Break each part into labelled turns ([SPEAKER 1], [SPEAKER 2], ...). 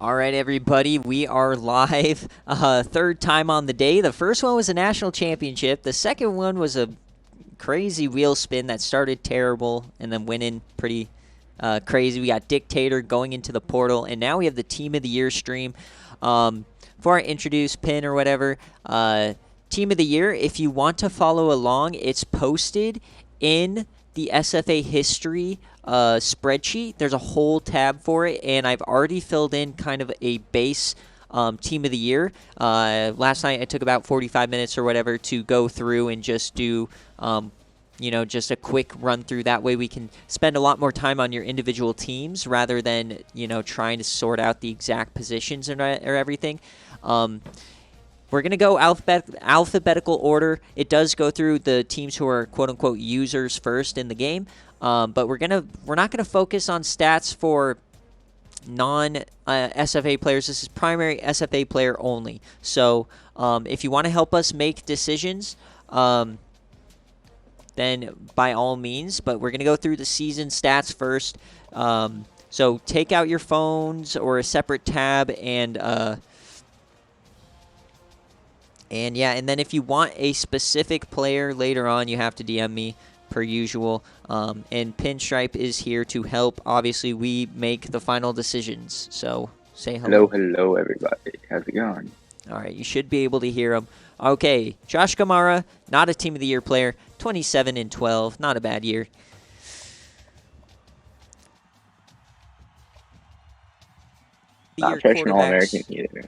[SPEAKER 1] All right, everybody, we are live. Third time on the day. The first one was a national championship. The second one was a crazy wheel spin that started terrible and then went in pretty crazy. We got Dictator going into the portal, and now we have the Team of the Year stream. Before I introduce Pin or whatever, Team of the Year, if you want to follow along, it's posted in the SFA history spreadsheet. There's a whole tab for it, and I've already filled in kind of a base Team of the Year. Last night I took about 45 minutes or whatever to go through and just do just a quick run through. That way we can spend a lot more time on your individual teams rather than, trying to sort out the exact positions or everything. We're going to go alphabetical order. It does go through the teams who are quote-unquote users first in the game, but we're not going to focus on stats for non-SFA players. This is primary SFA player only. So if you want to help us make decisions, then by all means, but we're going to go through the season stats first. So take out your phones or a separate tab and then if you want a specific player later on, you have to DM me per usual. And Pinstripe is here to help. Obviously, we make the final decisions. So say hello.
[SPEAKER 2] Hello, everybody. How's it going?
[SPEAKER 1] All right, you should be able to hear him. Okay, Josh Kamara, not a Team of the Year player, 27-12, not a bad year.
[SPEAKER 2] Not freshman All-American either.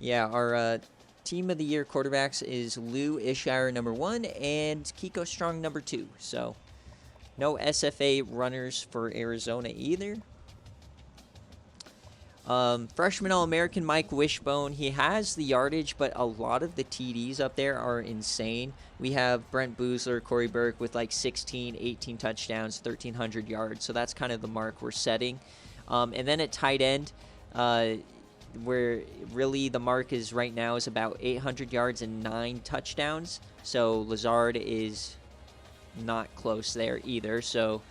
[SPEAKER 1] Yeah, our Team of the Year quarterbacks is Lou Ishire number 1 and Kiko Strong number 2. So no SFA runners for Arizona either. Freshman All-American Mike Wishbone. He has the yardage, but a lot of the TDs up there are insane. We have Brent Boozler, Corey Burke with like 16, 18 touchdowns, 1,300 yards. So that's kind of the mark we're setting. And then at tight end, where really the mark is right now is about 800 yards and 9 touchdowns. So Lazard is not close there either. So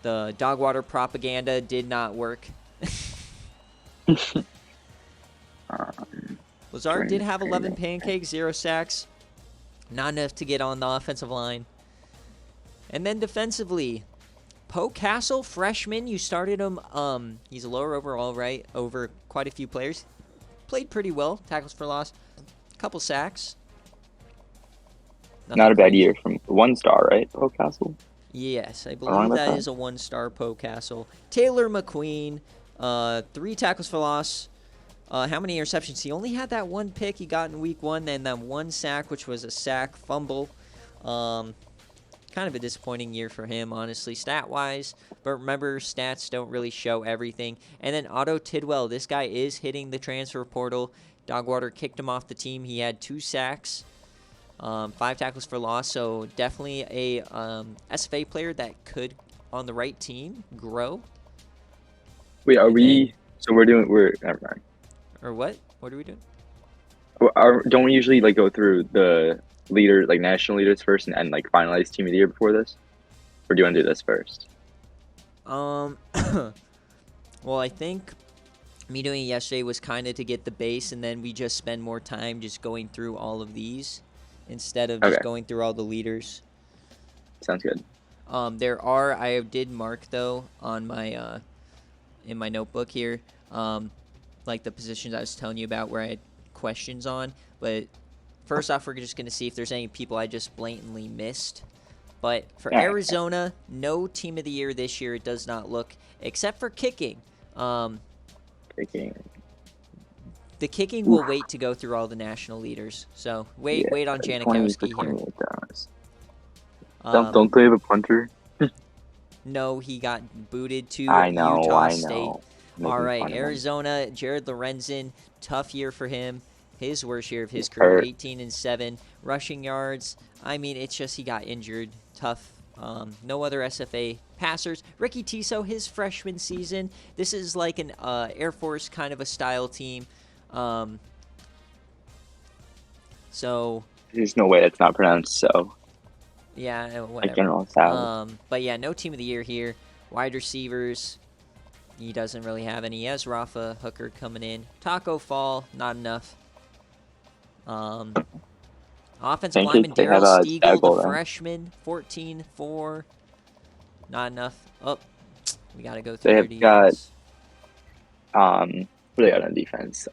[SPEAKER 1] the Dogwater propaganda did not work. Lazard did have 11 pancakes, 0 sacks. Not enough to get on the offensive line. And then defensively, Poe Castle, freshman, you started him. He's a lower overall, right? Over quite a few players. Played pretty well. Tackles for loss. Couple sacks.
[SPEAKER 2] Not a bad year from 1-star, right? Poe Castle?
[SPEAKER 1] Yes, I believe that is a 1-star Poe Castle. Taylor McQueen, 3 tackles for loss. How many interceptions? He only had that 1 pick he got in week 1, and then 1 sack, which was a sack fumble. Kind of a disappointing year for him, honestly, stat-wise. But remember, stats don't really show everything. And then Otto Tidwell, this guy is hitting the transfer portal. Dogwater kicked him off the team. He had 2 sacks, 5 tackles for loss. So definitely a SFA player that could, on the right team, grow.
[SPEAKER 2] Wait, are we? So we're never mind.
[SPEAKER 1] Or what? What are we doing?
[SPEAKER 2] Don't we usually go through the leader, national leaders first, and like finalize Team of the Year before this? Or do you want to do this first?
[SPEAKER 1] Well, I think me doing it yesterday was kind of to get the base, and then we just spend more time just going through all of these instead of just going through all the leaders.
[SPEAKER 2] Sounds good.
[SPEAKER 1] I did mark though on my in my notebook here, like the positions I was telling you about where I had questions on, but first off, we're just going to see if there's any people I just blatantly missed. But for Arizona, no Team of the Year this year, it does not look, except for kicking.
[SPEAKER 2] Kicking.
[SPEAKER 1] The kicking will wait to go through all the national leaders. So wait on Janikowski here.
[SPEAKER 2] Don't they have a punter?
[SPEAKER 1] No, he got booted to Utah State. All right, Arizona, Jared Lorenzen, tough year for him. His worst year of his career, 18-7. Rushing yards, I mean, it's just he got injured. Tough. No other SFA passers. Ricky Tiso, his freshman season. This is like an Air Force kind of a style team. So
[SPEAKER 2] there's no way that's not pronounced so.
[SPEAKER 1] Yeah, whatever.
[SPEAKER 2] Like General Sal.
[SPEAKER 1] But yeah, no Team of the Year here. Wide receivers. He doesn't really have any. He has Rafa Hooker coming in. Taco Fall, not enough. Offensive lineman
[SPEAKER 2] They have
[SPEAKER 1] Daryl Stiegel, the
[SPEAKER 2] Stagwell there.
[SPEAKER 1] freshman, 14-4. Not enough. Oh, we got to go
[SPEAKER 2] They
[SPEAKER 1] through
[SPEAKER 2] have
[SPEAKER 1] their
[SPEAKER 2] got
[SPEAKER 1] defense.
[SPEAKER 2] what do they got on defense?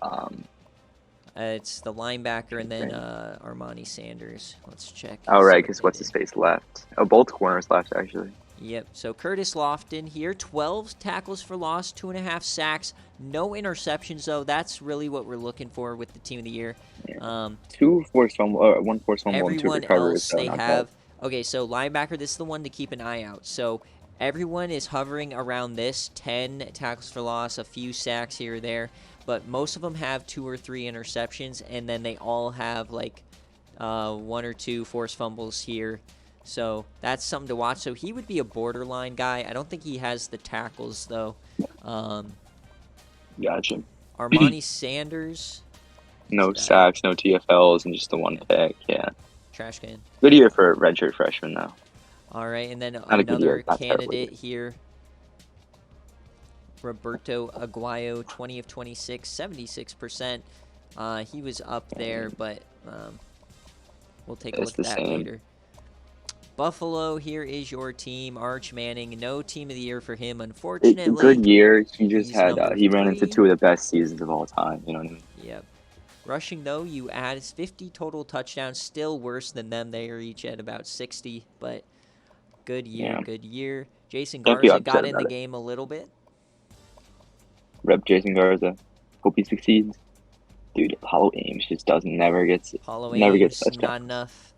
[SPEAKER 1] It's the linebacker and then Armani Sanders. Let's check.
[SPEAKER 2] Oh
[SPEAKER 1] see
[SPEAKER 2] right,
[SPEAKER 1] what
[SPEAKER 2] because
[SPEAKER 1] they
[SPEAKER 2] what's
[SPEAKER 1] did.
[SPEAKER 2] his face left? Oh, both corners left actually.
[SPEAKER 1] Yep. So Curtis Lofton here, 12 tackles for loss, 2.5 sacks, no interceptions though. That's really what we're looking for with the team of the year.
[SPEAKER 2] Yeah. 2 forced fumble, 1 forced fumble, and 2
[SPEAKER 1] Everyone
[SPEAKER 2] recoveries.
[SPEAKER 1] else
[SPEAKER 2] So
[SPEAKER 1] they
[SPEAKER 2] not
[SPEAKER 1] have.
[SPEAKER 2] bad.
[SPEAKER 1] Okay, so linebacker, this is the one to keep an eye out. So everyone is hovering around this 10 tackles for loss, a few sacks here or there, but most of them have 2 or 3 interceptions, and then they all have like 1 or 2 forced fumbles here. So that's something to watch. So he would be a borderline guy. I don't think he has the tackles though.
[SPEAKER 2] Gotcha.
[SPEAKER 1] Armani Sanders.
[SPEAKER 2] No sacks, no TFLs, and just the 1 pick. Yeah.
[SPEAKER 1] Trash can.
[SPEAKER 2] Good year for redshirt freshman though.
[SPEAKER 1] All right, and then
[SPEAKER 2] Not a good
[SPEAKER 1] another
[SPEAKER 2] year, not terrible
[SPEAKER 1] candidate
[SPEAKER 2] year.
[SPEAKER 1] here. Roberto Aguayo, 20 of 26, 76%. He was up there, but we'll take a
[SPEAKER 2] It's
[SPEAKER 1] look at
[SPEAKER 2] the
[SPEAKER 1] that
[SPEAKER 2] same.
[SPEAKER 1] later. Buffalo, here is your team. Arch Manning, no team of the year for him, unfortunately.
[SPEAKER 2] Good year. He just
[SPEAKER 1] He's
[SPEAKER 2] had
[SPEAKER 1] number
[SPEAKER 2] he ran into
[SPEAKER 1] 3.
[SPEAKER 2] 2 of the best seasons of all time. You know what I mean?
[SPEAKER 1] Yep. Rushing, though, you add 50 total touchdowns. Still worse than them. They are each at about 60, but good year,
[SPEAKER 2] Yeah.
[SPEAKER 1] good year. Jason
[SPEAKER 2] Can't be
[SPEAKER 1] Garza
[SPEAKER 2] upset
[SPEAKER 1] got in the
[SPEAKER 2] about it.
[SPEAKER 1] game a little bit.
[SPEAKER 2] Rep Jason Garza. Hope he succeeds. Dude, Apollo Ames just never gets touchdowns.
[SPEAKER 1] Not enough.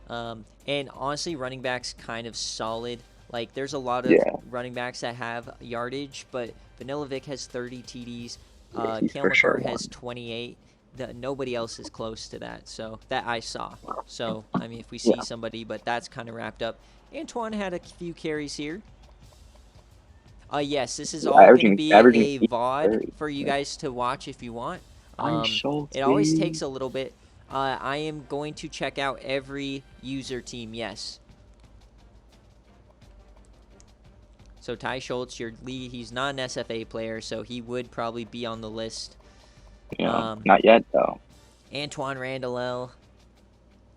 [SPEAKER 1] And honestly, running backs kind of solid. Like, there's a lot of running backs that have yardage, but Vanilla Vic has 30 TDs. Kale McClure has 28. Nobody else is close to that, so that I saw. So, I mean, if we see somebody, but that's kind of wrapped up. Antoine had a few carries here. Yes, this is all going to be a VOD for you guys to watch if you want. It always takes a little bit. I am going to check out every user team, yes. So Ty Schultz, your lead, he's not an SFA player, so he would probably be on the list.
[SPEAKER 2] Yeah, not yet, though.
[SPEAKER 1] Antoine Randall,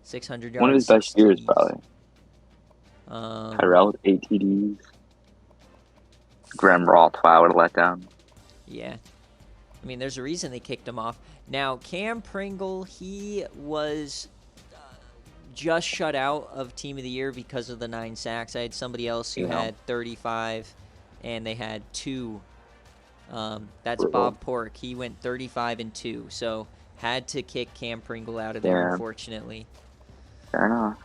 [SPEAKER 1] 600 yards.
[SPEAKER 2] One of his best years, probably. Tyrell, 8 TDs. Graham Rothwell would have let down.
[SPEAKER 1] Yeah. I mean, there's a reason they kicked him off. Now, Cam Pringle, he was just shut out of Team of the Year because of the 9 sacks. I had somebody else who had 35, and they had 2. That's Bob Pork. He went 35 and 2, so had to kick Cam Pringle out of there, unfortunately.
[SPEAKER 2] Fair enough.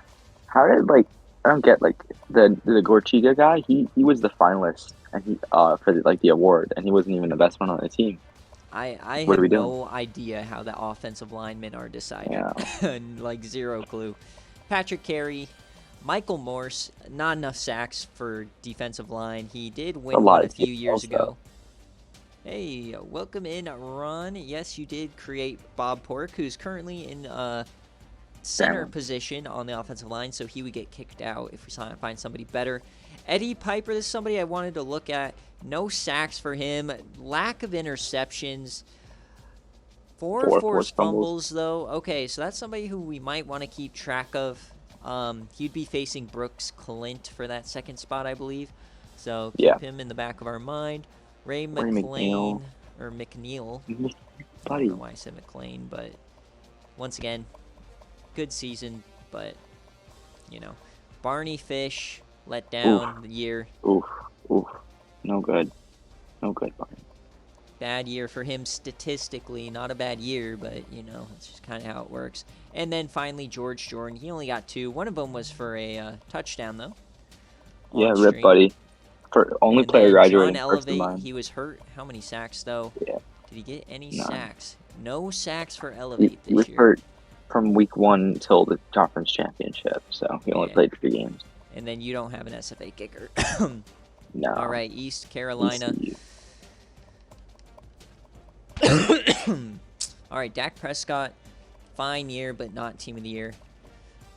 [SPEAKER 2] How did, like, I don't get, like, the Gorchiga guy, he was the finalist and he for, the award, and he wasn't even the best one on the team.
[SPEAKER 1] I have no idea how the offensive linemen are decided. Yeah. Like, 0 clue. Patrick Carey, Michael Morse, not enough sacks for defensive line. He did win one a few years ago. Hey, welcome in, Ron. Yes, you did create Bob Pork, who's currently in center position on the offensive line, so he would get kicked out if we find somebody better. Eddie Piper, this is somebody I wanted to look at. No sacks for him. Lack of interceptions. 4 forced fumbles, though. Okay, so that's somebody who we might want to keep track of. He'd be facing Brooks Clint for that second spot, I believe. So keep him in the back of our mind. Ray McLean, or McNeil. I don't know why I said McLean, but once again, good season, but, you know. Barney Fish, let down the year.
[SPEAKER 2] Oof. No good, Barney.
[SPEAKER 1] Bad year for him statistically. Not a bad year, but, you know, it's just kind of how it works. And then finally, George Jordan. He only got 2. One of them was for a touchdown, though.
[SPEAKER 2] Yeah, rip, buddy. For only player graduating
[SPEAKER 1] John
[SPEAKER 2] first in
[SPEAKER 1] Elevate,
[SPEAKER 2] line.
[SPEAKER 1] he was hurt. How many sacks, though?
[SPEAKER 2] Yeah.
[SPEAKER 1] Did he get any
[SPEAKER 2] None.
[SPEAKER 1] sacks? No sacks for Elevate
[SPEAKER 2] He was
[SPEAKER 1] this year.
[SPEAKER 2] hurt from week 1 until the conference championship, so he only played 3 games.
[SPEAKER 1] And then you don't have an SFA kicker.
[SPEAKER 2] No.
[SPEAKER 1] All right, East Carolina. All right, Dak Prescott, fine year, but not Team of the Year.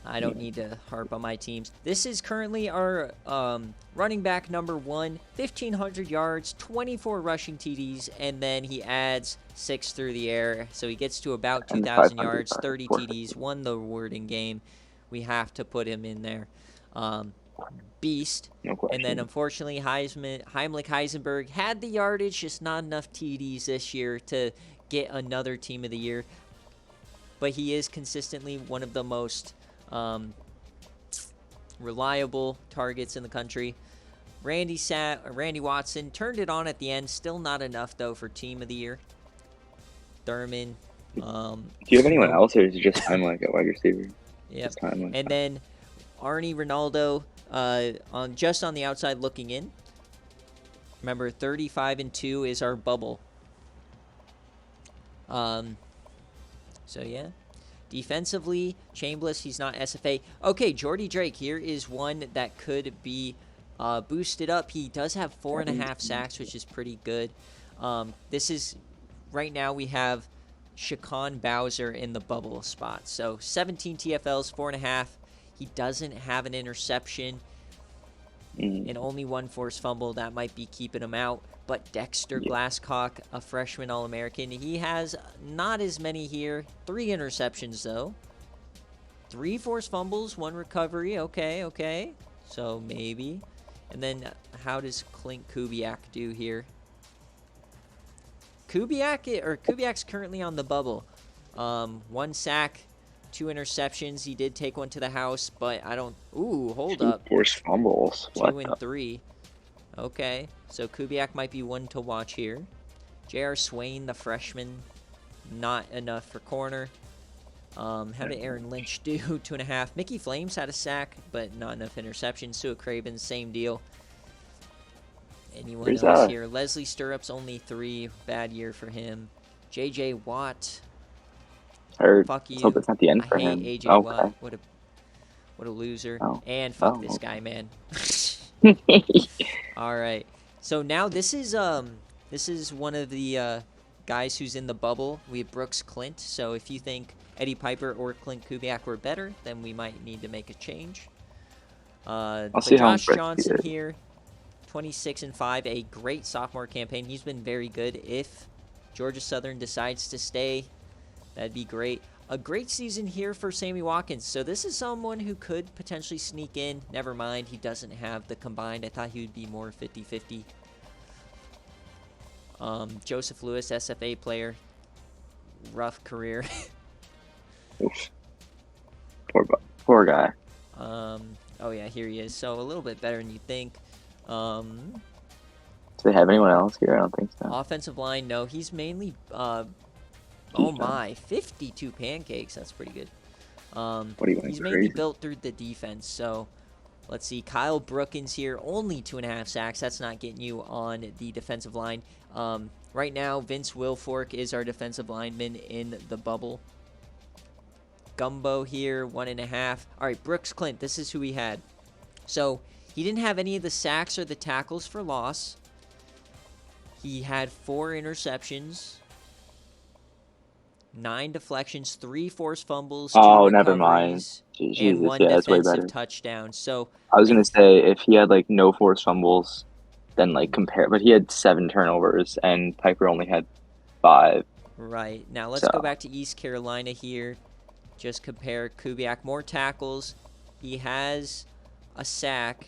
[SPEAKER 1] I don't need to harp on my teams. This is currently our running back number 1, 1,500 yards, 24 rushing TDs, and then he adds 6 through the air. So he gets to about
[SPEAKER 2] And
[SPEAKER 1] 2,000
[SPEAKER 2] 500
[SPEAKER 1] yards, 30 TDs, won the award in game. We have to put him in there. Beast.
[SPEAKER 2] No question.
[SPEAKER 1] And then, unfortunately, Heimlich Heisenberg had the yardage, just not enough TDs this year to get another Team of the Year. But he is consistently one of the most reliable targets in the country. Randy Watson turned it on at the end. Still not enough, though, for Team of the Year. Thurman.
[SPEAKER 2] Do you have anyone else, or is it just Heimlich at wide receiver?
[SPEAKER 1] Yep. And then Arnie Ronaldo just on the outside looking in. Remember, 35-2 is our bubble. So, yeah. Defensively, Chambliss, he's not SFA. Okay, Jordy Drake here is one that could be boosted up. He does have 4.5 sacks, which is pretty good. This is, right now we have Shaquan Bowser in the bubble spot. So 17 TFLs, 4.5. He doesn't have an interception and only 1 forced fumble. That might be keeping him out. But Dexter Glasscock, a freshman All-American, he has not as many here. 3 interceptions, though. 3 forced fumbles, 1 recovery. Okay. So maybe. And then how does Clint Kubiak do here? Kubiak's currently on the bubble. 1 sack, 2 interceptions. He did take 1 to the house, but I don't... Ooh, hold up.
[SPEAKER 2] 2 forced fumbles.
[SPEAKER 1] 2 and 3. Okay, so Kubiak might be one to watch here. J.R. Swain, the freshman, not enough for corner. How did Aaron Lynch do? 2.5. Mickey Flames had a sack, but not enough interceptions. Sua Craven, same deal. Anyone else here? Leslie Stirrups, only 3. Bad year for him. J.J. Watt. Fuck you.
[SPEAKER 2] Hope it's not the end for him.
[SPEAKER 1] I hate A.J. Watt. What a loser.
[SPEAKER 2] Oh.
[SPEAKER 1] And fuck this guy, man. All right. So now this is one of the guys who's in the bubble. We have Brooks Clint. So if you think Eddie Piper or Clint Kubiak were better, then we might need to make a change.
[SPEAKER 2] I'll see
[SPEAKER 1] Josh Johnson here, 26-5, a great sophomore campaign. He's been very good. If Georgia Southern decides to stay, that'd be great. A great season here for Sammy Watkins. So this is someone who could potentially sneak in. Never mind, he doesn't have the combined. I thought he would be more 50-50. Joseph Lewis, SFA player. Rough career.
[SPEAKER 2] Oof. Poor guy.
[SPEAKER 1] Oh yeah, here he is. So a little bit better than you think.
[SPEAKER 2] Do they have anyone else here? I don't think so.
[SPEAKER 1] Offensive line, no. He's mainly... Oh my, 52 pancakes. That's pretty good. He's mainly built through the defense. So let's see. Kyle Brookins here, only 2.5 sacks. That's not getting you on the defensive line. Right now, Vince Wilfork is our defensive lineman in the bubble. Gumbo here, 1.5. All right, Brooks Clint. This is who we had. So he didn't have any of the sacks or the tackles for loss. He had 4 interceptions. 9 deflections, 3 forced fumbles, 2 recoveries,
[SPEAKER 2] never mind.
[SPEAKER 1] And 1 defensive touchdown. So
[SPEAKER 2] I was gonna say if he had like no forced fumbles, then like compare. But he had 7 turnovers, and Piper only had 5.
[SPEAKER 1] Right now, let's go back to East Carolina here. Just compare Kubiak, more tackles. He has a sack,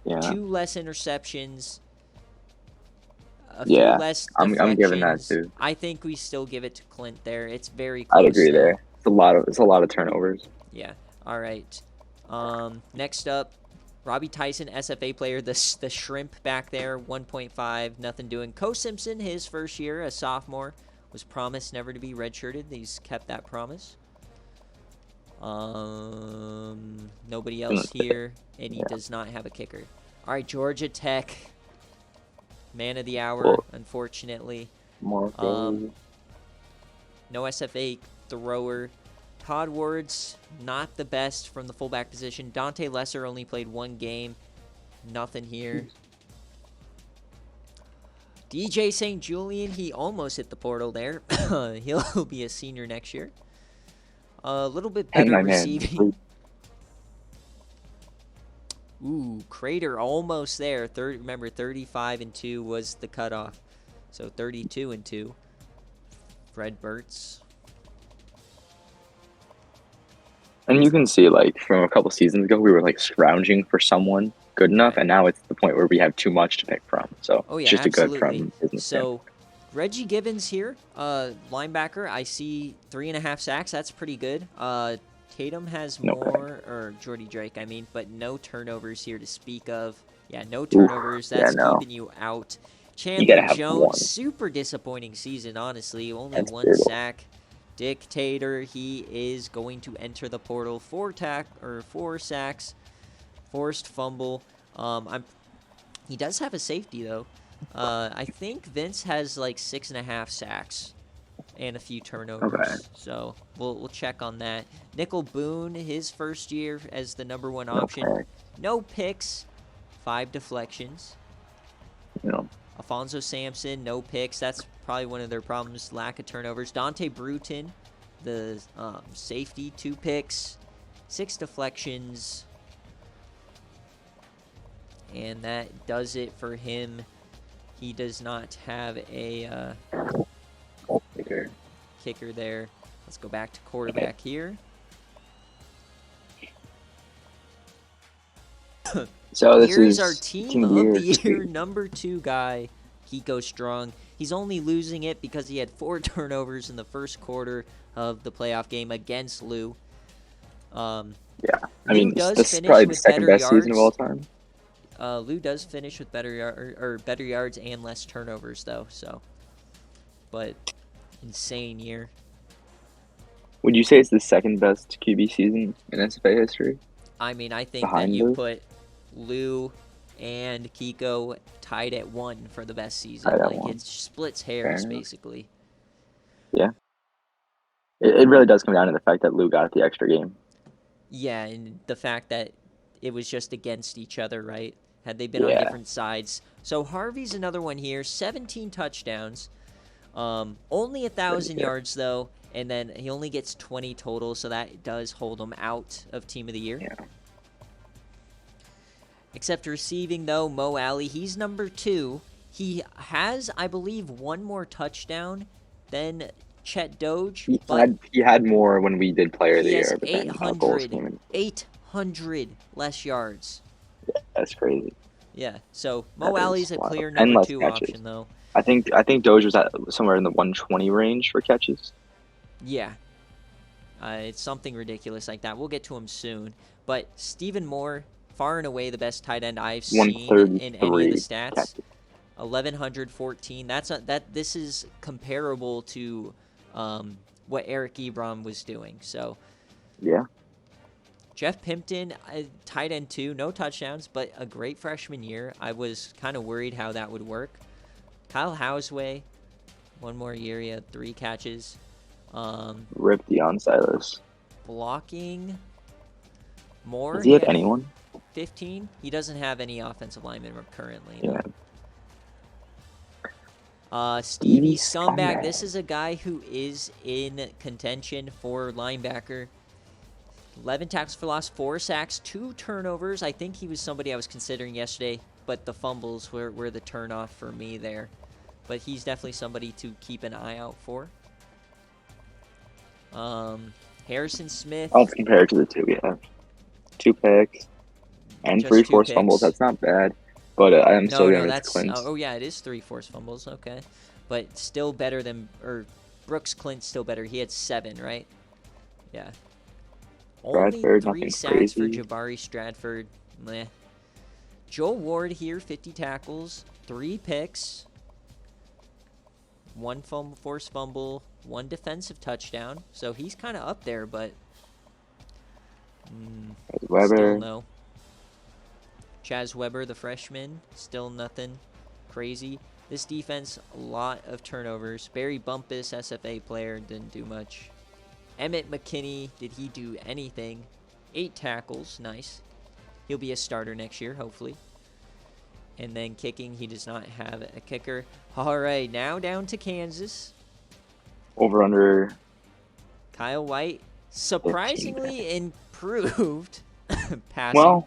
[SPEAKER 1] 2 less interceptions. A few less deflections.
[SPEAKER 2] I'm giving that too.
[SPEAKER 1] I think we still give it to Clint there. It's very close.
[SPEAKER 2] I'd agree there. It's a lot of turnovers.
[SPEAKER 1] Yeah. All right. Next up, Robbie Tyson, SFA player, the shrimp back there, 1.5, nothing doing. Co Simpson, his first year, a sophomore, was promised never to be redshirted. He's kept that promise. Nobody else here, and he does not have a kicker. All right, Georgia Tech. Man of the hour, unfortunately. No SFA thrower. Todd Ward's not the best from the fullback position. Dante Lesser only played 1 game. Nothing here. DJ St. Julian, he almost hit the portal there. He'll be a senior next year. A little bit better receiving. Ooh, Crater almost there. Remember, 35-2 was the cutoff. So 32-2. Fred Burtz.
[SPEAKER 2] And you can see, like, from a couple seasons ago, we were, like, scrounging for someone good enough, and now it's the point where we have too much to pick from. So,
[SPEAKER 1] Oh,
[SPEAKER 2] it's
[SPEAKER 1] yeah,
[SPEAKER 2] just a good
[SPEAKER 1] absolutely.
[SPEAKER 2] from business
[SPEAKER 1] So, Reggie Gibbons here, linebacker. I see 3.5 sacks. That's pretty good. Tatum has more, or Jordy Drake, I mean, but no turnovers here to speak of. Yeah, no turnovers.
[SPEAKER 2] Yeah,
[SPEAKER 1] That's
[SPEAKER 2] no.
[SPEAKER 1] keeping you out.
[SPEAKER 2] You
[SPEAKER 1] Chandler
[SPEAKER 2] gotta have
[SPEAKER 1] Jones,
[SPEAKER 2] one.
[SPEAKER 1] super disappointing season, honestly. Only
[SPEAKER 2] That's
[SPEAKER 1] 1
[SPEAKER 2] brutal.
[SPEAKER 1] sack. Dictator, he is going to enter the portal. 4 sacks, forced fumble. He does have a safety though. I think Vince has like 6.5 sacks and a few turnovers.
[SPEAKER 2] Okay.
[SPEAKER 1] So we'll check on that. Nickel Boone, his first year as the number 1 option.
[SPEAKER 2] Okay.
[SPEAKER 1] No picks, 5 deflections.
[SPEAKER 2] You know,
[SPEAKER 1] Alfonso Sampson, no picks. That's probably one of their problems, lack of turnovers. Dante Bruton, the safety, 2 picks, 6 deflections. And that does it for him. He does not have a kicker there. Let's go back to quarterback here.
[SPEAKER 2] so this
[SPEAKER 1] Here's
[SPEAKER 2] is
[SPEAKER 1] our team of the year number 2 guy, Kiko Strong. He's only losing it because he had 4 turnovers in the first quarter of the playoff game against Lou.
[SPEAKER 2] Yeah, I mean,
[SPEAKER 1] does
[SPEAKER 2] this is
[SPEAKER 1] finish
[SPEAKER 2] probably the
[SPEAKER 1] with
[SPEAKER 2] second
[SPEAKER 1] better
[SPEAKER 2] best season of all
[SPEAKER 1] yards.
[SPEAKER 2] time.
[SPEAKER 1] Lou does finish with better yards and less turnovers though. So, but insane year.
[SPEAKER 2] Would you say it's the second best QB season in SFA history?
[SPEAKER 1] I mean, I think
[SPEAKER 2] Behind
[SPEAKER 1] that you
[SPEAKER 2] Lou?
[SPEAKER 1] put Lou and Kiko tied at 1 for the best season.
[SPEAKER 2] Tied at
[SPEAKER 1] Like
[SPEAKER 2] 1.
[SPEAKER 1] it splits hairs
[SPEAKER 2] Fair enough.
[SPEAKER 1] basically.
[SPEAKER 2] Yeah. It really does come down to the fact that Lou got the extra game.
[SPEAKER 1] Yeah, and the fact that it was just against each other, right? Had they been on
[SPEAKER 2] Yeah.
[SPEAKER 1] different sides. So Harvey's another one here, 17 touchdowns. Only 1,000 yards though, and then he only gets 20 total, so that does hold him out of Team of the Year.
[SPEAKER 2] Yeah.
[SPEAKER 1] Except receiving though, Mo Alley, he's number 2. He has, I believe, 1 more touchdown than Chet Doge.
[SPEAKER 2] He had more when we did Player of the
[SPEAKER 1] He has
[SPEAKER 2] Year, but then goals came in.
[SPEAKER 1] 800 less yards.
[SPEAKER 2] Yeah, that's crazy.
[SPEAKER 1] Yeah, so Mo Alley's a clear
[SPEAKER 2] And
[SPEAKER 1] number
[SPEAKER 2] less
[SPEAKER 1] 2
[SPEAKER 2] catches.
[SPEAKER 1] option though.
[SPEAKER 2] I think Doge was at somewhere in the 120 range for catches.
[SPEAKER 1] Yeah. It's something ridiculous like that. We'll get to him soon. But Stephen Moore, far and away the best tight end I've seen in any of the stats.
[SPEAKER 2] Catches.
[SPEAKER 1] 1,114. This is comparable to what Eric Ebron was doing. So
[SPEAKER 2] Yeah.
[SPEAKER 1] Jeff Pimpton, tight end 2, no touchdowns, but a great freshman year. I was kind of worried how that would work. Kyle Houseway, 1 more year, he had 3 catches.
[SPEAKER 2] Rip Deion Silas.
[SPEAKER 1] Blocking. Moore.
[SPEAKER 2] Does he have anyone?
[SPEAKER 1] 15. He doesn't have any offensive linemen currently.
[SPEAKER 2] Yeah.
[SPEAKER 1] Stevie Scumbag. This is a guy who is in contention for linebacker. 11 tackles for loss, 4 sacks, 2 turnovers. I think he was somebody I was considering yesterday, but the fumbles were the turnoff for me there. But he's definitely somebody to keep an eye out for. Harrison Smith.
[SPEAKER 2] I'll compare it to the 2, yeah. 2 picks and
[SPEAKER 1] Just
[SPEAKER 2] 3
[SPEAKER 1] 2
[SPEAKER 2] forced fumbles.
[SPEAKER 1] picks.
[SPEAKER 2] That's not bad, but I'm still going with Clint.
[SPEAKER 1] Oh yeah, it is 3 forced fumbles. Okay, but still better than Brooks Clint's still better. He had 7, right? Yeah.
[SPEAKER 2] Stratford,
[SPEAKER 1] Only 3
[SPEAKER 2] nothing
[SPEAKER 1] sacks
[SPEAKER 2] crazy.
[SPEAKER 1] for Jabari Stratford. Meh. Joel Ward here, 50 tackles, 3 picks, 1 forced fumble, 1 defensive touchdown. So he's kind of up there, but
[SPEAKER 2] Weber.
[SPEAKER 1] still no. Chaz Weber, the freshman, still nothing crazy. This defense, a lot of turnovers. Barry Bumpus, SFA player, didn't do much. Emmett McKinney, did he do anything? 8 tackles, nice. He'll be a starter next year, hopefully. And then kicking, he does not have a kicker. All right, now down to Kansas.
[SPEAKER 2] Over under.
[SPEAKER 1] Kyle White, surprisingly improved passing.
[SPEAKER 2] Well,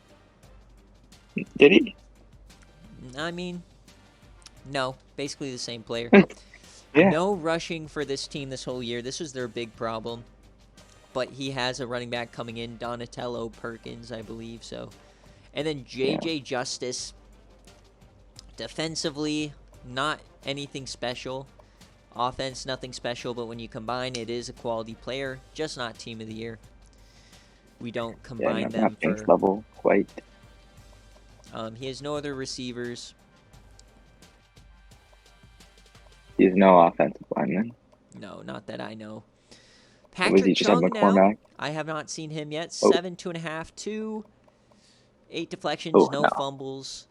[SPEAKER 2] Did he?
[SPEAKER 1] I mean, no, basically the same player.
[SPEAKER 2] Yeah.
[SPEAKER 1] No rushing for this team this whole year. This was their big problem. But he has a running back coming in, Donatello Perkins, I believe. So, and then
[SPEAKER 2] Yeah.
[SPEAKER 1] JJ Justice, defensively, not anything special. Offense, nothing special. But when you combine, it is a quality player, just not team of the year. We don't
[SPEAKER 2] Yeah.
[SPEAKER 1] combine them
[SPEAKER 2] Not Pink's
[SPEAKER 1] for.
[SPEAKER 2] level quite.
[SPEAKER 1] He has no other receivers.
[SPEAKER 2] He's no offensive lineman.
[SPEAKER 1] No, not that I know.
[SPEAKER 2] Or was he
[SPEAKER 1] Patrick
[SPEAKER 2] just have
[SPEAKER 1] Chung now.
[SPEAKER 2] McCormack?
[SPEAKER 1] I have not seen him yet.
[SPEAKER 2] Oh.
[SPEAKER 1] 7, 2.5, 2. 8 deflections,
[SPEAKER 2] Oh,
[SPEAKER 1] no
[SPEAKER 2] no.
[SPEAKER 1] fumbles.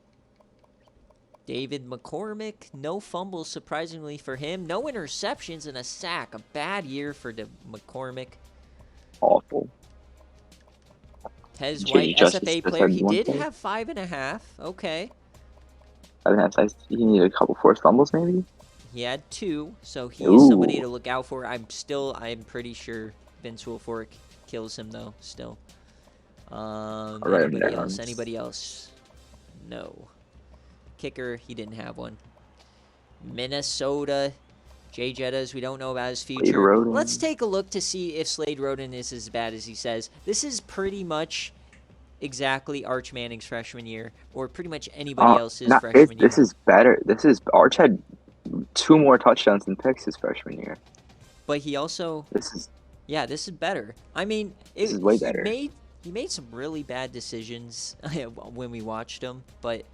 [SPEAKER 1] David McCormick, no fumbles, surprisingly for him. No interceptions and a sack. A bad year for McCormick.
[SPEAKER 2] Awful.
[SPEAKER 1] Tez
[SPEAKER 2] JJ
[SPEAKER 1] White,
[SPEAKER 2] Justice
[SPEAKER 1] SFA
[SPEAKER 2] just
[SPEAKER 1] player.
[SPEAKER 2] had
[SPEAKER 1] He
[SPEAKER 2] one
[SPEAKER 1] did
[SPEAKER 2] play.
[SPEAKER 1] have 5.5. Okay.
[SPEAKER 2] I think that's nice. He needed a couple forced fumbles, maybe.
[SPEAKER 1] He had 2, so he's
[SPEAKER 2] Ooh.
[SPEAKER 1] somebody to look out for. I'm pretty sure Vince Wilfork kills him, though, still. Anybody else? Anybody else? No. Kicker, he didn't have one. Minnesota, Jay Jettas, we don't know about his future. Let's take a look to see if Slade Roden is as bad as he says. This is pretty much exactly Arch Manning's freshman year, or pretty much anybody else's freshman year.
[SPEAKER 2] This is better. Arch had 2 more touchdowns than picks his freshman year.
[SPEAKER 1] But he also, this is better. I mean,
[SPEAKER 2] this is way better.
[SPEAKER 1] He made some really bad decisions when we watched him, but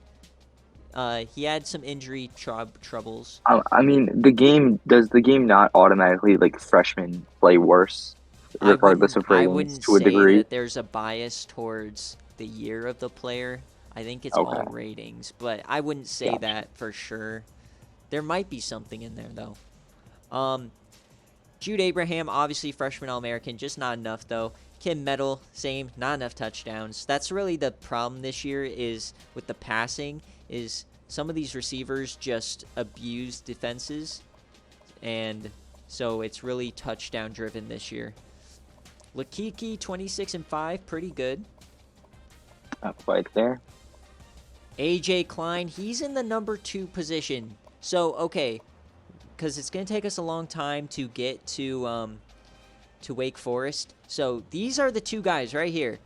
[SPEAKER 1] he had some injury troubles.
[SPEAKER 2] I mean, does the game not automatically like freshmen play worse, regardless of ratings to a degree?
[SPEAKER 1] I wouldn't say that there's a bias towards the year of the player. I think it's all ratings, but I wouldn't say that for sure. There might be something in there though. Jude Abraham, obviously freshman All-American, just not enough though. Kim Mettle, same, not enough touchdowns. That's really the problem this year is with the passing is some of these receivers just abuse defenses, and so it's really touchdown driven this year. Lakiki, 26-5, pretty good.
[SPEAKER 2] Not quite there.
[SPEAKER 1] AJ Klein, he's in the number 2 position. So, okay, because it's going to take us a long time to get to Wake Forest. So these are the 2 guys right here.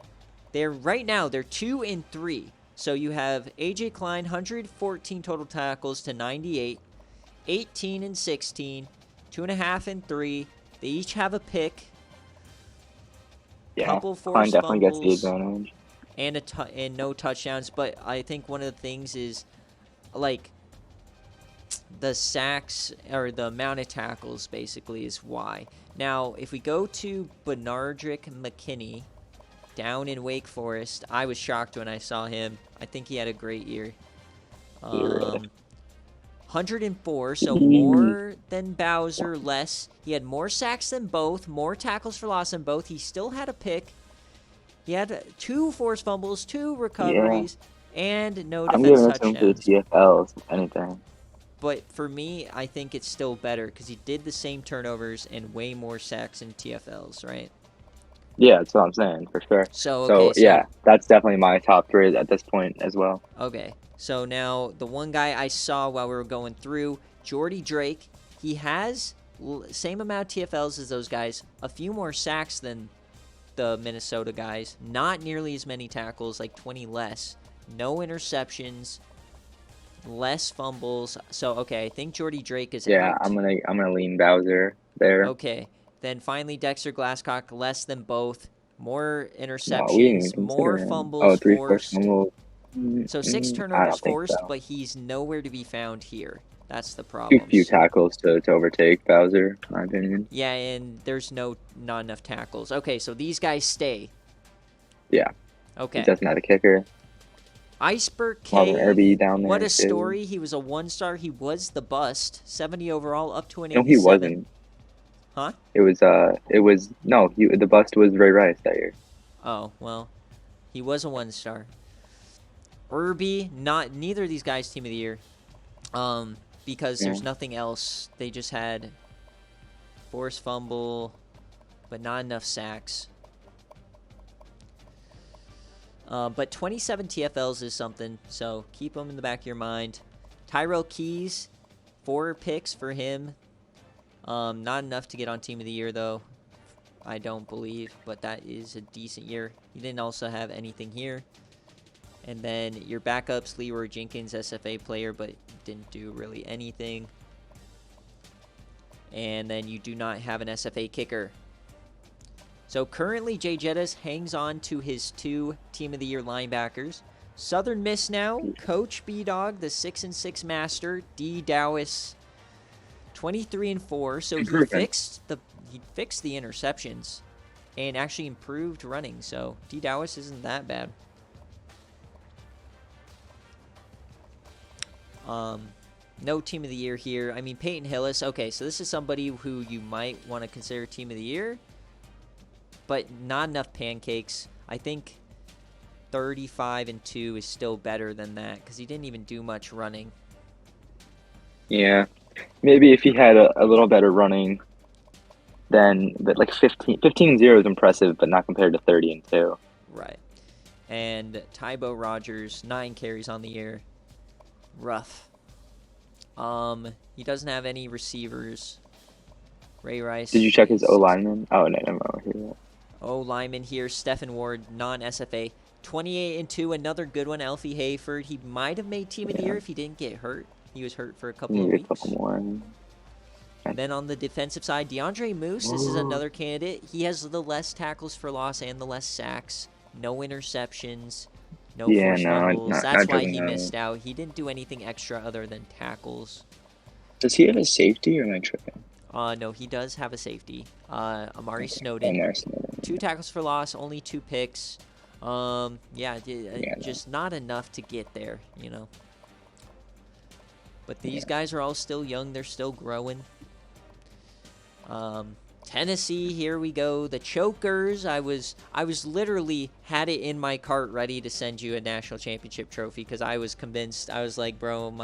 [SPEAKER 1] Right now, they're 2 and 3. So you have AJ Klein, 114 total tackles to 98, 18 and 16, 2.5 and 3. They each have a pick.
[SPEAKER 2] Yeah,
[SPEAKER 1] couple
[SPEAKER 2] Klein
[SPEAKER 1] forced
[SPEAKER 2] definitely
[SPEAKER 1] fumbles,
[SPEAKER 2] gets the advantage.
[SPEAKER 1] And no touchdowns. But I think one of the things is, like, the sacks or the amount of tackles basically is why. Now, if we go to Benardrick McKinney down in Wake Forest, I was shocked when I saw him. I think he had a great year. 104, so more than Bowser, less. He had more sacks than both, more tackles for loss than both. He still had a pick. He had 2 forced fumbles, 2 recoveries, and no defense touchdowns.
[SPEAKER 2] I'm giving it to TFLs, if anything.
[SPEAKER 1] But for me, I think it's still better because he did the same turnovers and way more sacks in TFLs, right?
[SPEAKER 2] Yeah, that's what I'm saying, for sure.
[SPEAKER 1] So
[SPEAKER 2] yeah, that's definitely my top 3 at this point as well.
[SPEAKER 1] Okay, so now the one guy I saw while we were going through, Jordy Drake, he has same amount of TFLs as those guys, a few more sacks than the Minnesota guys, not nearly as many tackles, like 20 less, no interceptions, less fumbles. So okay, I think Jordy Drake is out.
[SPEAKER 2] I'm gonna lean Bowser there.
[SPEAKER 1] Okay. Then finally, Dexter Glasscock, less than both. More interceptions, more fumbles
[SPEAKER 2] 3
[SPEAKER 1] forced.
[SPEAKER 2] Fumbles.
[SPEAKER 1] So 6 turnovers forced, but he's nowhere to be found here. That's the problem.
[SPEAKER 2] Too few tackles to overtake Bowser, in my opinion.
[SPEAKER 1] Yeah, and there's not enough tackles. Okay, so these guys stay.
[SPEAKER 2] Yeah.
[SPEAKER 1] Okay.
[SPEAKER 2] He doesn't have a kicker.
[SPEAKER 1] Iceberg Cave,
[SPEAKER 2] down there
[SPEAKER 1] what a story. He was a 1-star. He was the bust. 70 overall, up to an 87.
[SPEAKER 2] No, he wasn't.
[SPEAKER 1] Huh?
[SPEAKER 2] The bust was Ray Rice that year.
[SPEAKER 1] Oh, well, he was a 1-star. Irby, neither of these guys team of the year. Because there's nothing else. They just had forced fumble, but not enough sacks. But 27 TFLs is something, so keep them in the back of your mind. Tyrell Keys, 4 picks for him. Not enough to get on Team of the Year, though. I don't believe, but that is a decent year. He didn't also have anything here. And then your backups, Leroy Jenkins, SFA player, but didn't do really anything. And then you do not have an SFA kicker. So currently, Jay Jettis hangs on to his 2 Team of the Year linebackers. Southern Miss now, Coach B-Dog, the 6-6 master, D. Dowis, 23-4. So he fixed the interceptions and actually improved running. So D. Dowis isn't that bad. No Team of the Year here. I mean, Peyton Hillis. Okay, so this is somebody who you might want to consider Team of the Year, but not enough pancakes. I think 35-2 is still better than that because he didn't even do much running.
[SPEAKER 2] Yeah, maybe if he had a little better running, then but like 15-0 is impressive, but not compared to 30-2.
[SPEAKER 1] Right. And Tybo Rogers, 9 carries on the year. Rough. He doesn't have any receivers. Ray Rice.
[SPEAKER 2] Did you check his O lineman? Oh no, never mind.
[SPEAKER 1] O lineman here, Stephen Ward, non-SFA, 28-2. Another good one, Alfie Hayford. He might have made Team of the Year if he didn't get hurt. He was hurt for a couple of weeks.
[SPEAKER 2] A couple more.
[SPEAKER 1] And then on the defensive side, DeAndre Moose. This is another candidate. He has the less tackles for loss and the less sacks. No interceptions. No forced fumbles. That's why he missed out. He didn't do anything extra other than tackles.
[SPEAKER 2] Does he have a safety or am I tripping?
[SPEAKER 1] No, he does have a safety. Amari Snowden. 2 tackles for loss, only 2 picks. Just not enough to get there, you know. But these guys are all still young. They're still growing. Tennessee, here we go. The Chokers. I was literally had it in my cart ready to send you a national championship trophy because I was convinced. I was like, bro,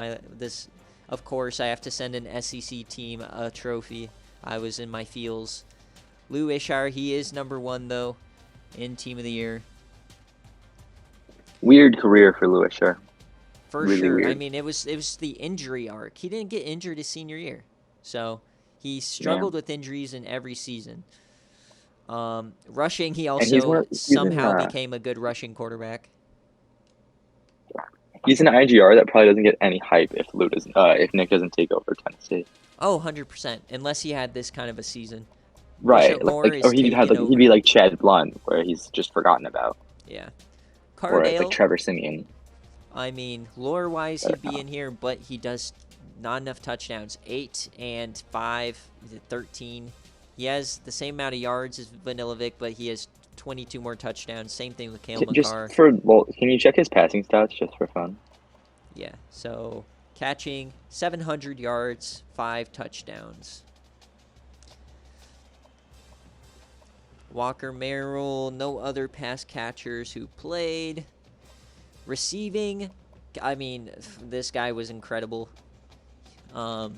[SPEAKER 1] of course I have to send an SEC team a trophy. I was in my feels. Lou Ishar, he is number 1 though in Team of the Year.
[SPEAKER 2] Weird career for Lou Ishar.
[SPEAKER 1] For really sure. Weird. I mean, it was the injury arc. He didn't get injured his senior year, so he struggled with injuries in every season. Rushing, he also somehow became a good rushing quarterback.
[SPEAKER 2] He's an IGR that probably doesn't get any hype if Nick doesn't take over Tennessee.
[SPEAKER 1] Oh, 100%. Unless he had this kind of a season.
[SPEAKER 2] Right. Or he'd be like Chad Blunt, where he's just forgotten about.
[SPEAKER 1] Yeah.
[SPEAKER 2] Cardale, or it's like Trevor Simeon.
[SPEAKER 1] I mean, lore-wise, he'd be in here, but he does not enough touchdowns. 8 and 5, 13. He has the same amount of yards as Vanilovic, but he has 22 more touchdowns. Same thing with Kale McCarr.
[SPEAKER 2] Can you check his passing stats just for fun?
[SPEAKER 1] Yeah, so catching 700 yards, 5 touchdowns. Walker Merrill, no other pass catchers who played. Receiving, I mean, this guy was incredible. But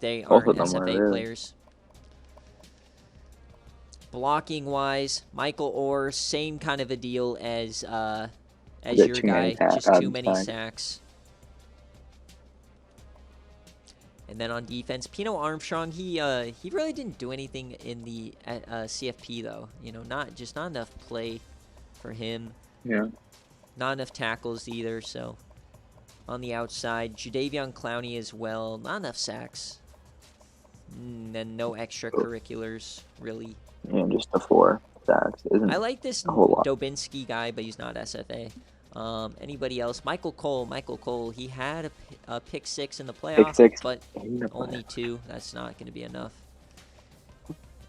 [SPEAKER 1] they aren't SFA players. Blocking wise, Michael Orr, same kind of a deal as your guy, just too many sacks. And then on defense, Pino Armstrong, he really didn't do anything in the CFP though. You know, not enough play for him.
[SPEAKER 2] Yeah.
[SPEAKER 1] Not enough tackles either. So on the outside, Jadeveon Clowney as well. Not enough sacks. And then no extracurriculars really.
[SPEAKER 2] Yeah, just the 4 sacks.
[SPEAKER 1] I like this Dobinski guy, but he's not SFA. Anybody else? Michael Cole. He had a pick 6 in the playoffs, but only 2. That's not going to be enough.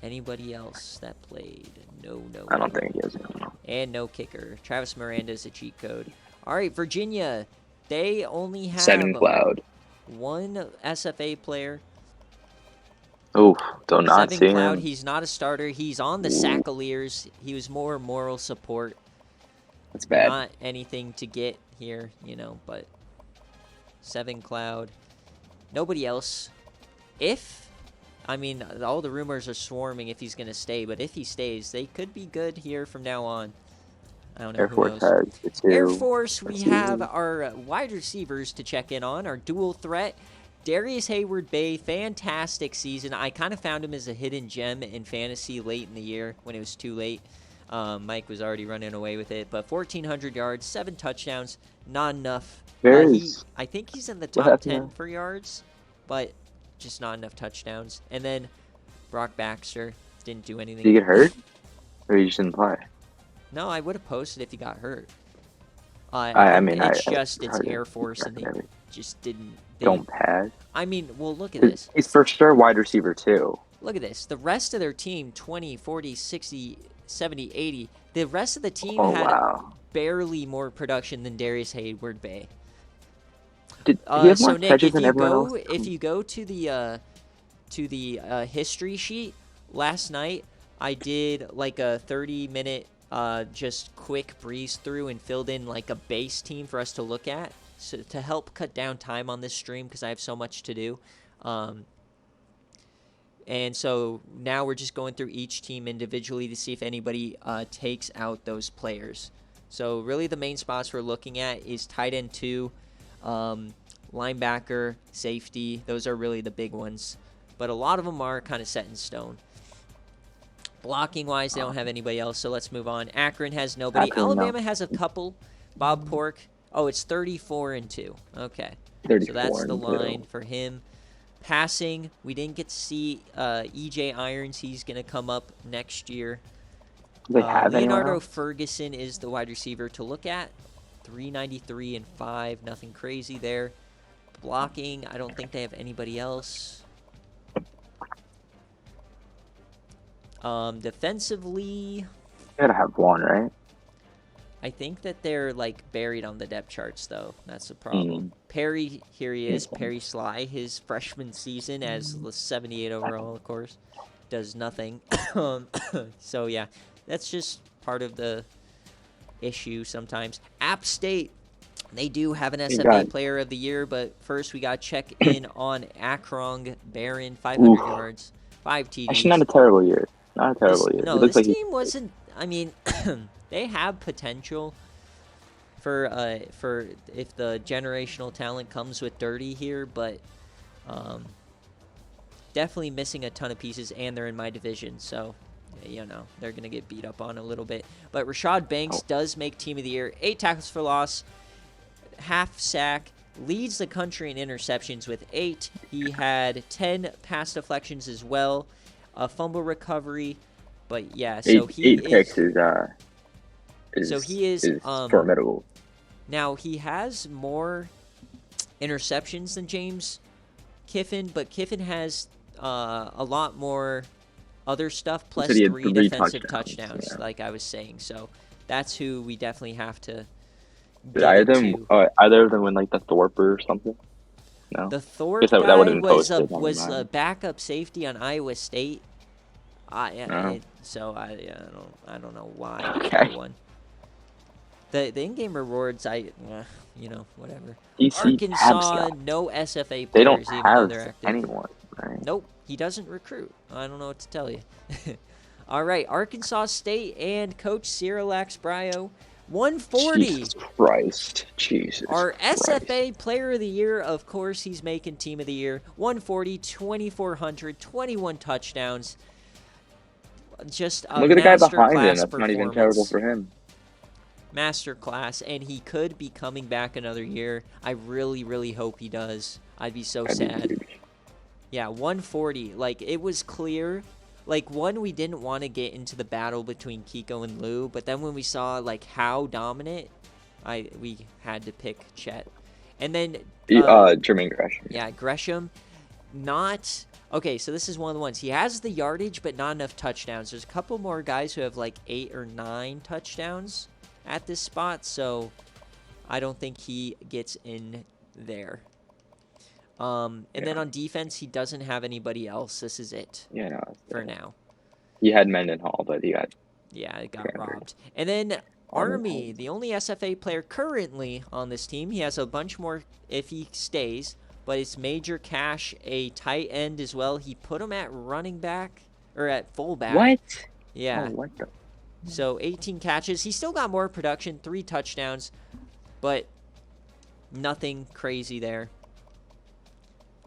[SPEAKER 1] Anybody else that played? No.
[SPEAKER 2] I don't think he is.
[SPEAKER 1] And no kicker. Travis Miranda is a cheat code. All right, Virginia. They only have
[SPEAKER 2] 7 Cloud.
[SPEAKER 1] 1 SFA player.
[SPEAKER 2] Oh, do not see
[SPEAKER 1] Cloud,
[SPEAKER 2] him.
[SPEAKER 1] He's not a starter. He's on the Sackaliers. He was more moral support.
[SPEAKER 2] That's bad.
[SPEAKER 1] Not anything to get here, you know, but 7 Cloud. Nobody else. All the rumors are swarming if he's going to stay, but if he stays, they could be good here from now on. I don't know.
[SPEAKER 2] Air
[SPEAKER 1] Who
[SPEAKER 2] Force
[SPEAKER 1] knows?
[SPEAKER 2] has the
[SPEAKER 1] Air
[SPEAKER 2] two
[SPEAKER 1] Force, we have
[SPEAKER 2] receivers.
[SPEAKER 1] our wide receivers. To check in on. Our dual threat, Darius Hayward Bay, fantastic season. I kind of found him as a hidden gem in fantasy late in the year when it was too late. Mike was already running away with it, but 1,400 yards, 7 touchdowns, not enough. I think he's in the top
[SPEAKER 2] Where
[SPEAKER 1] 10
[SPEAKER 2] is
[SPEAKER 1] for yards,
[SPEAKER 2] what
[SPEAKER 1] but
[SPEAKER 2] happened?
[SPEAKER 1] just not enough touchdowns. And then Brock Baxter didn't do anything.
[SPEAKER 2] Did you get hurt, or you just didn't play?
[SPEAKER 1] No, I would have posted if he got hurt.
[SPEAKER 2] I
[SPEAKER 1] And
[SPEAKER 2] mean,
[SPEAKER 1] it's
[SPEAKER 2] it's
[SPEAKER 1] just it's
[SPEAKER 2] hard to
[SPEAKER 1] Air
[SPEAKER 2] keep
[SPEAKER 1] Force,
[SPEAKER 2] track
[SPEAKER 1] and
[SPEAKER 2] of
[SPEAKER 1] they
[SPEAKER 2] everything.
[SPEAKER 1] just didn't.
[SPEAKER 2] Don't pass.
[SPEAKER 1] I mean, well, look at this.
[SPEAKER 2] He's for sure wide receiver too.
[SPEAKER 1] Look at this. The rest of their team, 20, 40, 60, 70, 80. The rest of the team
[SPEAKER 2] Oh
[SPEAKER 1] had
[SPEAKER 2] wow.
[SPEAKER 1] barely more production than Darius Hayward Bay.
[SPEAKER 2] Did he have
[SPEAKER 1] So
[SPEAKER 2] more
[SPEAKER 1] Nick,
[SPEAKER 2] catches than everyone else?
[SPEAKER 1] if you go to the history sheet, last night I did like a 30-minute just quick breeze through and filled in like a base team for us to look at, so to help cut down time on this stream because I have so much to do. And so now we're just going through each team individually to see if anybody takes out those players. So really the main spots we're looking at is tight end 2, linebacker, safety. Those are really the big ones. But a lot of them are kind of set in stone. Blocking-wise, they don't have anybody else, so let's move on. Akron has nobody. Alabama has a couple. Bob Pork. Oh, it's 34-2. Okay.
[SPEAKER 2] 34
[SPEAKER 1] So that's the
[SPEAKER 2] and
[SPEAKER 1] line
[SPEAKER 2] 2.
[SPEAKER 1] for him. Passing, we didn't get to see E.J. Irons. He's going to come up next year.
[SPEAKER 2] Do they have anyone
[SPEAKER 1] Leonardo
[SPEAKER 2] else?
[SPEAKER 1] Ferguson is the wide receiver to look at. 393 and 5. Nothing crazy there. Blocking, I don't think they have anybody else. Defensively,
[SPEAKER 2] You gotta have one, right?
[SPEAKER 1] I think that they're like buried on the depth charts, though. That's the problem. Perry, here he is. Perry Sly, his freshman season as the 78 overall, of course, does nothing. So yeah, that's just part of the issue sometimes. App State, they do have an SFA Player of the Year, but first we got to check in on Akrong Barron, 500 yards, 5 TDs.
[SPEAKER 2] Actually, not a terrible year. Not a terrible year.
[SPEAKER 1] No, this team wasn't. I mean, they have potential for if the generational talent comes with Dirty here, but definitely missing a ton of pieces, and they're in my division, so you know they're gonna get beat up on a little bit. But Rashad Banks does make Team of the Year. 8 tackles for loss, half sack. Leads the country in interceptions with 8. He had 10 pass deflections as well. A fumble recovery, but yeah, so he
[SPEAKER 2] 8 picks is formidable.
[SPEAKER 1] Now he has more interceptions than James Kiffin, but Kiffin has a lot more other stuff plus 3 defensive touchdowns, like I was saying. So that's who we definitely have to.
[SPEAKER 2] Did either of them win like the Thorpe or something? No.
[SPEAKER 1] The Thorpe guy was a backup safety on Iowa State. So I don't know why he won. The in-game rewards, whatever. Arkansas, no SFA players.
[SPEAKER 2] They don't
[SPEAKER 1] even
[SPEAKER 2] have
[SPEAKER 1] though they're active.
[SPEAKER 2] anyone, right?
[SPEAKER 1] Nope, he doesn't recruit. I don't know what to tell you. All right, Arkansas State and Coach Cyrilax Bryo, 140.
[SPEAKER 2] Jesus Christ.
[SPEAKER 1] Our SFA Player of the Year, of course, he's making Team of the Year. 140, 2,400, 21 touchdowns. Just a
[SPEAKER 2] look at the guy behind him.
[SPEAKER 1] That's
[SPEAKER 2] not even terrible for him.
[SPEAKER 1] Masterclass, and he could be coming back another year. I really, really hope he does. I'd be so sad. Yeah, 140. Like, it was clear. Like, we didn't want to get into the battle between Kiko and Lou, but then when we saw, like, how dominant, we had to pick Chet. And then...
[SPEAKER 2] Jermaine Gresham.
[SPEAKER 1] Yeah, Gresham, not... Okay, so this is one of the ones. He has the yardage, but not enough touchdowns. There's a couple more guys who have, like, 8 or 9 touchdowns at this spot, so I don't think he gets in there. And then on defense, he doesn't have anybody else. This is it for now.
[SPEAKER 2] He had Mendenhall, but he got...
[SPEAKER 1] Yeah, it got robbed. And then Army, the only SFA player currently on this team. He has a bunch more if he stays, but it's Major Cash, a tight end as well. He put him at running back, or at fullback.
[SPEAKER 2] What?
[SPEAKER 1] Yeah.
[SPEAKER 2] Oh, what the...
[SPEAKER 1] So 18 catches. He still got more production, 3 touchdowns, but nothing crazy there.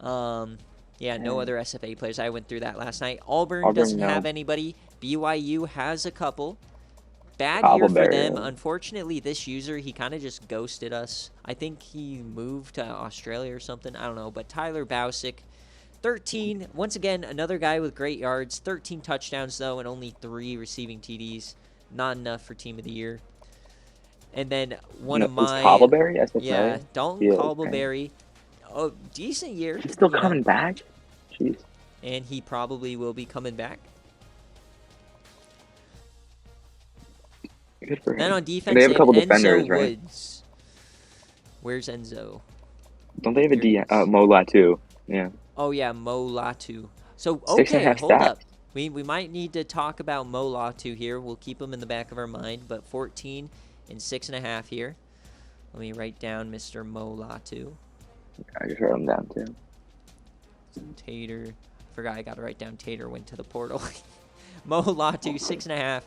[SPEAKER 1] Yeah, no other SFA players. I went through that last night. Auburn doesn't have anybody. BYU has a couple. Bad year for them. Unfortunately, this user, he kind of just ghosted us. I think he moved to Australia or something. I don't know. But Tyler Bausick, 13. Once again, another guy with great yards. 13 touchdowns, though, and only 3 receiving TDs. Not enough for Team of the Year. And then one of my...
[SPEAKER 2] Cobbleberry?
[SPEAKER 1] Yeah, Dalton Cobbleberry. Oh, decent year.
[SPEAKER 2] He's still coming back? Jeez.
[SPEAKER 1] And he probably will be coming back.
[SPEAKER 2] Good for him.
[SPEAKER 1] Then on defense,
[SPEAKER 2] they have a couple
[SPEAKER 1] Enzo
[SPEAKER 2] defenders, right?
[SPEAKER 1] Woods. Where's Enzo?
[SPEAKER 2] Don't they have a Mo Latu? Yeah.
[SPEAKER 1] Oh, yeah, Mo Latu. So, okay, hold up. We might need to talk about Mo Latu here. We'll keep him in the back of our mind. But 14 and 6.5 here. Let me write down Mr. Mo Latu.
[SPEAKER 2] I just wrote him down, too.
[SPEAKER 1] Tater. I forgot I got to write down Tater went to the portal. Mo Latu, 6.5.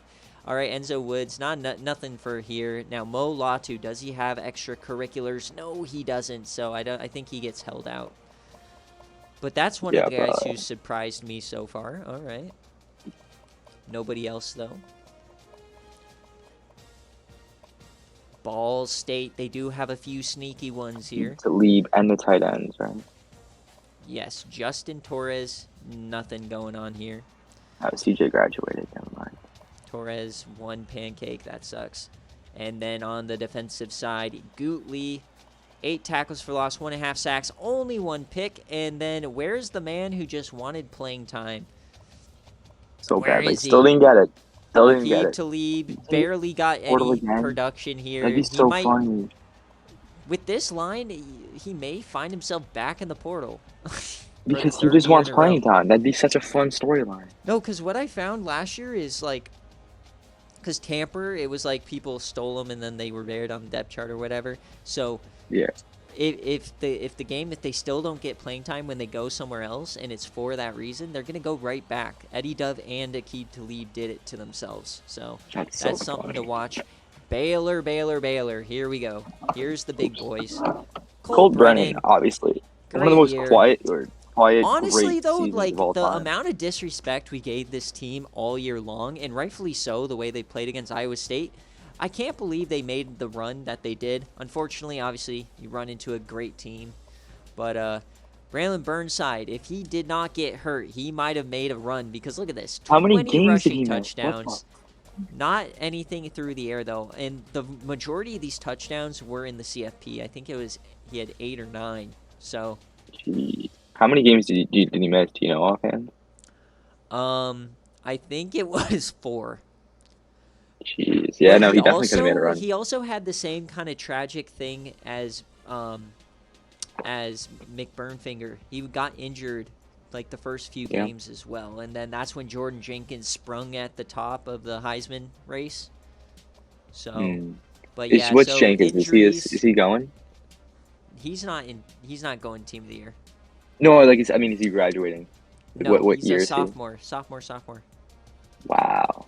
[SPEAKER 1] All right, Enzo Woods, nothing for here. Now, Mo Latu, does he have extracurriculars? No, he doesn't, so I think he gets held out. But that's one of the guys who surprised me so far. All right. Nobody else, though. Ball State, they do have a few sneaky ones here.
[SPEAKER 2] Talib and the tight ends, right?
[SPEAKER 1] Yes, Justin Torres, nothing going on here.
[SPEAKER 2] Oh, CJ graduated, never mind.
[SPEAKER 1] Torres, 1 pancake, that sucks. And then on the defensive side, Gootley, 8 tackles for loss, 1.5 sacks, only 1 pick. And then where's the man who just wanted playing time?
[SPEAKER 2] So badly. Still didn't get it. Still didn't get it.
[SPEAKER 1] Talib barely got any production here.
[SPEAKER 2] That'd be so funny.
[SPEAKER 1] With this line, he may find himself back in the portal.
[SPEAKER 2] Because he just wants playing time. That'd be such a fun storyline.
[SPEAKER 1] No, because what I found last year is like, because Tamper, it was like people stole them and then they were buried on the depth chart or whatever. So
[SPEAKER 2] yeah,
[SPEAKER 1] if they still don't get playing time when they go somewhere else and it's for that reason, they're gonna go right back. Eddie Dove and Aqib Talib did it to themselves. So that's something to watch. Baylor. Here we go. Here's the big boys.
[SPEAKER 2] Colt Brennan, obviously. One of the most quiet.
[SPEAKER 1] Honestly, though, like the amount of disrespect we gave this team all year long, and rightfully so, the way they played against Iowa State, I can't believe they made the run that they did. Unfortunately, obviously, you run into a great team. But Braylon Burnside, if he did not get hurt, he might have made a run because look at this.
[SPEAKER 2] How many games
[SPEAKER 1] rushing
[SPEAKER 2] did he
[SPEAKER 1] touchdowns. Not anything through the air, though. And the majority of these touchdowns were in the CFP. I think he had 8 or 9. So.
[SPEAKER 2] Jeez. How many games did he miss? Do you know offhand?
[SPEAKER 1] I think it was 4.
[SPEAKER 2] Jeez. Yeah, no, he definitely could have made a run.
[SPEAKER 1] He also had the same kind of tragic thing as McBurnfinger. He got injured like the first few games as well, and then that's when Jordan Jenkins sprung at the top of the Heisman race. So, but yeah,
[SPEAKER 2] what's Jenkins? Is he going?
[SPEAKER 1] He's not going Team of the Year.
[SPEAKER 2] No, like is he graduating?
[SPEAKER 1] No,
[SPEAKER 2] what
[SPEAKER 1] he's
[SPEAKER 2] year
[SPEAKER 1] a sophomore. Sophomore.
[SPEAKER 2] Wow.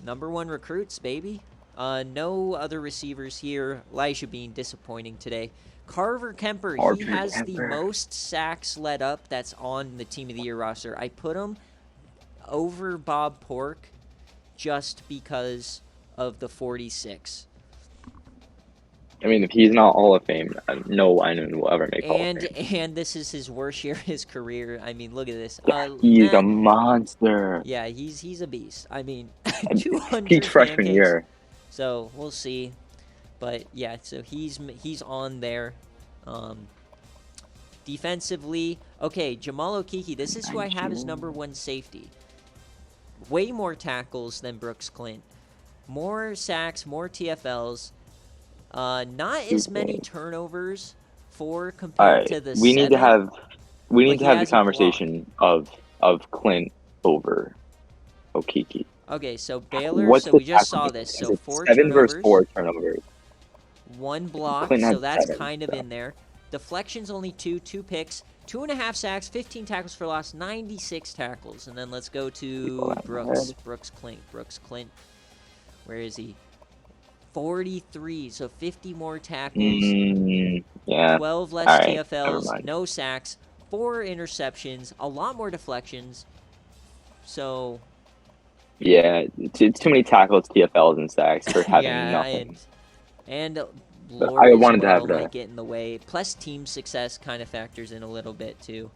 [SPEAKER 1] Number 1 recruits, baby. No other receivers here. Elijah being disappointing today. Carver Kemper, he has the most sacks let up that's on the Team of the Year roster. I put him over Bob Pork just because of the 46.
[SPEAKER 2] I mean, if he's not Hall of Fame, no lineman will ever make Hall of Fame.
[SPEAKER 1] And this is his worst year of his career. I mean, look at this.
[SPEAKER 2] He's a monster.
[SPEAKER 1] Yeah, he's a beast. I mean, 200
[SPEAKER 2] peak freshman year.
[SPEAKER 1] So we'll see. But yeah, so he's on there. Defensively, okay, Jamal Okeke. This is who I have as number 1 safety. Way more tackles than Brooks Clint. More sacks, more TFLs. Not as many turnovers compared to the.
[SPEAKER 2] We need to have the conversation of Clint over Okeke.
[SPEAKER 1] Okay, so Baylor. So we just saw this. So 4
[SPEAKER 2] 7
[SPEAKER 1] turnovers.
[SPEAKER 2] versus 4 turnovers.
[SPEAKER 1] 1 block. So that's kind of in there. Deflections only 2 picks. 2.5 sacks, 15 tackles for loss, 96 tackles. And then let's go to Brooks. Brooks Clint. Where is he? 43, so 50 more tackles,
[SPEAKER 2] Yeah.
[SPEAKER 1] 12 less
[SPEAKER 2] All right.
[SPEAKER 1] TFLs, no sacks, 4 interceptions, a lot more deflections. So
[SPEAKER 2] yeah, it's too many tackles, TFLs, and sacks for having
[SPEAKER 1] yeah,
[SPEAKER 2] nothing.
[SPEAKER 1] and
[SPEAKER 2] But
[SPEAKER 1] Lord
[SPEAKER 2] I
[SPEAKER 1] as
[SPEAKER 2] wanted to
[SPEAKER 1] well
[SPEAKER 2] have
[SPEAKER 1] might
[SPEAKER 2] that.
[SPEAKER 1] get in the way. Plus team success kind of factors in a little bit too.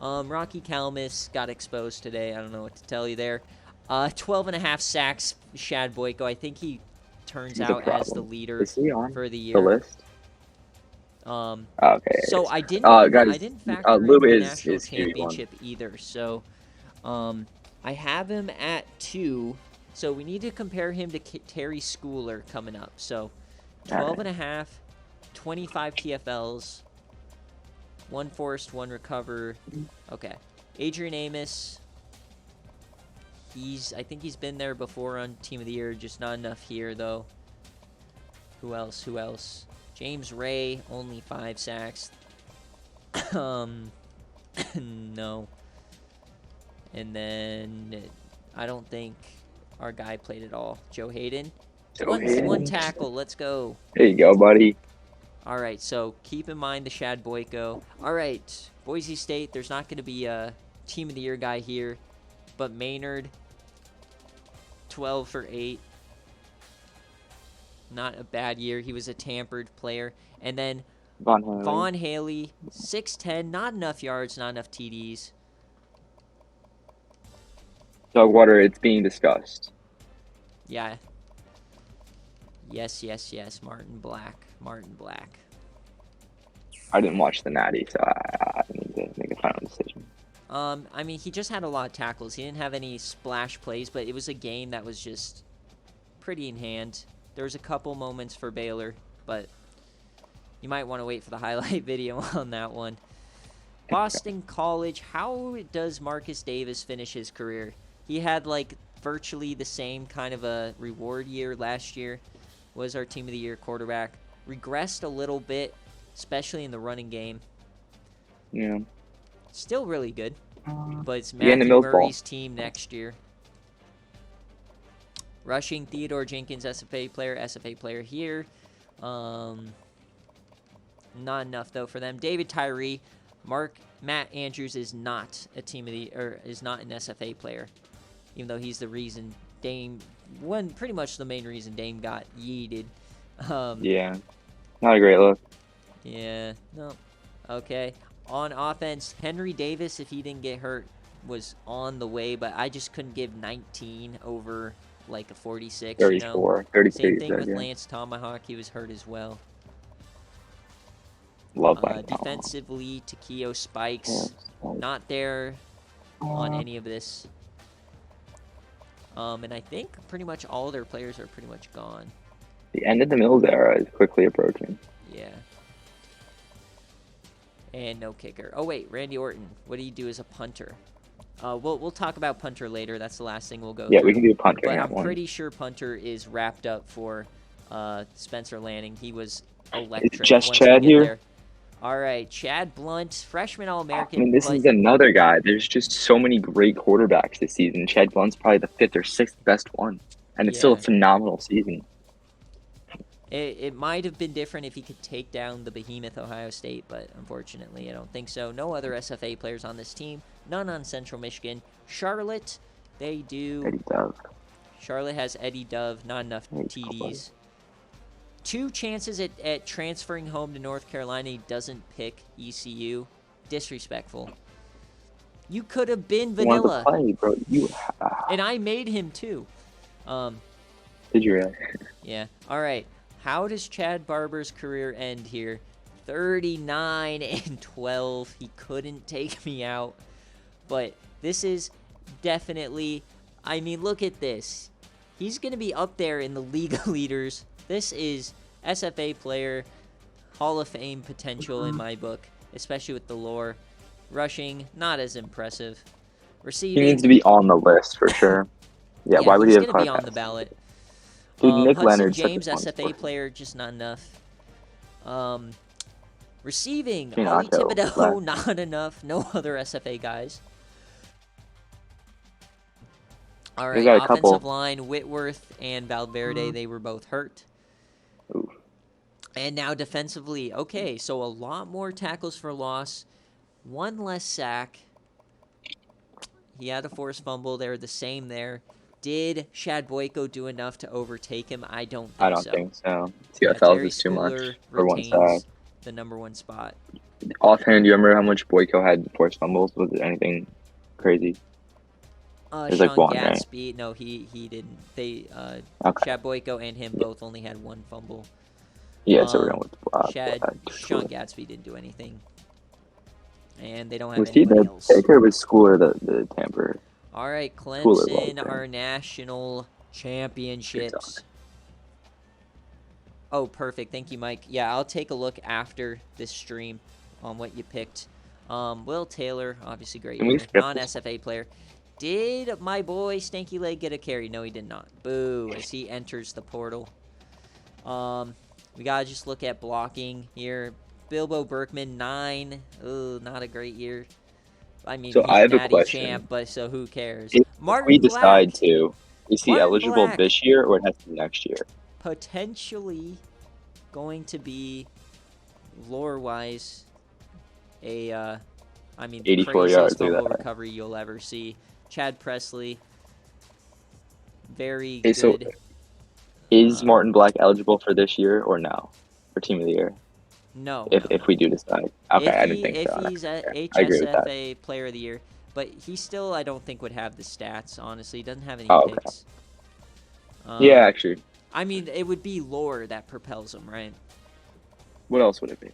[SPEAKER 1] Rocky Calamus got exposed today. I don't know what to tell you there. 12.5 sacks, Shad Boyko. I think he turns
[SPEAKER 2] He's a
[SPEAKER 1] out as the
[SPEAKER 2] problem.
[SPEAKER 1] leader
[SPEAKER 2] Is he on
[SPEAKER 1] for the
[SPEAKER 2] the
[SPEAKER 1] year.
[SPEAKER 2] list? Okay.
[SPEAKER 1] So I didn't factor
[SPEAKER 2] Lou
[SPEAKER 1] in the
[SPEAKER 2] is
[SPEAKER 1] national
[SPEAKER 2] QB1.
[SPEAKER 1] championship either. So I have him at 2. So we need to compare him to Terry Schooler coming up. So 12.5, 25 TFLs, 1 forced, 1 recover. Okay. Adrian Amos. I think he's been there before on Team of the Year, just not enough here though. Who else? James Ray, only 5 sacks. No. And then I don't think our guy played at all. Joe Hayden. One tackle. Let's go.
[SPEAKER 2] There you go, buddy.
[SPEAKER 1] All right, so keep in mind the Shad Boyko. All right, Boise State, there's not going to be a Team of the Year guy here, but Maynard, 12 for 8. Not a bad year. He was a tampered player. And then Vaughn Haley, 6'10", not enough yards, not enough TDs.
[SPEAKER 2] Doug Water, it's being discussed.
[SPEAKER 1] Yeah. Yes. Martin Black.
[SPEAKER 2] I didn't watch the Natty, so I need to make a final decision.
[SPEAKER 1] I mean, he just had a lot of tackles. He didn't have any splash plays, but it was a game that was just pretty in hand. There was a couple moments for Baylor, but you might want to wait for the highlight video on that one. Boston College, how does Marcus Davis finish his career? He had like virtually the same kind of a reward year last year. Was our Team of the Year quarterback. Regressed a little bit, especially in the running game.
[SPEAKER 2] Yeah.
[SPEAKER 1] Still really good, but it's Matthew Murray's team next year. Rushing, Theodore Jenkins, SFA player here. Not enough though for them. David Tyree, Matt Andrews is not a is not an SFA player, even though he's the reason pretty much the main reason Dame got yeeted.
[SPEAKER 2] Yeah, not a great look.
[SPEAKER 1] Yeah, no. Okay. On offense, Henry Davis, if he didn't get hurt, was on the way, but I just couldn't give 19 over like a 46.
[SPEAKER 2] 34, 32.
[SPEAKER 1] Same thing with Lance Tomahawk. He was hurt as well.
[SPEAKER 2] Love Lance
[SPEAKER 1] defensively, Takeo Spikes, not there on any of this. And I think pretty much all their players are pretty much gone.
[SPEAKER 2] The end of the Mills era is quickly approaching.
[SPEAKER 1] Yeah. And no kicker. Oh, wait, Randy Orton. What do you do as a punter? We'll talk about punter later. That's the last thing we'll go through.
[SPEAKER 2] We can do punter.
[SPEAKER 1] But I'm pretty sure punter is wrapped up for Spencer Lanning. He was electric.
[SPEAKER 2] Just Chad here?
[SPEAKER 1] There. All right, Chad Blunt, freshman All-American.
[SPEAKER 2] I mean, this is another guy. There's just so many great quarterbacks this season. Chad Blunt's probably the 5th or 6th best one. And it's still a phenomenal season.
[SPEAKER 1] It might have been different if he could take down the behemoth Ohio State, but unfortunately I don't think so. No other SFA players on this team. None on Central Michigan. Charlotte, they do.
[SPEAKER 2] Eddie Dove.
[SPEAKER 1] Charlotte has Eddie Dove, not enough TDs. 2 chances at transferring home to North Carolina. He doesn't pick ECU. Disrespectful. You could have been vanilla.
[SPEAKER 2] Play, bro.
[SPEAKER 1] And I made him too.
[SPEAKER 2] Did you really?
[SPEAKER 1] Yeah. All right. How does Chad Barber's career end here? 39-12. He couldn't take me out. But this is definitely, I mean, look at this. He's going to be up there in the league of leaders. This is SFA player, Hall of Fame potential in my book, especially with the lore. Rushing, not as impressive. Receiving,
[SPEAKER 2] he needs to be on the list for sure. Yeah, why would he have
[SPEAKER 1] he's going to be on the ballot.
[SPEAKER 2] Dude, Nick
[SPEAKER 1] Hudson
[SPEAKER 2] Leonard's
[SPEAKER 1] James, SFA player, just not enough. Receiving, Ollie
[SPEAKER 2] Pinato,
[SPEAKER 1] Thibodeau, not enough. No other SFA guys. All
[SPEAKER 2] They
[SPEAKER 1] right,
[SPEAKER 2] got a
[SPEAKER 1] offensive
[SPEAKER 2] couple.
[SPEAKER 1] line, Whitworth and Valverde, they were both hurt.
[SPEAKER 2] Ooh.
[SPEAKER 1] And now defensively, okay, so a lot more tackles for loss, one less sack. He had a forced fumble. They're the same there. Did Shad Boyko do enough to overtake him? I don't
[SPEAKER 2] I
[SPEAKER 1] think
[SPEAKER 2] don't
[SPEAKER 1] so.
[SPEAKER 2] think so.
[SPEAKER 1] Yeah,
[SPEAKER 2] TFLs
[SPEAKER 1] Terry
[SPEAKER 2] is too much
[SPEAKER 1] Schooler
[SPEAKER 2] for one side.
[SPEAKER 1] retains the #1 spot.
[SPEAKER 2] Offhand, do you remember how much Boyko had forced fumbles? Was it anything crazy? It was like
[SPEAKER 1] Sean
[SPEAKER 2] one, right?
[SPEAKER 1] Gatsby, no, he didn't. They
[SPEAKER 2] Okay.
[SPEAKER 1] Shad Boyko and him both only had one fumble.
[SPEAKER 2] Yeah, so we're going with
[SPEAKER 1] Sean Gatsby didn't do anything. And they don't have
[SPEAKER 2] Was he
[SPEAKER 1] anybody
[SPEAKER 2] the
[SPEAKER 1] else.
[SPEAKER 2] pick or was Schooler the tamper?
[SPEAKER 1] All right,
[SPEAKER 2] Schooler
[SPEAKER 1] Clemson,
[SPEAKER 2] was,
[SPEAKER 1] our national championships. Oh, perfect. Thank you, Mike. Yeah, I'll take a look after this stream on what you picked. Will Taylor, obviously great year. Non-SFA player. Did my boy Stanky Leg get a carry? No, he did not. Boo, as he enters the portal. We got to just look at blocking here. Bilbo Berkman, 9. Oh, not a great year. I mean,
[SPEAKER 2] so
[SPEAKER 1] he's
[SPEAKER 2] I have
[SPEAKER 1] natty
[SPEAKER 2] a question.
[SPEAKER 1] champ, but so who cares?
[SPEAKER 2] If
[SPEAKER 1] Martin
[SPEAKER 2] we decide
[SPEAKER 1] Black.
[SPEAKER 2] to, is he
[SPEAKER 1] Martin
[SPEAKER 2] eligible
[SPEAKER 1] Black.
[SPEAKER 2] this year or it has to be next year?
[SPEAKER 1] Potentially going to be, lore-wise, I mean, the
[SPEAKER 2] 84
[SPEAKER 1] craziest
[SPEAKER 2] yards,
[SPEAKER 1] fumble recovery you'll ever see. Chad Presley, very
[SPEAKER 2] Okay, so
[SPEAKER 1] good.
[SPEAKER 2] is Martin Black eligible for this year or no? For Team of the Year?
[SPEAKER 1] No.
[SPEAKER 2] If we do decide. Okay, I didn't think so.
[SPEAKER 1] If he's a
[SPEAKER 2] I agree with that.
[SPEAKER 1] HSFA Player of the Year, but he still, I don't think, would have the stats, honestly. He doesn't have any picks.
[SPEAKER 2] Yeah, actually.
[SPEAKER 1] I mean, it would be lore that propels him, right?
[SPEAKER 2] What else would it be?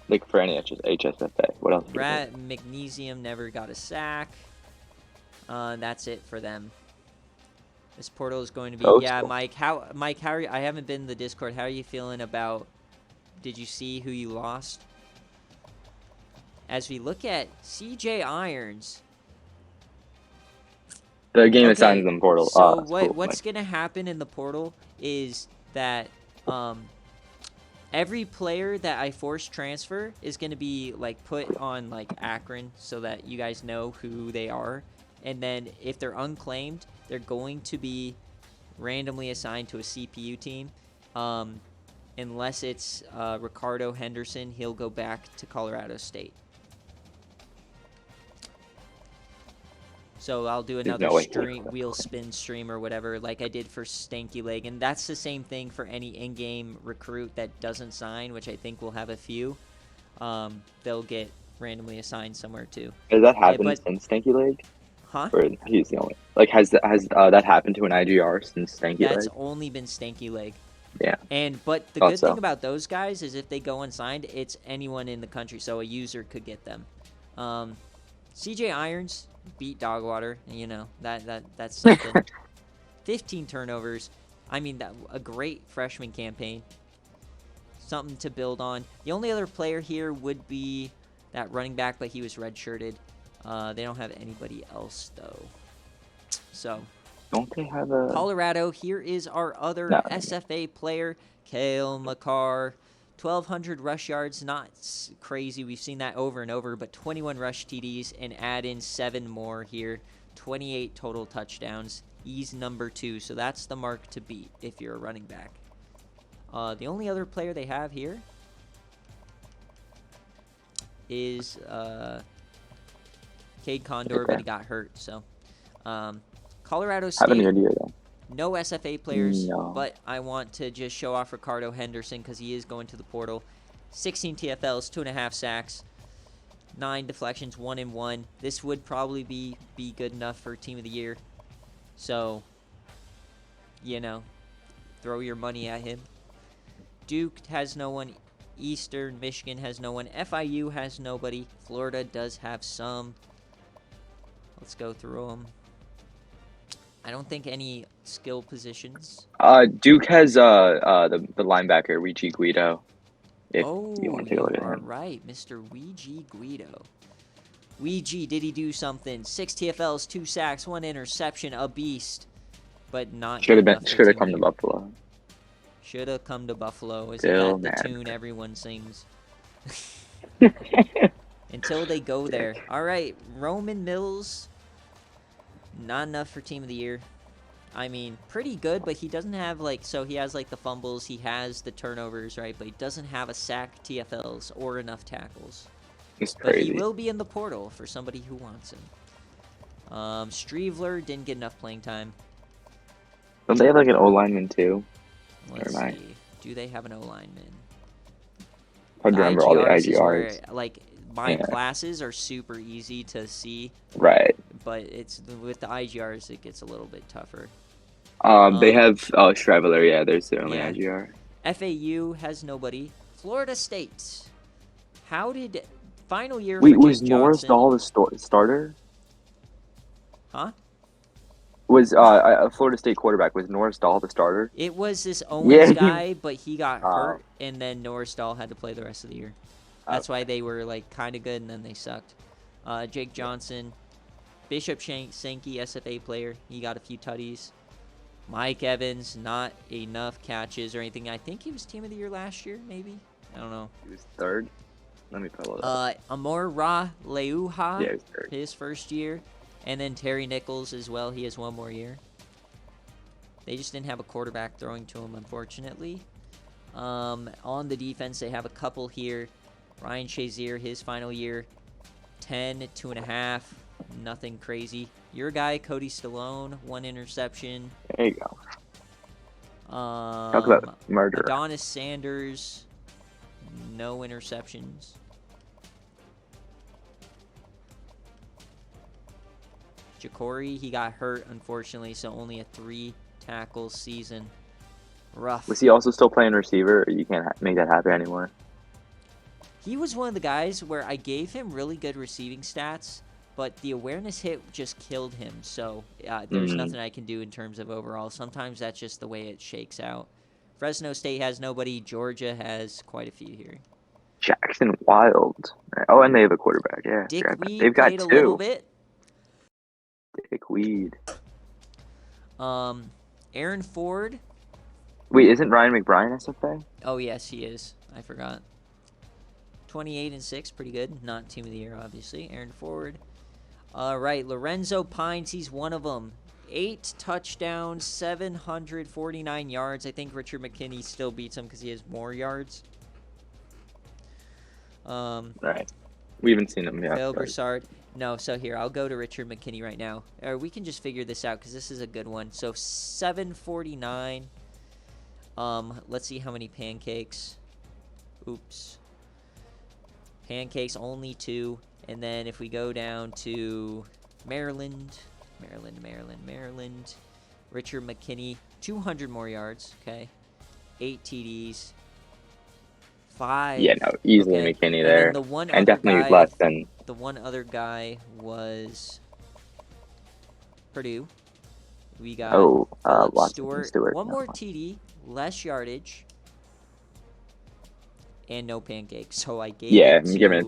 [SPEAKER 2] Like for any HSFA, what else would
[SPEAKER 1] Rat Magnesium never got a sack. That's it for them. This portal is going to be Mike. How are you? I haven't been in the Discord. How are you feeling about? Did you see who you lost? As we look at CJ Irons.
[SPEAKER 2] The game assigns them portal.
[SPEAKER 1] So what's going to happen in the portal is that every player that I force transfer is going to be like put on like Akron so that you guys know who they are. And then if they're unclaimed, they're going to be randomly assigned to a CPU team. Unless it's Ricardo Henderson, he'll go back to Colorado State. So I'll do another wheel spin stream or whatever like I did for Stanky Leg. And that's the same thing for any in-game recruit that doesn't sign, which I think we'll have a few. They'll get randomly assigned somewhere too.
[SPEAKER 2] Has that happened since Stanky Leg?
[SPEAKER 1] Huh?
[SPEAKER 2] Or he's the only. Like, has that happened to an IGR since Stanky Leg?
[SPEAKER 1] That's only been Stanky Leg.
[SPEAKER 2] Yeah.
[SPEAKER 1] But the good thing about those guys is if they go unsigned, it's anyone in the country, so a user could get them. CJ Irons beat Dogwater, you know, that's something. 15 turnovers. I mean, a great freshman campaign. Something to build on. The only other player here would be that running back, but he was redshirted. They don't have anybody else, though. So,
[SPEAKER 2] don't they have a
[SPEAKER 1] Colorado? Here is our other SFA player, Kale McCarr. 1,200 rush yards, not crazy. We've seen that over and over, but 21 rush TDs and add in 7 more here. 28 total touchdowns. He's number 2, so that's the mark to beat if you're a running back. The only other player they have here is Cade Condor, but he got hurt. So, Colorado State. No SFA players, but I want to just show off Ricardo Henderson because he is going to the portal. 16 TFLs, 2.5 sacks, 9 deflections, 1-1. This would probably be good enough for Team of the Year. So, you know, throw your money at him. Duke has no one. Eastern Michigan has no one. FIU has nobody. Florida does have some. Let's go through them. I don't think any skill positions.
[SPEAKER 2] Duke has the linebacker Ouija Guido. If you want to take a look at him.
[SPEAKER 1] All right, Mr. Ouija Guido. Ouija, did he do something? 6 TFLs, 2 sacks, 1 interception, a beast, but not.
[SPEAKER 2] Should have come to Buffalo.
[SPEAKER 1] Should have come to Buffalo. Isn't that the tune everyone sings? Until they go there. All right, Roman Mills, not enough for Team of the Year. I mean, pretty good, but he doesn't have, like, so he has, like, the fumbles, he has the turnovers, right? But he doesn't have a sack, TFLs, or enough tackles.
[SPEAKER 2] It's
[SPEAKER 1] But he
[SPEAKER 2] crazy.
[SPEAKER 1] will be in the portal for somebody who wants him. Streveler didn't get enough playing time.
[SPEAKER 2] Don't they have like an O lineman too?
[SPEAKER 1] Let's
[SPEAKER 2] Or am I?
[SPEAKER 1] see. Do they have an O-lineman?
[SPEAKER 2] Hard to remember all the
[SPEAKER 1] IGRs is where,
[SPEAKER 2] IGRs.
[SPEAKER 1] like, my
[SPEAKER 2] Yeah.
[SPEAKER 1] classes are super easy to see,
[SPEAKER 2] Right.
[SPEAKER 1] but it's with the IGRs it gets a little bit tougher.
[SPEAKER 2] They have Shriveler. Yeah, there's their only
[SPEAKER 1] Yeah.
[SPEAKER 2] IGR.
[SPEAKER 1] FAU has nobody. Florida State. How did final year
[SPEAKER 2] Wait,
[SPEAKER 1] for
[SPEAKER 2] was
[SPEAKER 1] Jake
[SPEAKER 2] Norris
[SPEAKER 1] Johnson?
[SPEAKER 2] Dahl the starter?
[SPEAKER 1] Huh?
[SPEAKER 2] Was Florida State quarterback, was Norris Dahl the starter?
[SPEAKER 1] It was this Owens
[SPEAKER 2] Yeah.
[SPEAKER 1] guy, but he got
[SPEAKER 2] Oh.
[SPEAKER 1] hurt, and then Norris Dahl had to play the rest of the year. That's why they were like kind of good, and then they sucked. Jake Johnson, Bishop Sankey, SFA player. He got a few tutties. Mike Evans, not enough catches or anything. I think he was Team of the Year last year, maybe. I don't know.
[SPEAKER 2] He was third. Let me pull it up.
[SPEAKER 1] Amor Ra Leuha,
[SPEAKER 2] Yeah, he was third.
[SPEAKER 1] his first year. And then Terry Nichols as well. He has one more year. They just didn't have a quarterback throwing to him, unfortunately. On the defense, they have a couple here. Ryan Shazier, his final year, 10, 2.5. Nothing crazy. Your guy, Cody Stallone, 1 interception.
[SPEAKER 2] There you go. Talk about murder.
[SPEAKER 1] Adonis Sanders, no interceptions. Ja'Cory, he got hurt, unfortunately, so only a 3 tackle season. Rough.
[SPEAKER 2] Was he also still playing receiver? Or you can't make that happen anymore.
[SPEAKER 1] He was one of the guys where I gave him really good receiving stats, but the awareness hit just killed him. So there's nothing I can do in terms of overall. Sometimes that's just the way it shakes out. Fresno State has nobody. Georgia has quite a few here.
[SPEAKER 2] Jackson Wild. Oh, and they have a quarterback. Yeah,
[SPEAKER 1] Dick Weed
[SPEAKER 2] they've got
[SPEAKER 1] played a little
[SPEAKER 2] 2.
[SPEAKER 1] bit.
[SPEAKER 2] Dick Weed.
[SPEAKER 1] Aaron Ford.
[SPEAKER 2] Wait, isn't Ryan McBride SFA?
[SPEAKER 1] Oh, yes, he is. I forgot. 28-6, pretty good. Not Team of the Year, obviously. Aaron Ford. All right, Lorenzo Pines, he's one of them. 8 touchdowns, 749 yards. I think Richard McKinney still beats him because he has more yards.
[SPEAKER 2] All right. We haven't seen him yet.
[SPEAKER 1] Phil Broussard. No, so here, I'll go to Richard McKinney right now. Or we can just figure this out because this is a good one. So 749. Let's see how many pancakes. Oops. Pancakes, only 2. And then if we go down to Maryland. Richard McKinney, 200 more yards. Okay. 8 TDs. 5.
[SPEAKER 2] Yeah, no, easily
[SPEAKER 1] okay.
[SPEAKER 2] McKinney
[SPEAKER 1] And
[SPEAKER 2] there.
[SPEAKER 1] then the one
[SPEAKER 2] And
[SPEAKER 1] other
[SPEAKER 2] definitely
[SPEAKER 1] guy,
[SPEAKER 2] less than.
[SPEAKER 1] the one other guy was Purdue. We got Phillip Stewart. One more TD, less yardage, and no pancakes. So I gave
[SPEAKER 2] Yeah,
[SPEAKER 1] it to...
[SPEAKER 2] I'm giving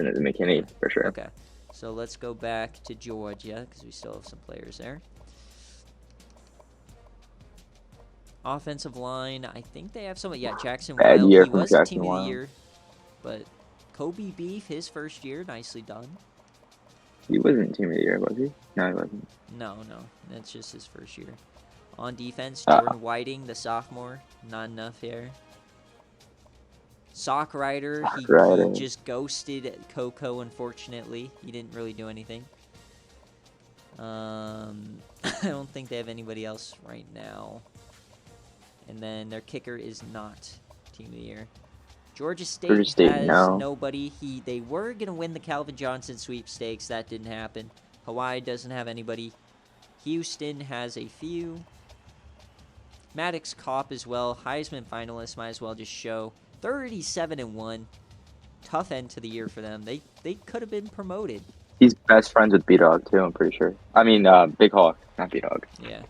[SPEAKER 2] it to McKinney for sure.
[SPEAKER 1] Okay. So let's go back to Georgia because we still have some players there. Offensive line, I think they have someone. Yeah, Jackson
[SPEAKER 2] Bad
[SPEAKER 1] Wild.
[SPEAKER 2] year
[SPEAKER 1] He
[SPEAKER 2] from
[SPEAKER 1] was
[SPEAKER 2] Jackson
[SPEAKER 1] Team of
[SPEAKER 2] Wild.
[SPEAKER 1] the Year, but Kobe Beef, his first year, nicely done.
[SPEAKER 2] He wasn't Team of the Year, was he? No, he wasn't.
[SPEAKER 1] No, that's just his first year. On defense, Jordan Whiting, the sophomore, not enough here. Sock Rider, he just ghosted Coco, unfortunately. He didn't really do anything. I don't think they have anybody else right now. And then their kicker is not Team of the Year. Georgia State has nobody. They were going to win the Calvin Johnson sweepstakes. That didn't happen. Hawaii doesn't have anybody. Houston has a few. Maddox Kopp as well. Heisman finalist. Might as well just show. 37-1. Tough end to the year for them. They could have been promoted.
[SPEAKER 2] He's best friends with B-Dog, too, I'm pretty sure. I mean, Big Hawk, not B-Dog.
[SPEAKER 1] Yeah.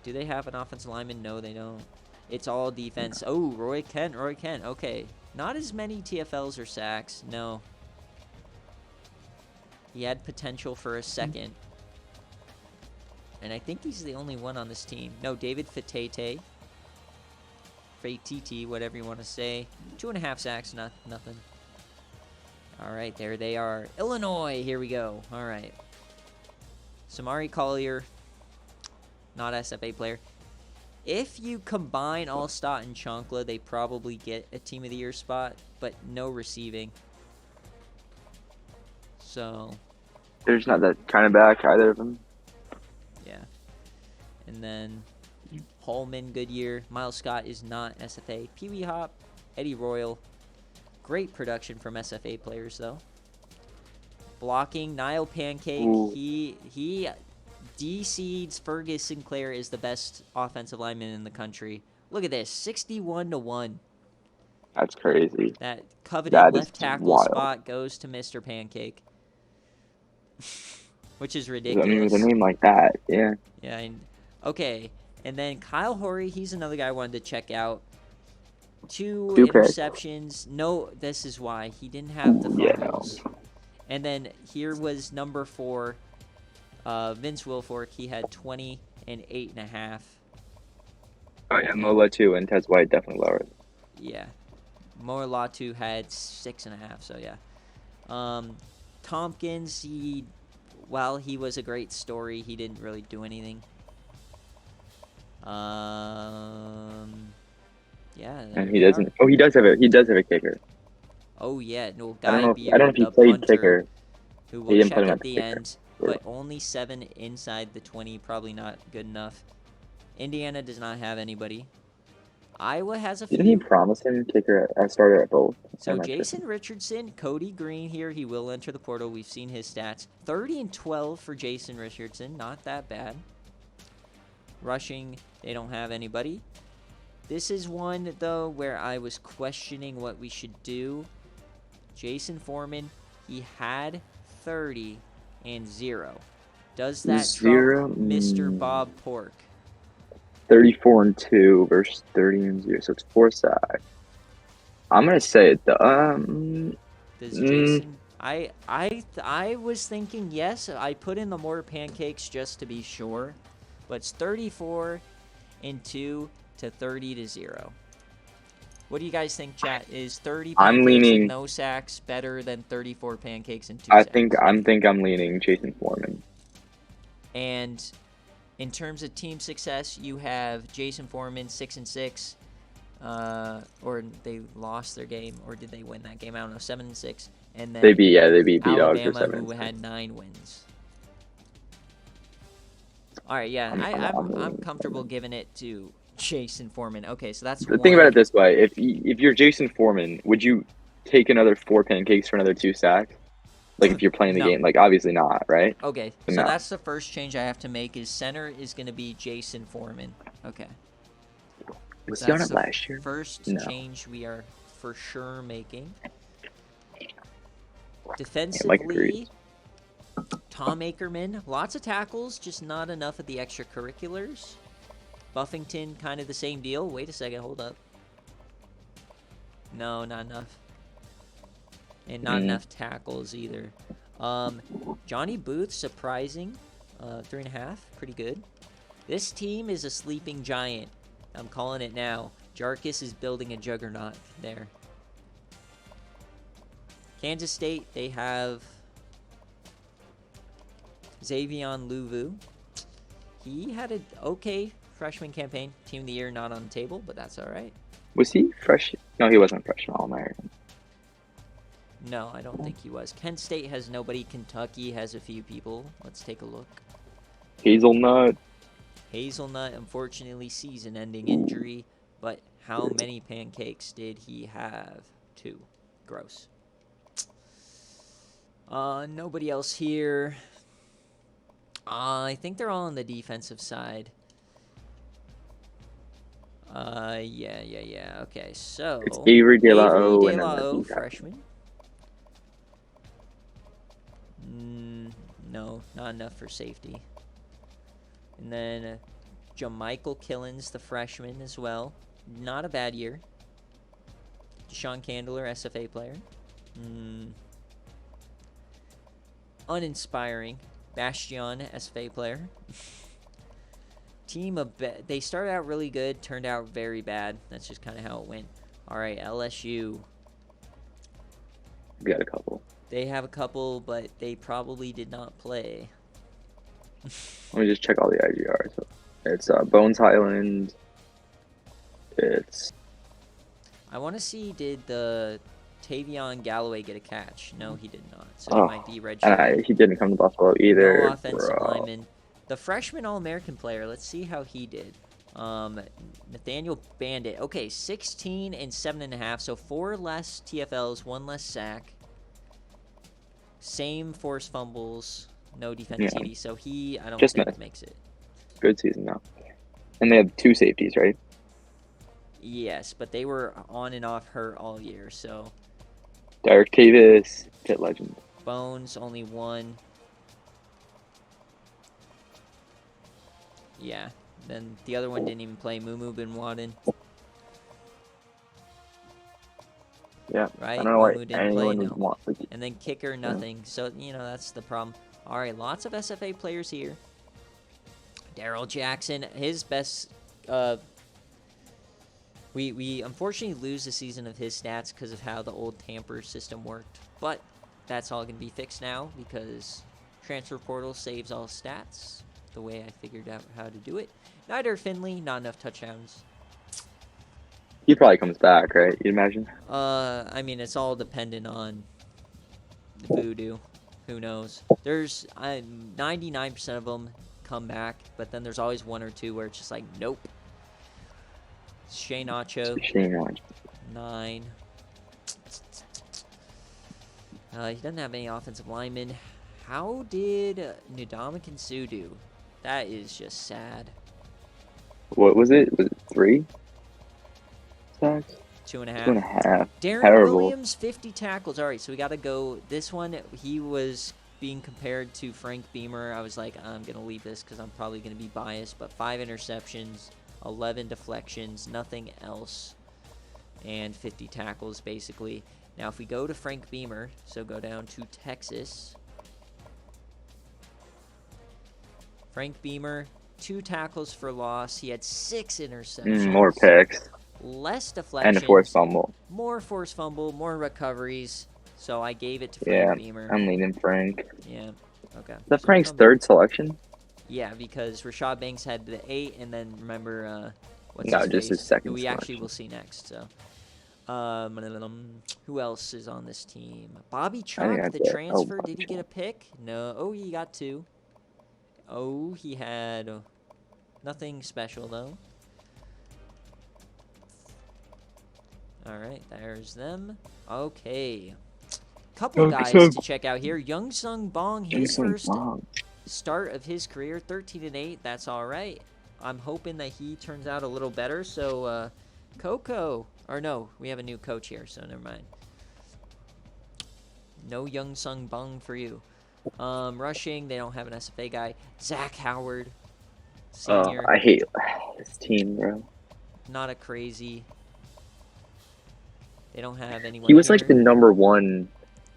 [SPEAKER 1] Do they have an offensive lineman? No, they don't. It's all defense. Oh, Roy Kent. Okay. Not as many TFLs or sacks. No. He had potential for a second. And I think he's the only one on this team. No, David Fatete. Fate TT, whatever you want to say. 2.5 sacks, nothing. All right, there they are. Illinois, here we go. All right. Samari Collier, not SFA player. If you combine Allstott and Chancla, they probably get a Team of the Year spot, but no receiving. So.
[SPEAKER 2] They're just not that kind of back, either of them.
[SPEAKER 1] Yeah. And then Holman, good year. Miles Scott is not SFA. Pee Wee Hop, Eddie Royal. Great production from SFA players, though. Blocking, Niall Pancake.
[SPEAKER 2] Ooh.
[SPEAKER 1] He de-seeds Fergus Sinclair is the best offensive lineman in the country. Look at this, 61-1.
[SPEAKER 2] That's crazy.
[SPEAKER 1] That coveted
[SPEAKER 2] That
[SPEAKER 1] left
[SPEAKER 2] is
[SPEAKER 1] tackle
[SPEAKER 2] wild.
[SPEAKER 1] spot goes to Mr. Pancake. Which is
[SPEAKER 2] I
[SPEAKER 1] ridiculous.
[SPEAKER 2] mean, with a name like that, yeah.
[SPEAKER 1] Yeah, okay. And then Kyle Horry, he's another guy I wanted to check out. 2 interceptions. No, this is why. He didn't have the fumbles.
[SPEAKER 2] Yeah, no.
[SPEAKER 1] And then here was number 4, Vince Wilfork. He had 20 and 8.5.
[SPEAKER 2] Oh, yeah, Mola, too, and Tez White definitely lower.
[SPEAKER 1] Yeah. Moore Latu had 6.5, so yeah. Tompkins, while he was a great story, he didn't really do anything. Yeah.
[SPEAKER 2] And he doesn't. Oh, he does have a kicker.
[SPEAKER 1] Oh yeah, no.
[SPEAKER 2] I don't
[SPEAKER 1] Guy
[SPEAKER 2] know if he played kicker.
[SPEAKER 1] Who
[SPEAKER 2] He
[SPEAKER 1] will
[SPEAKER 2] didn't
[SPEAKER 1] check
[SPEAKER 2] put him
[SPEAKER 1] at
[SPEAKER 2] at
[SPEAKER 1] the
[SPEAKER 2] kicker.
[SPEAKER 1] end, but only 7 inside the 20. Probably not good enough. Indiana does not have anybody. Iowa has a few.
[SPEAKER 2] Didn't he promise him kicker at starter at both?
[SPEAKER 1] So Jason Richardson, Cody Green here. He will enter the portal. We've seen his stats. 30 and 12 for Jason Richardson. Not that bad. Rushing, they don't have anybody. This is one, though, where I was questioning what we should do. Jason Foreman, he had 30 and 0. Does that trump Mr. Bob Pork?
[SPEAKER 2] 34 and 2 versus 30 and 0, so it's 4 sacks. I'm gonna say it.
[SPEAKER 1] Does Jason? I was thinking yes. I put in the more pancakes just to be sure, but it's 34 and 2 to 30 to 0. What do you guys think, chat? Is 30 pancakes and no sacks better than 34 pancakes and 2 sacks?
[SPEAKER 2] I'm leaning Jason Foreman.
[SPEAKER 1] And in terms of team success, you have Jason Foreman 6 and 6, or they lost their game, or did they win that game? I don't know, 7 and 6, and then
[SPEAKER 2] they beat
[SPEAKER 1] Alabama, who had 9 wins. All right, yeah, I'm comfortable giving it to Jason Foreman. Okay, so that's
[SPEAKER 2] Think about it this way: if you're Jason Foreman, would you take another 4 pancakes for another 2 sacks? Like if you're playing the game, like obviously not, right?
[SPEAKER 1] Okay, so that's the first change I have to make. Is center is going to be Jason Foreman. Okay.
[SPEAKER 2] Was he on it last year?
[SPEAKER 1] First change we are for sure making. Defensively, Tom Ackerman, lots of tackles, just not enough of the extracurriculars. Buffington, kind of the same deal. Wait a second, hold up. No, not enough. And not enough tackles either. Johnny Booth, surprising. 3.5, pretty good. This team is a sleeping giant. I'm calling it now. Jarkus is building a juggernaut there. Kansas State, they have Xavion Luvu. He had an okay freshman campaign. Team of the year not on the table, but that's all right.
[SPEAKER 2] Was he fresh? No, he wasn't a freshman All-American.
[SPEAKER 1] No, I don't think he was. Kent State has nobody. Kentucky has a few people. Let's take a look.
[SPEAKER 2] Hazelnut,
[SPEAKER 1] unfortunately, season-ending injury. But how many pancakes did he have? 2. Gross. Nobody else here. I think they're all on the defensive side. Yeah. Okay, so
[SPEAKER 2] it's Avery De La O,
[SPEAKER 1] freshman. No, not enough for safety. And then Jamichael Killens, the freshman as well. Not a bad year. Deshaun Candler, SFA player. Uninspiring. Bastion, SFA player. They started out really good, turned out very bad. That's just kind of how it went. All right, LSU.
[SPEAKER 2] We got a couple.
[SPEAKER 1] They have a couple, but they probably did not play.
[SPEAKER 2] Let me just check all the IGRs. It's Bones Highland. It's.
[SPEAKER 1] I want to see, did the Tavion Galloway get a catch? No, he did not. So
[SPEAKER 2] Oh,
[SPEAKER 1] he might be redshirted.
[SPEAKER 2] he didn't come to Buffalo either.
[SPEAKER 1] No offensive
[SPEAKER 2] bro.
[SPEAKER 1] lineman. The freshman All-American player, let's see how he did. Nathaniel Bandit. Okay, 16 and 7.5, so 4 less TFLs, 1 less sack. Same forced fumbles, no defensive TD, so I don't think makes it.
[SPEAKER 2] Good season now. And they have 2 safeties, right?
[SPEAKER 1] Yes, but they were on and off hurt all year, so.
[SPEAKER 2] Derek Davis, Pit legend.
[SPEAKER 1] Bones, only 1. Yeah, then the other one didn't even play, Mumu Bin Laden.
[SPEAKER 2] Yeah,
[SPEAKER 1] right?
[SPEAKER 2] I don't know why
[SPEAKER 1] Mumu didn't
[SPEAKER 2] anyone
[SPEAKER 1] play,
[SPEAKER 2] would want.
[SPEAKER 1] And then kicker, nothing. So, that's the problem. All right, lots of SFA players here. Daryl Jackson, his best... We unfortunately lose the season of his stats because of how the old tamper system worked. But that's all going to be fixed now because transfer portal saves all stats the way I figured out how to do it. Neither Finley, not enough touchdowns.
[SPEAKER 2] He probably comes back, right? You'd imagine?
[SPEAKER 1] I mean, it's all dependent on the voodoo. Who knows? There's 99% of them come back, but then there's always 1 or 2 where it's just like, nope. Shea Nacho. 9. He doesn't have any offensive linemen. How did Ndamukong Suh do? That is just sad.
[SPEAKER 2] What was it? Was it 3 sacks?
[SPEAKER 1] 2.5.
[SPEAKER 2] 2.5.
[SPEAKER 1] Darren
[SPEAKER 2] Terrible.
[SPEAKER 1] Williams, 50 tackles. All right, so we got to go. This one, he was being compared to Frank Beamer. I was like, I'm going to leave this because I'm probably going to be biased. But 5 interceptions, 11 deflections, nothing else. And 50 tackles, basically. Now, if we go to Frank Beamer, so go down to Texas. Frank Beamer, 2 tackles for loss. He had 6 interceptions.
[SPEAKER 2] More picks.
[SPEAKER 1] Less deflections.
[SPEAKER 2] And a forced fumble.
[SPEAKER 1] More forced fumble, more recoveries. So I gave it to Frank Beamer.
[SPEAKER 2] I'm leaning Frank.
[SPEAKER 1] Yeah, okay.
[SPEAKER 2] Is that Frank's 3rd selection?
[SPEAKER 1] Yeah, because Rashad Banks had the 8, and then remember,
[SPEAKER 2] just his 2nd
[SPEAKER 1] who we
[SPEAKER 2] selection.
[SPEAKER 1] actually will see next. So, who else is on this team? Bobby Chalk, the transfer. Did he get a pick? No. Oh, he got 2. Oh, he had nothing special, though. All right, there's them. Okay. Couple guys to check out here. Young Sung Bong, his first start of his career, 13-8. That's all right. I'm hoping that he turns out a little better. So, Coco. Or no, we have a new coach here, so never mind. No Young Sung Bong for you. Rushing, they don't have an SFA guy. Zach Howard, senior.
[SPEAKER 2] I hate this team, bro.
[SPEAKER 1] Not a crazy. They don't have anyone.
[SPEAKER 2] He was
[SPEAKER 1] here.
[SPEAKER 2] like the number 1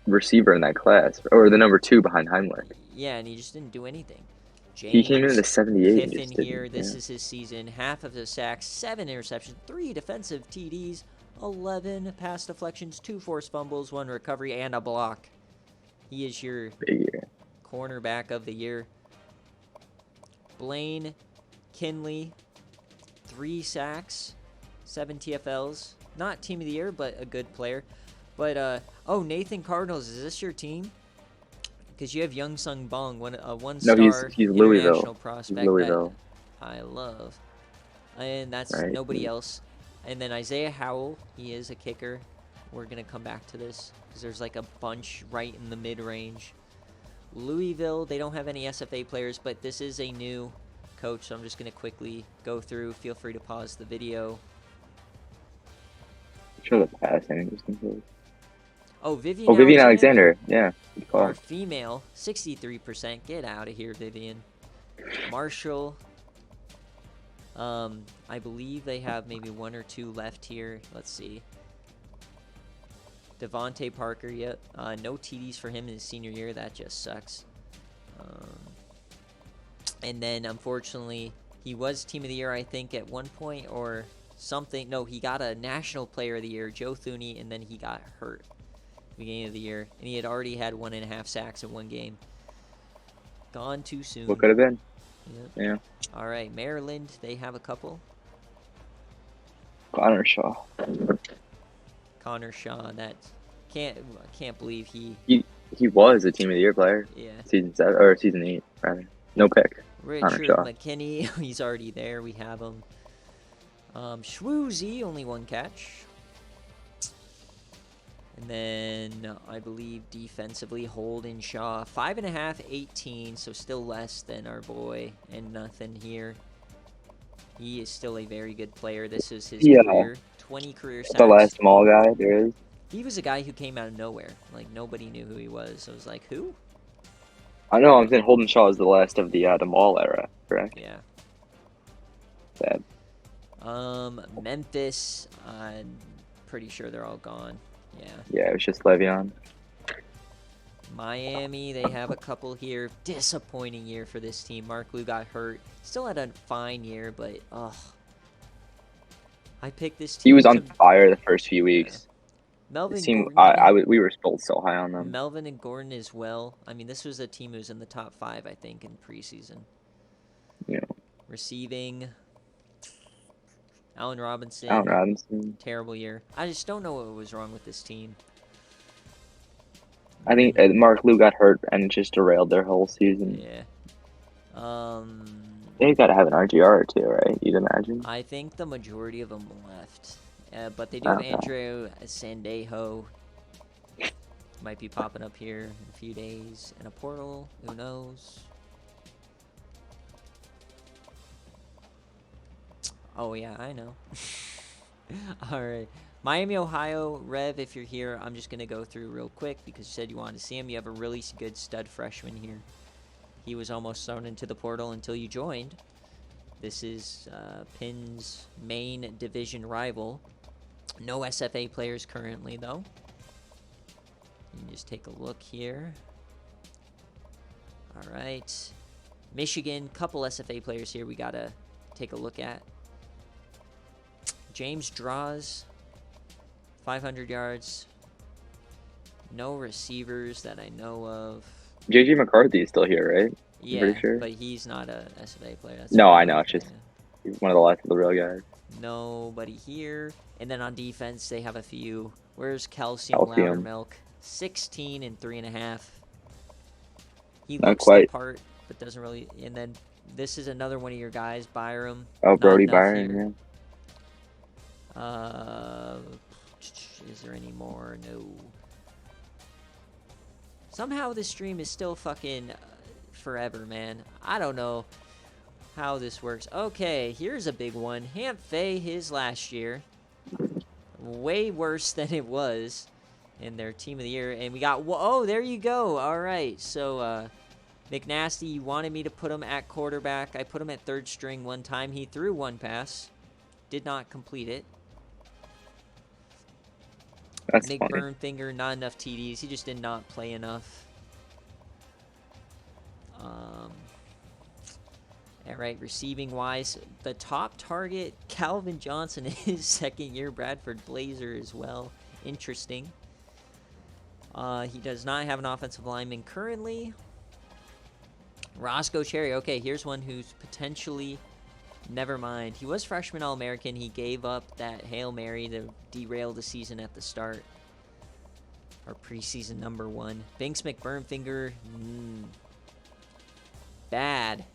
[SPEAKER 2] receiver in that class, or the number 2 behind Heimlich.
[SPEAKER 1] Yeah, and he just didn't do anything. James
[SPEAKER 2] He came in the 78.
[SPEAKER 1] Kiffin here. This is his season. Half of the sacks, 7 interceptions, 3 defensive TDs, 11 pass deflections, 2 forced fumbles, 1 recovery, and a block. He is your cornerback of the year. Blaine Kinley, 3 sacks, 7 TFLs. Not team of the year, but a good player. But, Nathan Cardinals, is this your team? Because you have Young Sung Bong, one-star
[SPEAKER 2] he's Louisville.
[SPEAKER 1] international prospect
[SPEAKER 2] He's Louisville.
[SPEAKER 1] that I love. And that's
[SPEAKER 2] right.
[SPEAKER 1] Nobody else. And then Isaiah Howell, he is a kicker. We're going to come back to this because there's like a bunch right in the mid-range. Louisville, they don't have any SFA players, but this is a new coach, so I'm just going to quickly go through. Feel free to pause the video.
[SPEAKER 2] Show the passing just in case.
[SPEAKER 1] Oh, Vivian
[SPEAKER 2] Vivian Alexander. Yeah.
[SPEAKER 1] Our female, 63%. Get out of here, Vivian. Marshall. I believe they have maybe 1 or 2 left here. Let's see. Devontae Parker, yep. No TDs for him in his senior year. That just sucks. And then, unfortunately, He was Team of the Year, I think, at one point or something. No, he got a National Player of the Year, Joe Thuney, and then he got hurt beginning of the year, and he had already had 1.5 sacks in one game. Gone too soon.
[SPEAKER 2] What could have been?
[SPEAKER 1] Yep.
[SPEAKER 2] Yeah.
[SPEAKER 1] All right, Maryland, they have a couple.
[SPEAKER 2] Connor Shaw.
[SPEAKER 1] Connor Shaw, that can't believe he
[SPEAKER 2] was a Team of the Year player.
[SPEAKER 1] Yeah.
[SPEAKER 2] Season 7 or Season 8 rather. No pick.
[SPEAKER 1] Richard McKinney, he's already there. We have him. Schwoozy, only one catch. And then I believe defensively, Holden Shaw, 5.5, 18, so still less than our boy, and nothing here. He is still a very good player. This is his career, 20 career sacks.
[SPEAKER 2] The last small guy there is.
[SPEAKER 1] He was a guy who came out of nowhere. Like, nobody knew who he was. I was like, who?
[SPEAKER 2] I know, I'm saying Holden Shaw is the last of the Mall era, correct?
[SPEAKER 1] Yeah.
[SPEAKER 2] Sad.
[SPEAKER 1] Memphis, I'm pretty sure they're all gone. Yeah.
[SPEAKER 2] Yeah, it was just Le'Veon.
[SPEAKER 1] Miami, they have a couple here. Disappointing year for this team. Mark Lou got hurt. Still had a fine year, but I picked this team.
[SPEAKER 2] He was on fire the first few weeks.
[SPEAKER 1] Melvin
[SPEAKER 2] this team,
[SPEAKER 1] Gordon,
[SPEAKER 2] we were both so high on them.
[SPEAKER 1] Melvin and Gordon as well. I mean, this was a team who was in the top 5, I think, in preseason.
[SPEAKER 2] Yeah.
[SPEAKER 1] Receiving, Allen Robinson. Terrible year. I just don't know what was wrong with this team.
[SPEAKER 2] I think Mark Lou got hurt and it just derailed their whole season.
[SPEAKER 1] Yeah.
[SPEAKER 2] They got to have an RGR or two, right? You'd imagine.
[SPEAKER 1] I think the majority of them left. But they do have Andrew Sandejo. Might be popping up here in a few days. In a portal. Who knows? Oh, yeah, I know. All right. Miami, Ohio. Rev, if you're here, I'm just going to go through real quick because you said you wanted to see him. You have a really good stud freshman here. He was almost thrown into the portal until you joined. This is Pinn's main division rival. No SFA players currently, though. You can just take a look here. All right. Michigan, couple SFA players here we got to take a look at. James Draws, 500 yards. No receivers that I know of.
[SPEAKER 2] JJ McCarthy is still here, right?
[SPEAKER 1] Yeah,
[SPEAKER 2] I'm pretty sure.
[SPEAKER 1] But he's not a SFA player. That's
[SPEAKER 2] no, I know. It's just he's one of the last of the real guys.
[SPEAKER 1] Nobody here. And then on defense, they have a few. Where's Calcium Loudermilk? 16 and 3.5. He looks the part, but doesn't really. And then this is another one of your guys, Byram.
[SPEAKER 2] Oh, Brody Byram,
[SPEAKER 1] yeah. Is there any more? No. Somehow this stream is still fucking forever, man. I don't know how this works. Okay, here's a big one. Hamp Fay, his last year. Way worse than it was in their Team of the Year. And we got, oh, there you go. All right. So, McNasty, you wanted me to put him at quarterback. I put him at third string one time. He threw one pass. Did not complete it.
[SPEAKER 2] That's
[SPEAKER 1] Nick
[SPEAKER 2] funny.
[SPEAKER 1] Burnfinger, not enough TDs. He just did not play enough. All right, receiving-wise, the top target, Calvin Johnson, his second year. Bradford Blazer as well. Interesting. He does not have an offensive lineman currently. Roscoe Cherry. Okay, here's one who's potentially... Never mind. He was freshman All-American. He gave up that Hail Mary to derail the season at the start. Our preseason number 1. Binks McBurnfinger. Bad.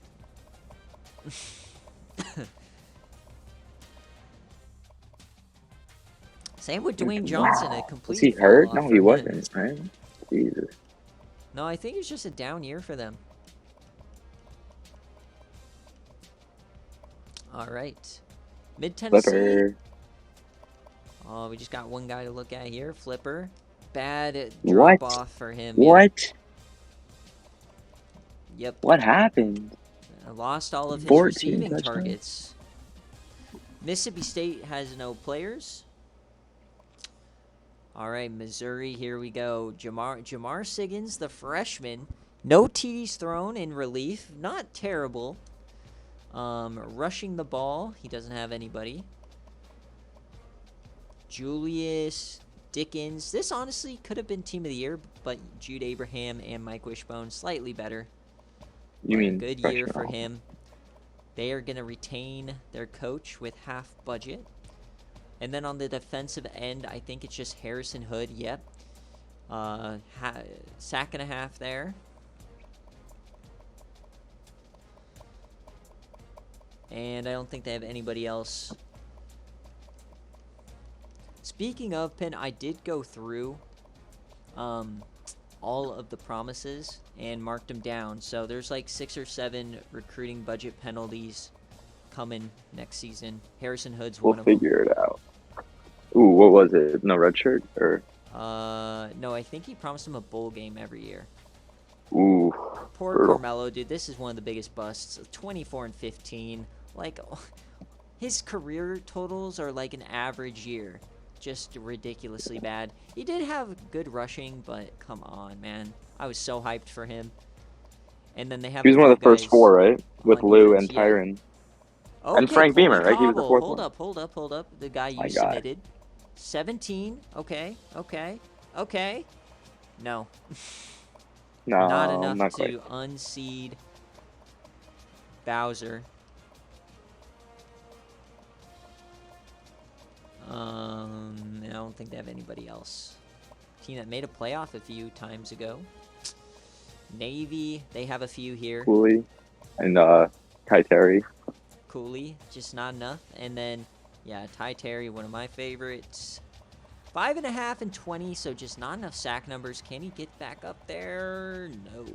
[SPEAKER 1] Same with Dwayne Johnson. A complete.
[SPEAKER 2] Was he hurt? No, he wasn't. Right? Jesus.
[SPEAKER 1] No, I think it's just a down year for them. All right. Mid-Tennessee.
[SPEAKER 2] Flipper.
[SPEAKER 1] Oh, we just got one guy to look at here. Flipper. Bad drop-off for him.
[SPEAKER 2] What?
[SPEAKER 1] Yep.
[SPEAKER 2] What happened?
[SPEAKER 1] Lost all of his receiving targets. Mississippi State has no players. All right, Missouri, here we go. Jamar Siggins, the freshman. No TDs thrown in relief. Not terrible. Rushing the ball, he doesn't have anybody. Julius Dickens. This honestly could have been Team of the Year, but Jude Abraham and Mike Wishbone slightly better.
[SPEAKER 2] You
[SPEAKER 1] But
[SPEAKER 2] mean
[SPEAKER 1] a good year
[SPEAKER 2] freshman
[SPEAKER 1] for
[SPEAKER 2] also.
[SPEAKER 1] him. They are going to retain their coach with half budget. And then on the defensive end, I think it's just Harrison Hood. Yep. Sack and a half there. And I don't think they have anybody else. Speaking of Penn, I did go through all of the promises and marked them down. So there's like 6 or 7 recruiting budget penalties coming next season. Harrison Hood's
[SPEAKER 2] We'll
[SPEAKER 1] one of them.
[SPEAKER 2] figure it out. Ooh, what was it? No red shirt or?
[SPEAKER 1] No, I think he promised him a bowl game every year.
[SPEAKER 2] Ooh,
[SPEAKER 1] Poor
[SPEAKER 2] brutal.
[SPEAKER 1] Carmelo, dude. This is one of the biggest busts. 24-15. Like, his career totals are like an average year. Just ridiculously bad. He did have good rushing, but come on, man. I was so hyped for him. And then they have
[SPEAKER 2] He was one of the first 4, right? With
[SPEAKER 1] on
[SPEAKER 2] Lou
[SPEAKER 1] defense,
[SPEAKER 2] and
[SPEAKER 1] yeah.
[SPEAKER 2] Tyron.
[SPEAKER 1] Okay,
[SPEAKER 2] And Frank
[SPEAKER 1] Colby
[SPEAKER 2] Beamer, right? He was the
[SPEAKER 1] Cobble.
[SPEAKER 2] 4th
[SPEAKER 1] Hold
[SPEAKER 2] one.
[SPEAKER 1] up. The guy you
[SPEAKER 2] My
[SPEAKER 1] submitted. 17. Okay. No.
[SPEAKER 2] No,
[SPEAKER 1] Not enough
[SPEAKER 2] not
[SPEAKER 1] to
[SPEAKER 2] quite.
[SPEAKER 1] unseed Bowser. I don't think they have anybody else. Team that made a playoff a few times ago. Navy, they have a few here.
[SPEAKER 2] Cooley and Ty Terry.
[SPEAKER 1] Cooley, just not enough. And then, yeah, Ty Terry, one of my favorites. 5.5 and 20, so just not enough sack numbers. Can he get back up there? No.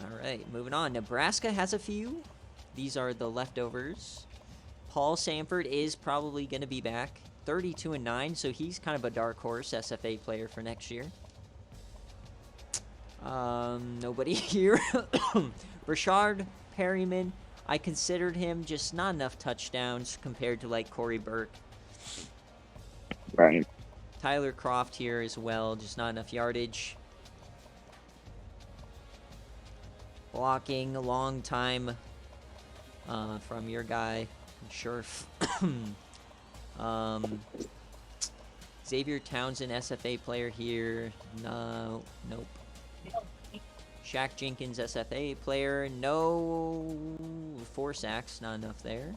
[SPEAKER 1] All right, moving on. Nebraska has a few. These are the leftovers. Paul Sanford is probably going to be back. 32 and 9, so he's kind of a dark horse SFA player for next year. Nobody here. Rashard Perryman, I considered him, just not enough touchdowns compared to like Corey Burke.
[SPEAKER 2] Right.
[SPEAKER 1] Tyler Croft here as well, just not enough yardage. Blocking a long time from your guy, Scherf. Xavier Townsend, SFA player here. No, nope. Shaq Jenkins, SFA player. No. 4 sacks, not enough there.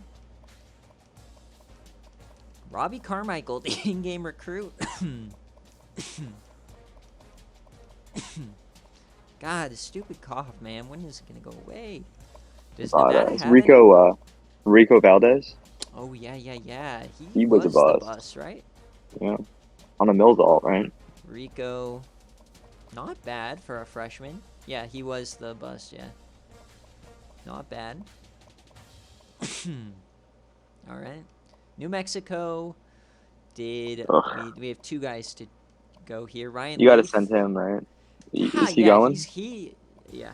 [SPEAKER 1] Robbie Carmichael, the in-game recruit. God, this stupid cough, man. When is it going to go away? Does Nevada have
[SPEAKER 2] Rico Valdez.
[SPEAKER 1] Oh, yeah.
[SPEAKER 2] He was a
[SPEAKER 1] the
[SPEAKER 2] bust.
[SPEAKER 1] bust, right?
[SPEAKER 2] Yeah. On the Mills alt, right?
[SPEAKER 1] Rico, not bad for a freshman. Yeah, he was the bust, yeah. Not bad. All right. New Mexico we have 2 guys to go here. Ryan
[SPEAKER 2] You got to
[SPEAKER 1] Leaf.
[SPEAKER 2] send him, right?
[SPEAKER 1] Yeah,
[SPEAKER 2] Is he going?
[SPEAKER 1] Yeah.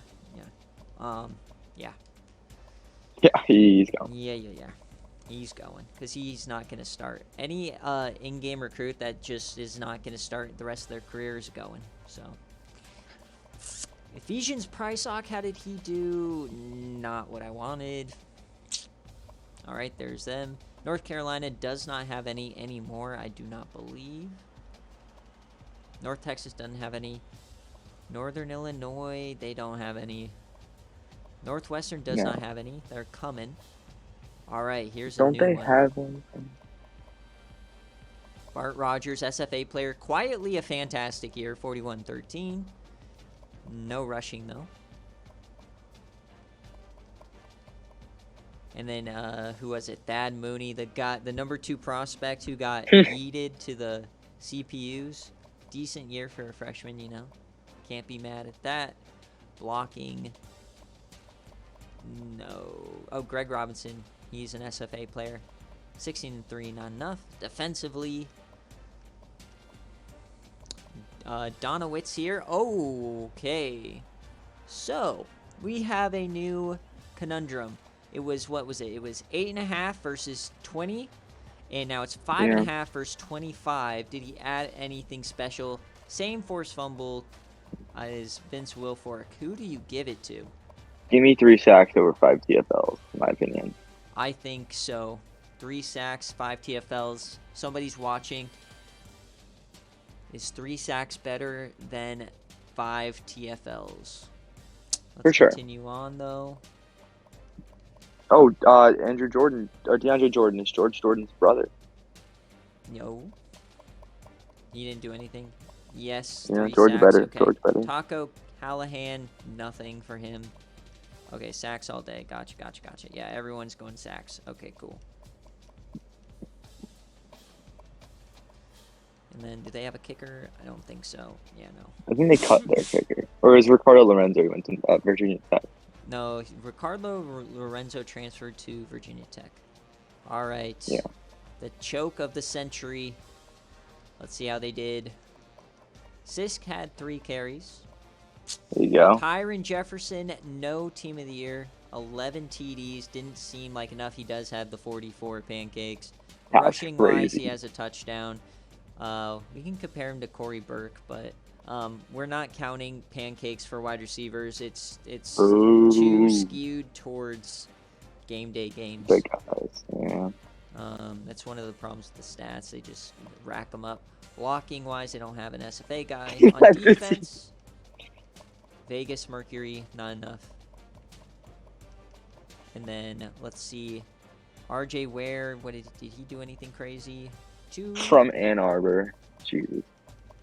[SPEAKER 1] Yeah.
[SPEAKER 2] Yeah, he's going.
[SPEAKER 1] Yeah. He's going because he's not going to start. Any in-game recruit that just is not going to start the rest of their career is going. So, Ephesians Prysock, how did he do? Not what I wanted. All right, there's them. North Carolina does not have any anymore, I do not believe. North Texas doesn't have any. Northern Illinois, they don't have any. Northwestern does not have any. They're coming. All right, here's a new one.
[SPEAKER 2] Don't they have one?
[SPEAKER 1] Bart Rogers, SFA player. Quietly a fantastic year, 41-13. No rushing, though. And then, who was it? Thad Mooney, the number 2 prospect who got yeeted to the CPUs. Decent year for a freshman, you know. Can't be mad at that. Blocking. No. Oh, Greg Robinson. He's an SFA player. 16-3, not enough. Defensively. Donowitz here. Oh, okay. So, we have a new conundrum. It was, what was it? It was 8.5 versus 20. And now it's 5.5 versus 25. Did he add anything special? Same forced fumble as Vince Wilfork. Who do you give it to?
[SPEAKER 2] Give me 3 sacks over 5 TFLs, in my opinion.
[SPEAKER 1] I think so. 3 sacks, 5 TFLs. Somebody's watching. Is 3 sacks better than 5 TFLs? Let's
[SPEAKER 2] For sure.
[SPEAKER 1] continue on, though.
[SPEAKER 2] Oh, Andrew Jordan, or DeAndre Jordan is George Jordan's brother.
[SPEAKER 1] No. He didn't do anything. Yes,
[SPEAKER 2] Yeah,
[SPEAKER 1] 3
[SPEAKER 2] George
[SPEAKER 1] sacks.
[SPEAKER 2] better.
[SPEAKER 1] Okay.
[SPEAKER 2] George better.
[SPEAKER 1] Taco Callahan, nothing for him. Okay, sacks all day. Gotcha. Yeah, everyone's going sacks. Okay, cool. And then, do they have a kicker? I don't think so. Yeah, no.
[SPEAKER 2] I think they cut their kicker. Or is Ricardo Lorenzo went to Virginia Tech?
[SPEAKER 1] No, Ricardo Lorenzo transferred to Virginia Tech. All right.
[SPEAKER 2] Yeah.
[SPEAKER 1] The choke of the century. Let's see how they did. Sisk had 3 carries.
[SPEAKER 2] There you go.
[SPEAKER 1] Tyron Jefferson, no team of the year. 11 TDs. Didn't seem like enough. He does have the 44 pancakes.
[SPEAKER 2] That's
[SPEAKER 1] Rushing-wise,
[SPEAKER 2] crazy.
[SPEAKER 1] he has a touchdown. We can compare him to Corey Burke, but we're not counting pancakes for wide receivers. It's
[SPEAKER 2] Ooh.
[SPEAKER 1] too skewed towards game day games.
[SPEAKER 2] Big guys. Yeah.
[SPEAKER 1] That's one of the problems with the stats. They just rack them up. Blocking-wise, they don't have an SFA guy. On defense, Vegas Mercury, not enough. And then, let's see. RJ Ware, did he do anything crazy?
[SPEAKER 2] From Ann Arbor. Jesus.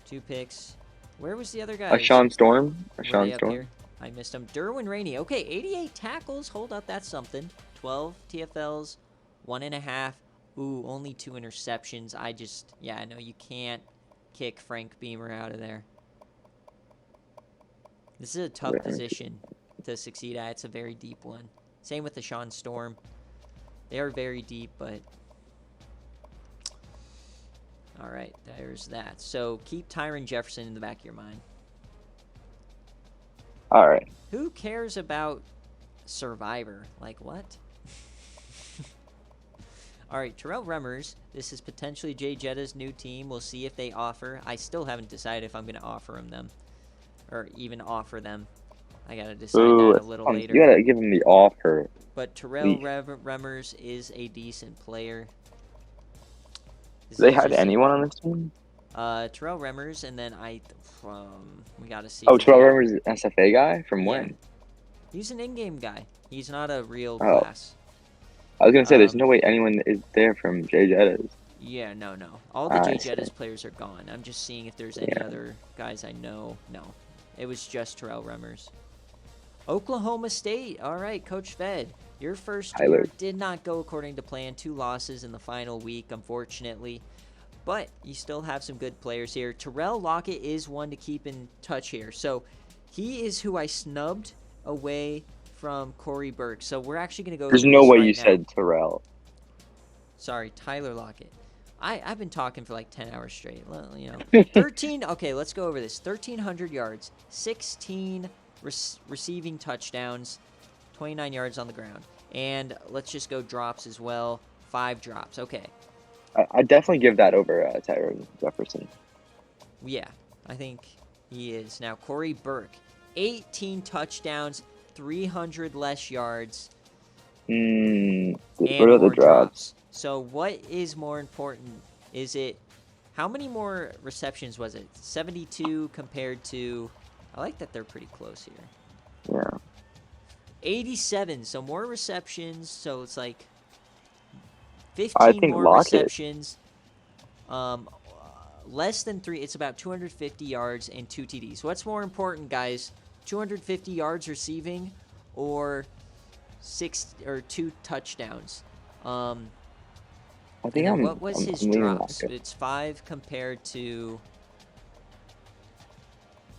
[SPEAKER 1] 2 picks. Where was the other guy?
[SPEAKER 2] Sean Storm.
[SPEAKER 1] Were they up here? I missed him. Derwin Rainey. Okay, 88 tackles. Hold up, that's something. 12 TFLs, 1.5. Ooh, only 2 interceptions. I know you can't kick Frank Beamer out of there. This is a tough position to succeed at. It's a very deep one. Same with the Sean Storm. They are very deep, but... All right, there's that. So keep Tyron Jefferson in the back of your mind.
[SPEAKER 2] All right.
[SPEAKER 1] Who cares about Survivor? Like, what? All right, Terrell Remmers. This is potentially Jay Jetta's new team. We'll see if they offer. I still haven't decided if I'm going to offer them. Or even offer them. I got to decide that a little later.
[SPEAKER 2] You got to give him the offer.
[SPEAKER 1] But Terrell Remmers is a decent player.
[SPEAKER 2] They had anyone on this team?
[SPEAKER 1] Terrell Remmers, and then we got to see.
[SPEAKER 2] Oh, Terrell Remmers is an SFA guy? From when?
[SPEAKER 1] He's an in-game guy. He's not a real class.
[SPEAKER 2] I was going to say, there's no way anyone is there from Jay Jetta's.
[SPEAKER 1] Yeah, no. All the Jay Jetta's players are gone. I'm just seeing if there's any other guys I know. No. It was just Terrell Remmers. Oklahoma State. All right, Coach Fed. Your first year did not go according to plan. 2 losses in the final week, unfortunately. But you still have some good players here. Terrell Lockett is one to keep in touch here. So he is who I snubbed away from Corey Burke. So we're actually going to go.
[SPEAKER 2] There's no way you said Terrell.
[SPEAKER 1] Sorry, Tyler Lockett. I've been talking for like 10 hours straight. Well, 13. Okay, let's go over this. 1,300 yards, 16 receiving touchdowns, 29 yards on the ground. And let's just go drops as well. 5 drops. Okay.
[SPEAKER 2] I definitely give that over Tyron Jefferson.
[SPEAKER 1] Yeah, I think he is. Now, Corey Burke, 18 touchdowns, 300 less yards,
[SPEAKER 2] and
[SPEAKER 1] what are the drops? So what is more important? Is it, how many more receptions was it? 72 compared to, I like that they're pretty close here.
[SPEAKER 2] Yeah.
[SPEAKER 1] 87, so more receptions, so it's like 15 more receptions. Less than 3, it's about 250 yards and 2 TDs. What's more important, guys? 250 yards receiving or 2 touchdowns?
[SPEAKER 2] I think
[SPEAKER 1] what was his drops? It's 5 compared to,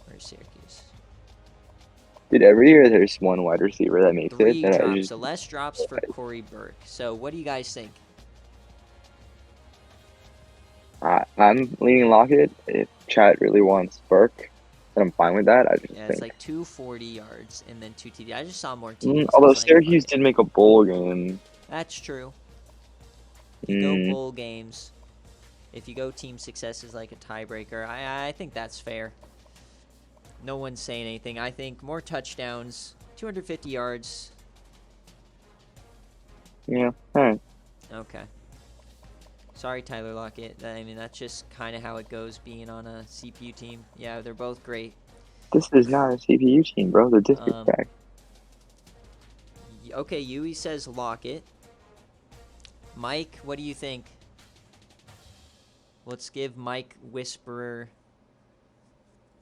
[SPEAKER 1] where's Syracuse?
[SPEAKER 2] Dude, every year there's one wide receiver that makes
[SPEAKER 1] 3
[SPEAKER 2] it.
[SPEAKER 1] drops, so less drops for Corey Burke. So what do you guys think?
[SPEAKER 2] I'm leaning Lockett. If Chat really wants Burke, then I'm fine with that.
[SPEAKER 1] It's like 240 yards and then 2 TD. I just saw more TDs.
[SPEAKER 2] Although Syracuse did make a bowl game.
[SPEAKER 1] That's true. You go bowl games. If you go team success is like a tiebreaker, I think that's fair. No one's saying anything. I think more touchdowns 250 yards.
[SPEAKER 2] Yeah. All right.
[SPEAKER 1] Okay. Sorry, Tyler Lockett. I mean, that's just kind of how it goes being on a CPU team. Yeah, they're both great.
[SPEAKER 2] This is not a CPU team, bro. The disrespect.
[SPEAKER 1] Okay, Yui says Lockett. Mike, what do you think? Let's give Mike Whisperer.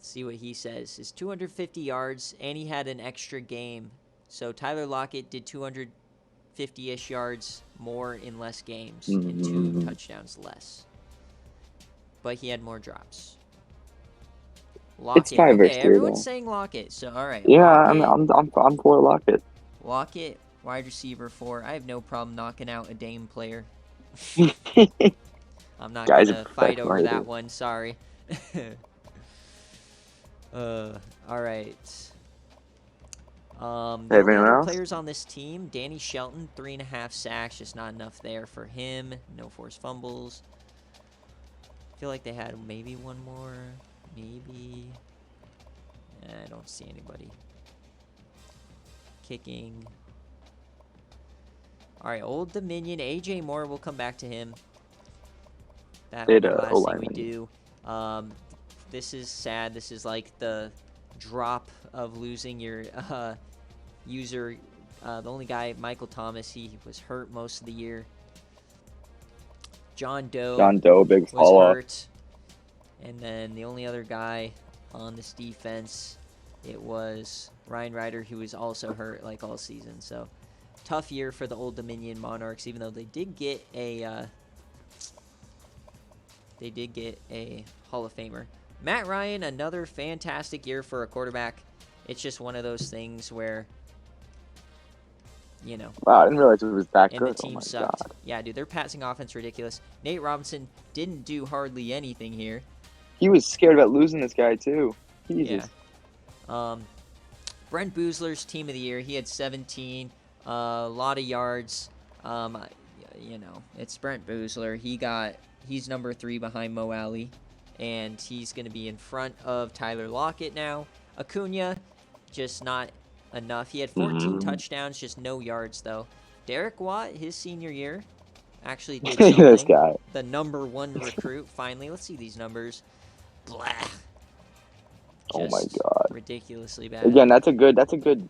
[SPEAKER 1] See what he says. It's 250 yards, and he had an extra game. So Tyler Lockett did 250-ish yards more in less games and 2 touchdowns less. But he had more drops. Lockett.
[SPEAKER 2] It's 5 versus
[SPEAKER 1] Okay,
[SPEAKER 2] 3,
[SPEAKER 1] everyone's
[SPEAKER 2] though.
[SPEAKER 1] saying Lockett. So all right.
[SPEAKER 2] Yeah,
[SPEAKER 1] Lockett,
[SPEAKER 2] I'm for Lockett.
[SPEAKER 1] Lockett, wide receiver 4. I have no problem knocking out a Dame player. I'm not
[SPEAKER 2] Guy's
[SPEAKER 1] gonna
[SPEAKER 2] a
[SPEAKER 1] fight over
[SPEAKER 2] professional
[SPEAKER 1] that
[SPEAKER 2] hitter.
[SPEAKER 1] one. Sorry. All right. The only
[SPEAKER 2] Anyone
[SPEAKER 1] other
[SPEAKER 2] else?
[SPEAKER 1] players on this team, Danny Shelton, 3.5 sacks, just not enough there for him. No forced fumbles. I feel like they had maybe one more, maybe. I don't see anybody. Kicking. All right, Old Dominion, AJ Moore. We'll come back to him. That will be the last thing we do. This is sad. This is like the drop of losing your user. The only guy, Michael Thomas, he was hurt most of the year. John Doe
[SPEAKER 2] Big
[SPEAKER 1] was
[SPEAKER 2] follow-up.
[SPEAKER 1] hurt. And then the only other guy on this defense, it was Ryan Ryder, who was also hurt like all season. So tough year for the Old Dominion Monarchs, even though they did get a Hall of Famer. Matt Ryan, another fantastic year for a quarterback. It's just one of those things where, you know.
[SPEAKER 2] Wow, I didn't realize it was that
[SPEAKER 1] and
[SPEAKER 2] good.
[SPEAKER 1] the team
[SPEAKER 2] Oh my
[SPEAKER 1] sucked.
[SPEAKER 2] God.
[SPEAKER 1] Yeah, dude, their passing offense ridiculous. Nate Robinson didn't do hardly anything here.
[SPEAKER 2] He was scared about losing this guy too. Jesus.
[SPEAKER 1] Yeah. Brent Boozler's team of the year. He had 17, a lot of yards. You know, it's Brent Boozler. He's number 3 behind Mo Alley, and he's going to be in front of Tyler Lockett now. Acuna, just not enough. He had 14 touchdowns, just no yards though. Derek Watt, his senior year, actually did something.
[SPEAKER 2] This guy.
[SPEAKER 1] The number 1 recruit, finally. Let's see these numbers. Blah.
[SPEAKER 2] Oh my God.
[SPEAKER 1] Ridiculously bad.
[SPEAKER 2] Again, that's a good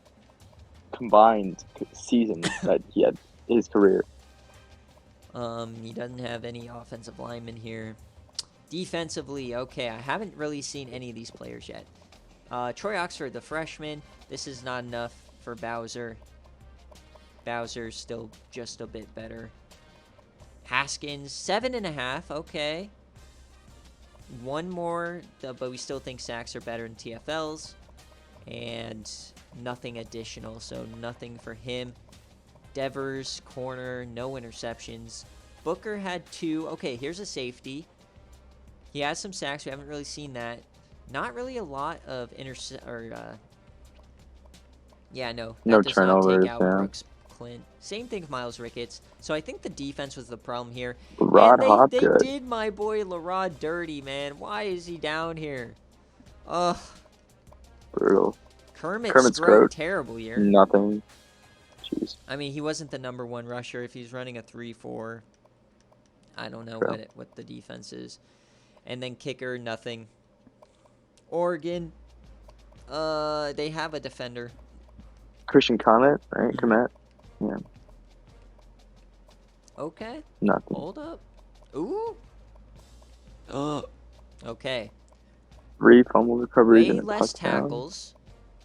[SPEAKER 2] combined season that he had his career.
[SPEAKER 1] He doesn't have any offensive linemen here. Defensively, okay, I haven't really seen any of these players yet. Troy Oxford, the freshman. This is not enough for Bowser. Bowser's still just a bit better. Haskins, 7.5, okay. One more, but we still think sacks are better than TFLs. And nothing additional, so nothing for him. Devers, corner, no interceptions. Booker had 2. Okay, here's a safety. He has some sacks. We haven't really seen that. Not really a lot of
[SPEAKER 2] No
[SPEAKER 1] does
[SPEAKER 2] turnovers,
[SPEAKER 1] not take out
[SPEAKER 2] yeah.
[SPEAKER 1] Brooks Clint. Same thing with Miles Ricketts. So I think the defense was the problem here.
[SPEAKER 2] Rod
[SPEAKER 1] and
[SPEAKER 2] Hop
[SPEAKER 1] they
[SPEAKER 2] good.
[SPEAKER 1] did my boy LaRod dirty, man. Why is he down here? Ugh.
[SPEAKER 2] Brutal.
[SPEAKER 1] Kermit
[SPEAKER 2] Scroat.
[SPEAKER 1] Scroat, terrible year.
[SPEAKER 2] Nothing. Jeez.
[SPEAKER 1] I mean, he wasn't the number 1 rusher. If he's running a 3-4, I don't know
[SPEAKER 2] True.
[SPEAKER 1] what the defense is. And then kicker, nothing. Oregon, they have a defender.
[SPEAKER 2] Christian Comet, right? Comet. Yeah.
[SPEAKER 1] Okay.
[SPEAKER 2] Nothing.
[SPEAKER 1] Hold up. Ooh. Oh. Okay.
[SPEAKER 2] 3 fumble recoveries
[SPEAKER 1] Way
[SPEAKER 2] and a
[SPEAKER 1] less
[SPEAKER 2] touchdown.
[SPEAKER 1] tackles,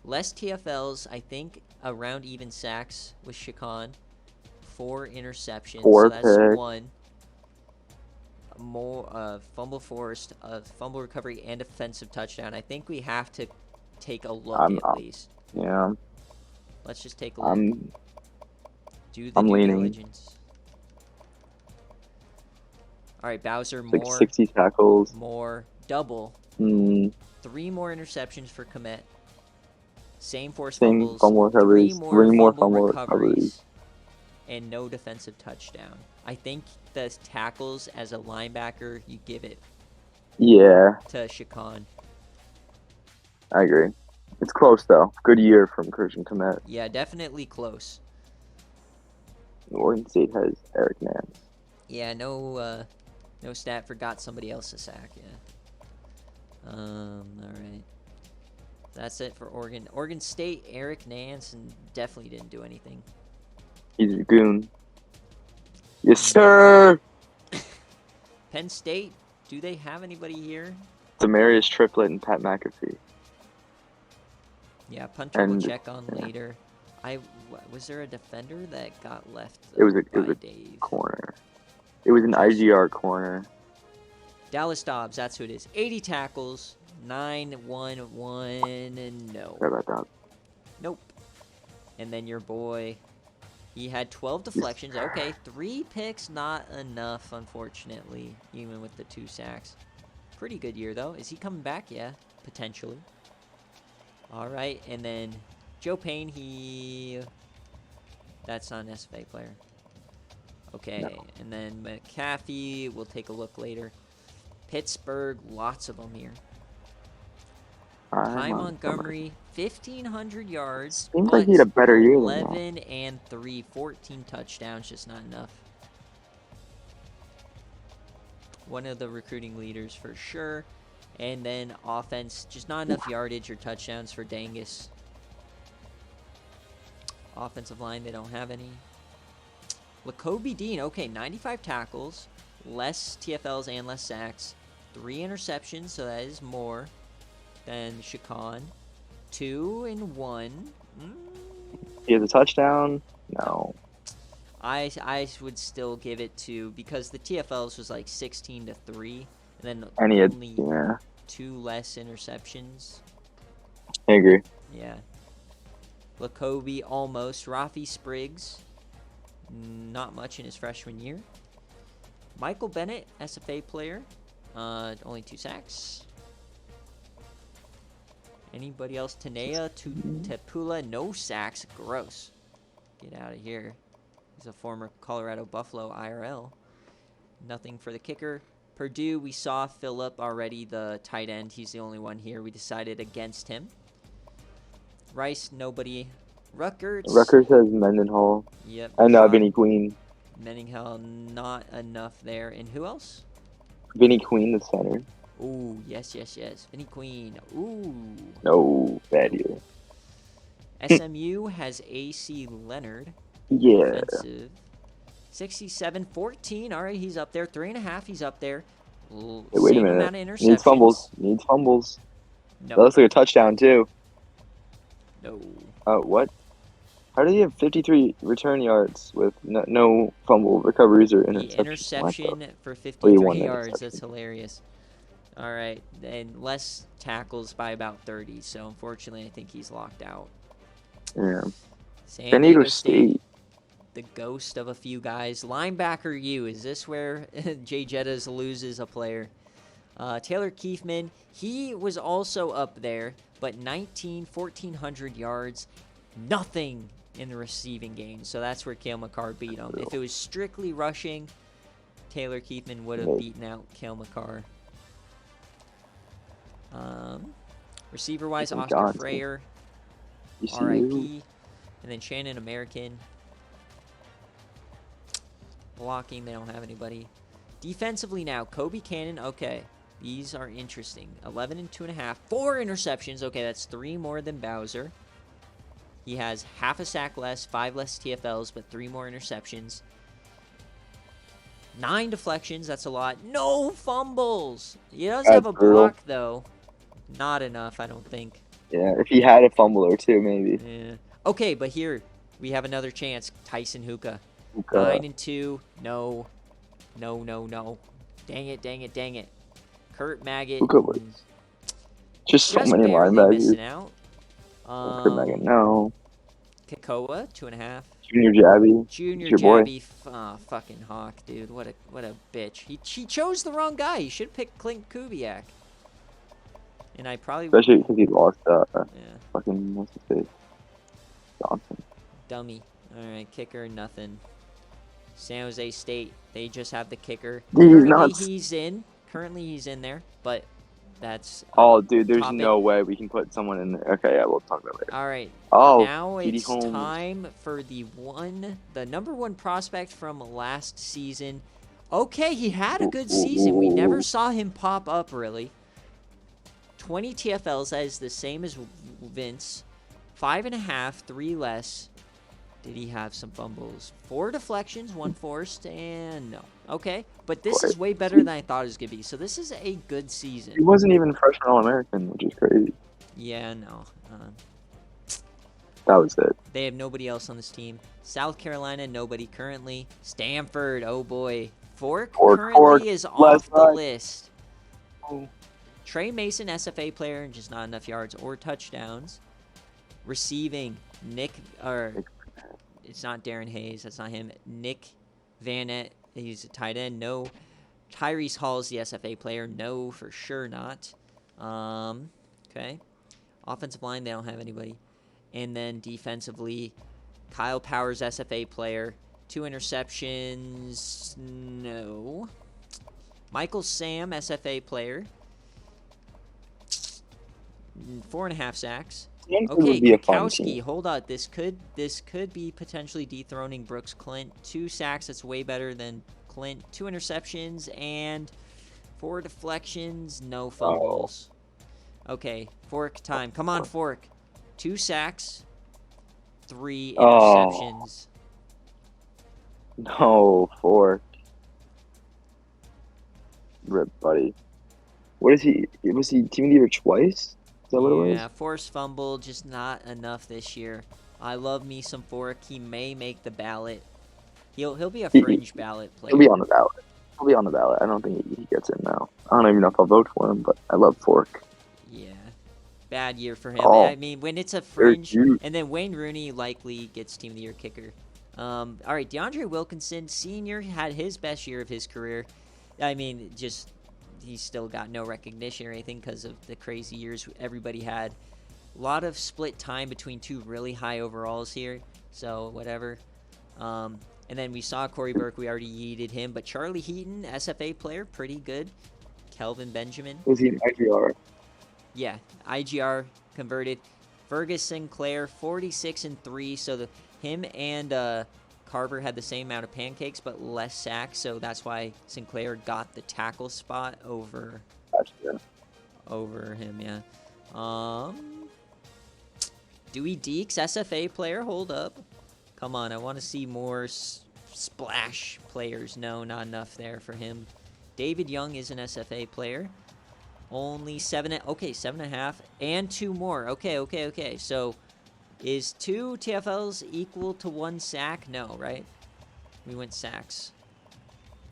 [SPEAKER 1] less TFLs. I think around even sacks with Chacon. 4 interceptions.
[SPEAKER 2] 4
[SPEAKER 1] so that's
[SPEAKER 2] picks.
[SPEAKER 1] 1. More fumble forced, fumble recovery, and defensive touchdown. I think we have to take a look at least.
[SPEAKER 2] Yeah.
[SPEAKER 1] Let's just take a look.
[SPEAKER 2] I'm
[SPEAKER 1] Do the due
[SPEAKER 2] leaning.
[SPEAKER 1] diligence. All right, Bowser,
[SPEAKER 2] It's
[SPEAKER 1] more.
[SPEAKER 2] like 60 tackles.
[SPEAKER 1] More. Double.
[SPEAKER 2] 3
[SPEAKER 1] more interceptions for Komet. Same forced
[SPEAKER 2] Same
[SPEAKER 1] fumbles.
[SPEAKER 2] fumble recoveries.
[SPEAKER 1] 3 more
[SPEAKER 2] fumble
[SPEAKER 1] recoveries. And no defensive touchdown. I think the tackles as a linebacker, you give it
[SPEAKER 2] Yeah,
[SPEAKER 1] to Chacon.
[SPEAKER 2] I agree. It's close though. Good year from Christian Komet.
[SPEAKER 1] Yeah, definitely close.
[SPEAKER 2] Oregon State has Eric Nance.
[SPEAKER 1] Yeah, no stat forgot somebody else to sack. Yeah. All right. That's it for Oregon. Oregon State, Eric Nance, and definitely didn't do anything.
[SPEAKER 2] He's a goon. Yes, sir.
[SPEAKER 1] Penn State, do they have anybody here?
[SPEAKER 2] Demarius Triplett and Pat McAfee.
[SPEAKER 1] Yeah, Punter will
[SPEAKER 2] And
[SPEAKER 1] check on later. Was there a defender that got left?
[SPEAKER 2] it was a
[SPEAKER 1] Dave?
[SPEAKER 2] corner. It was an IGR corner.
[SPEAKER 1] Dallas Dobbs, that's who it is. 80 tackles, 9-1-1, and no.
[SPEAKER 2] Sorry about that.
[SPEAKER 1] Nope. And then your boy, he had 12 deflections. Okay, 3 picks, not enough, unfortunately, even with the 2 sacks. Pretty good year, though. Is he coming back? Yeah, potentially. All right, and then Joe Payne, that's not an SFA player. Okay,
[SPEAKER 2] No.
[SPEAKER 1] and then McAfee, we'll take a look later. Pittsburgh, lots of them here. Ty Montgomery, 1,500 yards.
[SPEAKER 2] Seems like he had a better year than
[SPEAKER 1] 11 and 3, 14 touchdowns, just not enough. One of the recruiting leaders for sure. And then offense, just not enough yardage or touchdowns for Dangus. Offensive line, they don't have any. Lacobe Dean, okay, 95 tackles, less TFLs and less sacks, 3 interceptions, so that is more than Chacon. 2 and 1.
[SPEAKER 2] He has a touchdown? No.
[SPEAKER 1] I would still give it to, because the TFLs was like 16-3, and then
[SPEAKER 2] And he had,
[SPEAKER 1] only 2 less interceptions.
[SPEAKER 2] I agree.
[SPEAKER 1] Yeah. Lacobe almost. Rafi Spriggs, not much in his freshman year. Michael Bennett, SFA player, only 2 sacks. Anybody else? Tanea Tepula, no sacks. Gross. Get out of here. He's a former Colorado Buffalo IRL. Nothing for the kicker. Purdue, we saw Phillip already, the tight end. He's the only one here. We decided against him. Rice, nobody. Rutgers
[SPEAKER 2] has Mendenhall.
[SPEAKER 1] Yep.
[SPEAKER 2] And Vinnie Queen.
[SPEAKER 1] Menninghall, not enough there. And who else?
[SPEAKER 2] Vinnie Queen, the center.
[SPEAKER 1] Ooh, yes. Vinnie Queen. Ooh.
[SPEAKER 2] No, bad year.
[SPEAKER 1] SMU has AC Leonard.
[SPEAKER 2] Yeah.
[SPEAKER 1] Offensive. 67-14. All right, he's up there. 3.5, he's up there.
[SPEAKER 2] Hey, wait
[SPEAKER 1] Same
[SPEAKER 2] a minute.
[SPEAKER 1] amount of interceptions.
[SPEAKER 2] Needs fumbles.
[SPEAKER 1] No.
[SPEAKER 2] That looks like a touchdown, too.
[SPEAKER 1] No.
[SPEAKER 2] What? How did he have 53 return yards with no fumble recoveries or interceptions?
[SPEAKER 1] The interception for 53 yards. That's hilarious. All right. And less tackles by about 30. So, unfortunately, I think he's locked out.
[SPEAKER 2] Yeah.
[SPEAKER 1] San Diego State. The ghost of a few guys. Linebacker U. Is this where Jay Jettas loses a player? Taylor Keefman. He was also up there, but 1,400 yards. Nothing in the receiving game. So that's where Cale McCarr beat him. If it was strictly rushing, Taylor Keefman would have beaten out Cale McCarr. Receiver-wise, Oscar Freyer, R.I.P., and then Shannon American. Blocking, they don't have anybody. Defensively now, Kobe Cannon, okay. These are interesting. 11 and 2.5. 4 interceptions. Okay, that's 3 more than Bowser. He has half a sack less, 5 less TFLs, but 3 more interceptions. 9 deflections, that's a lot. No fumbles! He does have a block, though. Not enough, I don't think.
[SPEAKER 2] Yeah, if he had a fumble or 2, maybe.
[SPEAKER 1] Yeah. Okay, but here, we have another chance. Tyson Hookah. 9 and 2. No. Dang it. Kurt Maggot.
[SPEAKER 2] Hookah was just so many linebackers.
[SPEAKER 1] Missing out.
[SPEAKER 2] Kurt Maggot, no.
[SPEAKER 1] Kakoa, 2.5.
[SPEAKER 2] Junior Jabby.
[SPEAKER 1] Junior
[SPEAKER 2] your
[SPEAKER 1] Jabby, fucking hawk, dude. What a bitch. He chose the wrong guy. He should have picked Clint Kubiak. And I probably...
[SPEAKER 2] Especially because he lost,
[SPEAKER 1] yeah.
[SPEAKER 2] fucking, what's his face? Johnson.
[SPEAKER 1] Dummy. Alright, kicker, nothing. San Jose State, they just have the kicker.
[SPEAKER 2] He's nuts.
[SPEAKER 1] Currently he's in there, but That's
[SPEAKER 2] Oh, dude, there's
[SPEAKER 1] top it.
[SPEAKER 2] no way we can put someone in there. Okay, yeah, we'll talk about it later.
[SPEAKER 1] All right.
[SPEAKER 2] Oh,
[SPEAKER 1] Now
[SPEAKER 2] Petey
[SPEAKER 1] it's
[SPEAKER 2] Holmes.
[SPEAKER 1] time for the number one prospect from last season. Okay, he had a good season. We never saw him pop up, really. 20 TFLs, that is the same as Vince. 5.5, 3 less. Did he have some fumbles? 4 deflections, 1 forced, and no. Okay, but this is way better than I thought it was going to be. So this is a good season.
[SPEAKER 2] He wasn't even freshman All-American, which is crazy.
[SPEAKER 1] Yeah, no.
[SPEAKER 2] That was it.
[SPEAKER 1] They have nobody else on this team. South Carolina, nobody currently. Stanford, oh boy. Fork currently is off the list.
[SPEAKER 2] Oh.
[SPEAKER 1] Trey Mason, SFA player, just not enough yards or touchdowns. Receiving, it's not Darren Hayes, that's not him. Nick Vanette, he's a tight end, no. Tyrese Hall's the SFA player, no, for sure not. Okay. Offensive line, they don't have anybody. And then defensively, Kyle Powers, SFA player. 2 interceptions, no. Michael Sam, SFA player. 4.5 sacks. Okay, Kukowski, hold on. This could be potentially dethroning Brooks Clint. 2 sacks, that's way better than Clint. 2 interceptions and 4 deflections, no fumbles. Okay, Fork time. Come on, Fork. 2 sacks, 3 interceptions.
[SPEAKER 2] No, Fork. Rip, buddy. What is he? Was he team of the year twice? Is that what it was?
[SPEAKER 1] Yeah, forced fumble, just not enough this year. I love me some Fork. He may make the ballot. He'll be a fringe ballot player.
[SPEAKER 2] He'll be on the ballot. He'll be on the ballot. I don't think he gets in now. I don't even know if I'll vote for him, but I love Fork.
[SPEAKER 1] Yeah. Bad year for him. I mean, when it's a fringe, and then Wayne Rooney likely gets team of the year kicker. All right, DeAndre Wilkinson, senior, had his best year of his career. I mean, just he's still got no recognition or anything because of the crazy years everybody had. A lot of split time between 2 really high overalls here, so whatever. And then we saw Corey Burke. We already yeeted him, but Charlie Heaton, SFA player, pretty good. Kelvin Benjamin.
[SPEAKER 2] Was he an IGR?
[SPEAKER 1] Yeah, IGR converted. Fergus Sinclair, 46-3. So him and Carver had the same amount of pancakes, but less sacks. So that's why Sinclair got the tackle spot over him. Yeah. Dewey Deeks, SFA player. Hold up. Come on, I want to see more splash players. No, not enough there for him. David Young is an SFA player. Only 7.5, and 2 more. Okay. So, is 2 TFLs equal to 1 sack? No, right? We went sacks.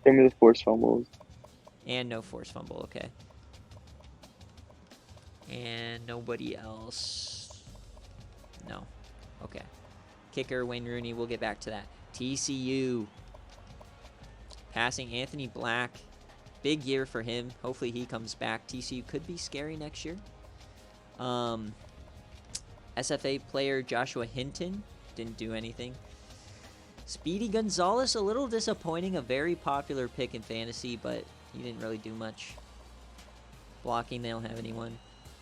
[SPEAKER 2] Same with the forced fumbles.
[SPEAKER 1] And no forced fumble, okay. And nobody else. No. Okay. Kicker, Wayne Rooney, we'll get back to that. TCU. Passing, Anthony Black. Big year for him. Hopefully he comes back. TCU could be scary next year. SFA player Joshua Hinton. Didn't do anything. Speedy Gonzalez, a little disappointing. A very popular pick in fantasy, but he didn't really do much. Blocking, they don't have anyone.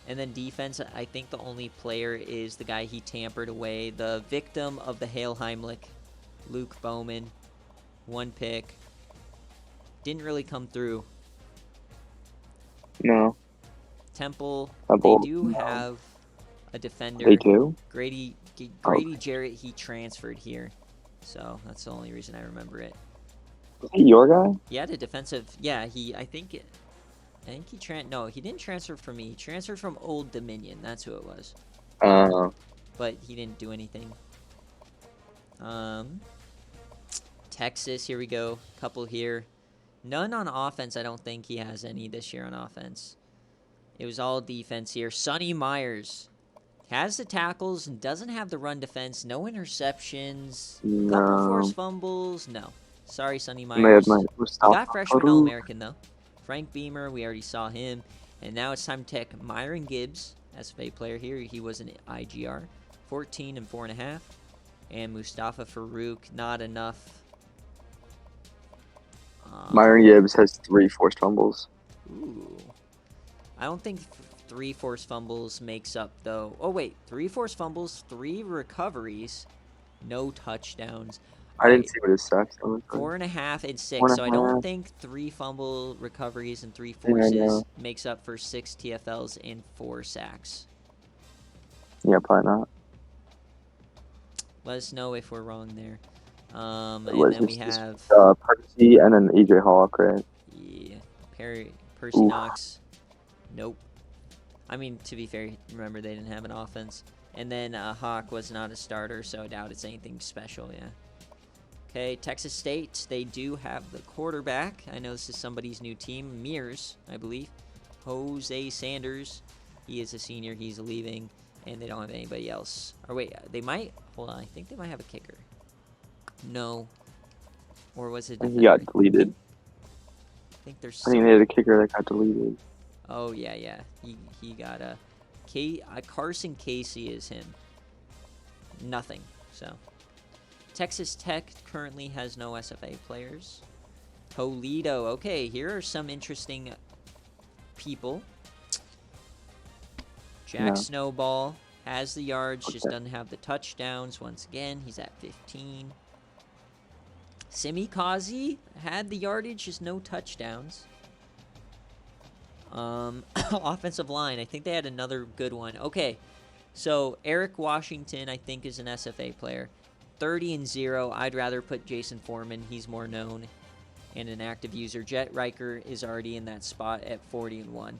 [SPEAKER 1] And then defense, I think the only player is the guy he tampered away. The victim of the Hail Heimlich, Luke Bowman. 1 pick. Didn't really come through.
[SPEAKER 2] No.
[SPEAKER 1] Temple, they do have a defender.
[SPEAKER 2] They do?
[SPEAKER 1] Grady Jarrett, he transferred here. So that's the only reason I remember it.
[SPEAKER 2] Is he your guy?
[SPEAKER 1] Yeah, the defensive. Yeah, he didn't transfer from me. He transferred from Old Dominion. That's who it was. But he didn't do anything. Texas, here we go. Couple here. None on offense. I don't think he has any this year on offense. It was all defense here. Sonny Myers has the tackles and doesn't have the run defense. No interceptions.
[SPEAKER 2] No.
[SPEAKER 1] Couple forced fumbles. No. Sorry, Sonny Myers. He got freshman All-American, though. Frank Beamer, we already saw him. And now it's time to take Myron Gibbs, SFA player here. He was an IGR. 14 and 4.5. And Mustafa Farouk, not enough.
[SPEAKER 2] Myron Gibbs has 3 forced fumbles.
[SPEAKER 1] Ooh. I don't think 3 forced fumbles makes up, though. Oh, wait. 3 forced fumbles, 3 recoveries, no touchdowns. All
[SPEAKER 2] I didn't
[SPEAKER 1] right.
[SPEAKER 2] see what his sacks was.
[SPEAKER 1] 4.5 and 6.
[SPEAKER 2] One
[SPEAKER 1] So I
[SPEAKER 2] and a
[SPEAKER 1] don't
[SPEAKER 2] half.
[SPEAKER 1] think 3 fumble recoveries and 3
[SPEAKER 2] Yeah, I
[SPEAKER 1] forces
[SPEAKER 2] know.
[SPEAKER 1] makes up for 6 TFLs and 4 sacks.
[SPEAKER 2] Yeah, probably not.
[SPEAKER 1] Let us know if we're wrong there. And
[SPEAKER 2] Was
[SPEAKER 1] then we
[SPEAKER 2] this
[SPEAKER 1] have
[SPEAKER 2] Percy and then AJ Hawk, right?
[SPEAKER 1] yeah, Percy
[SPEAKER 2] Oof.
[SPEAKER 1] Knox. Nope. I mean, to be fair, remember they didn't have an offense. And then Hawk was not a starter, so I doubt it's anything special, yeah. Okay, Texas State, they do have the quarterback. I know this is somebody's new team. Mears, I believe. Jose Sanders. He is a senior. He's leaving. And they don't have anybody else. Or wait, they might. Hold on. I think they might have a kicker. No. Or was it?
[SPEAKER 2] And he got deleted.
[SPEAKER 1] I think there's
[SPEAKER 2] I think they had a kicker that got deleted.
[SPEAKER 1] Oh, yeah. He got a... Carson Casey is him. Nothing, so... Texas Tech currently has no SFA players. Toledo. Okay, here are some interesting people. Jack Snowball has the yards, just doesn't have the touchdowns. Once again, he's at 15. Simi Kazi had the yardage, just no touchdowns. Offensive line, I think they had another good one. Okay, so Eric Washington, I think, is an SFA player. 30-0. I'd rather put Jason Foreman. He's more known and an active user. Jet Riker is already in that spot at 40-1.